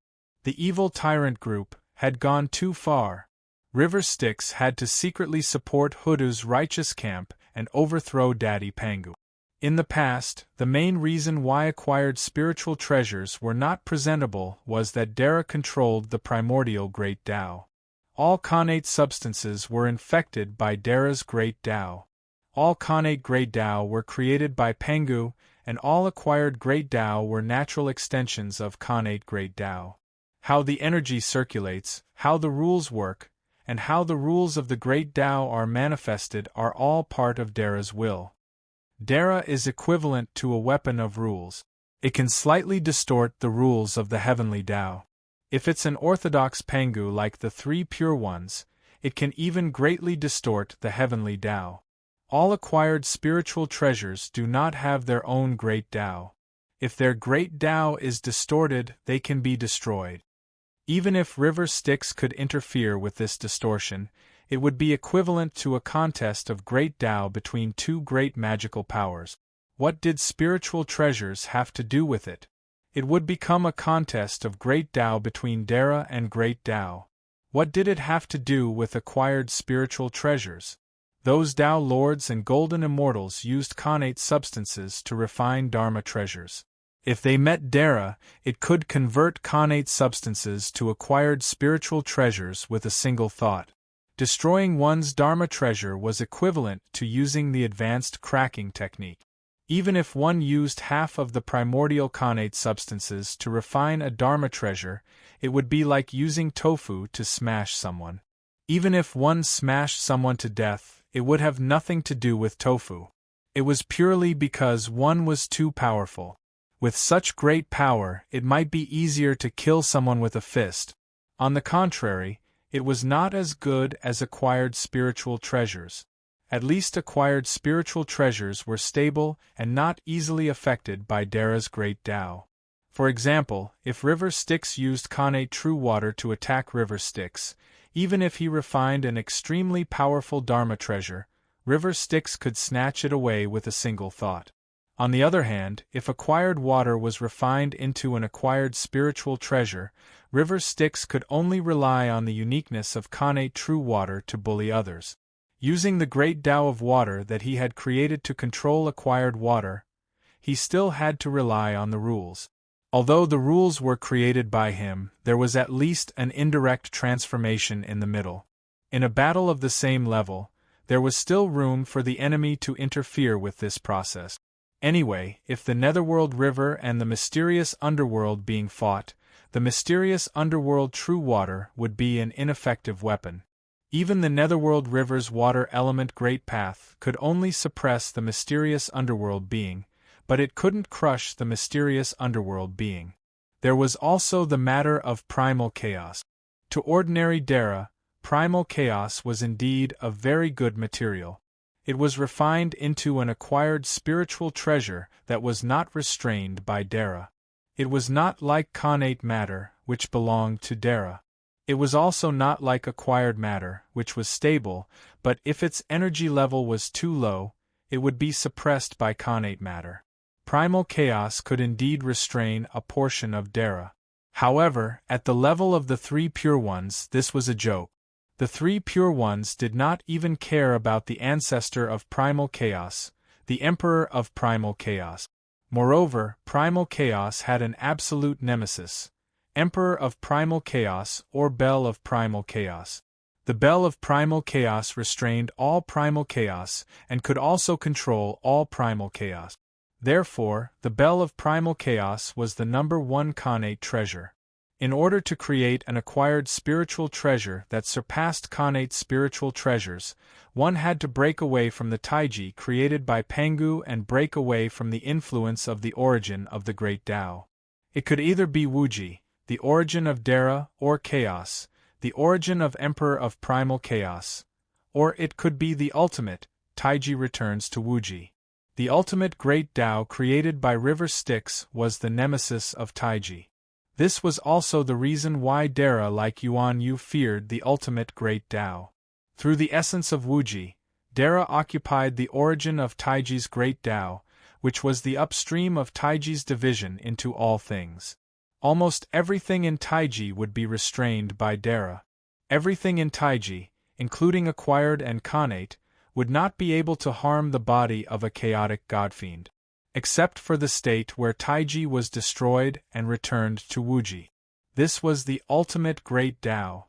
Speaker 1: The evil tyrant group had gone too far. River Styx had to secretly support Hoodoo's righteous camp and overthrow Daddy Pangu. In the past, the main reason why acquired spiritual treasures were not presentable was that Dara controlled the primordial Great Tao. All Khanate substances were infected by Dara's Great Tao. All Khanate Great Tao were created by Pangu, and all acquired Great Tao were natural extensions of Khanate Great Tao. How the energy circulates, how the rules work, and how the rules of the Great Tao are manifested are all part of Dara's will. Dara is equivalent to a weapon of rules. It can slightly distort the rules of the heavenly Tao. If it's an orthodox Pangu like the three Pure Ones, it can even greatly distort the heavenly Tao. All acquired spiritual treasures do not have their own Great Tao. If their Great Tao is distorted, they can be destroyed. Even if River Styx could interfere with this distortion, it would be equivalent to a contest of Great Tao between two great magical powers. What did spiritual treasures have to do with it? It would become a contest of Great Tao between Dara and Great Tao. What did it have to do with acquired spiritual treasures? Those Tao lords and golden immortals used Khanate substances to refine Dharma treasures. If they met Dara, it could convert Khanate substances to acquired spiritual treasures with a single thought. Destroying one's Dharma treasure was equivalent to using the advanced cracking technique. Even if one used half of the primordial Khanate substances to refine a Dharma treasure, it would be like using tofu to smash someone. Even if one smashed someone to death, it would have nothing to do with tofu. It was purely because one was too powerful. With such great power, it might be easier to kill someone with a fist. On the contrary, it was not as good as acquired spiritual treasures. At least acquired spiritual treasures were stable and not easily affected by Dara's Great Tao. For example, if River Styx used Khanate True Water to attack River Styx, even if he refined an extremely powerful Dharma treasure, River Styx could snatch it away with a single thought. On the other hand, if acquired water was refined into an acquired spiritual treasure, River Styx could only rely on the uniqueness of Khanate True Water to bully others. Using the great Tao of water that he had created to control acquired water, he still had to rely on the rules. Although the rules were created by him, there was at least an indirect transformation in the middle. In a battle of the same level, there was still room for the enemy to interfere with this process. Anyway, if the Netherworld River and the mysterious underworld being fought, the mysterious underworld true water would be an ineffective weapon. Even the Netherworld River's water element Great Path could only suppress the mysterious underworld being, but it couldn't crush the mysterious underworld being. There was also the matter of primal chaos. To ordinary Dara, primal chaos was indeed a very good material. It was refined into an acquired spiritual treasure that was not restrained by Dara. It was not like connate matter, which belonged to Dara. It was also not like acquired matter, which was stable, but if its energy level was too low, it would be suppressed by connate matter. Primal chaos could indeed restrain a portion of Dara. However, at the level of the three pure ones, this was a joke. The three pure ones did not even care about the ancestor of primal chaos, the emperor of primal chaos. Moreover, primal chaos had an absolute nemesis, emperor of primal chaos or bell of primal chaos. The bell of primal chaos restrained all primal chaos and could also control all primal chaos. Therefore, the bell of primal chaos was the number one connate treasure. In order to create an acquired spiritual treasure that surpassed connate spiritual treasures, one had to break away from the taiji created by Pangu and break away from the influence of the origin of the great Tao. It could either be Wuji, the origin of Dara, or Chaos, the origin of Emperor of Primal Chaos, or it could be the ultimate, taiji returns to Wuji. The ultimate great Tao created by River Styx was the nemesis of taiji. This was also the reason why Dara like Yuan Yu feared the ultimate great Tao. Through the essence of Wuji, Dara occupied the origin of Taiji's great Tao, which was the upstream of Taiji's division into all things. Almost everything in Taiji would be restrained by Dara. Everything in Taiji, including acquired and connate, would not be able to harm the body of a chaotic godfiend, except for the state where Taiji was destroyed and returned to Wuji. This was the ultimate great Tao.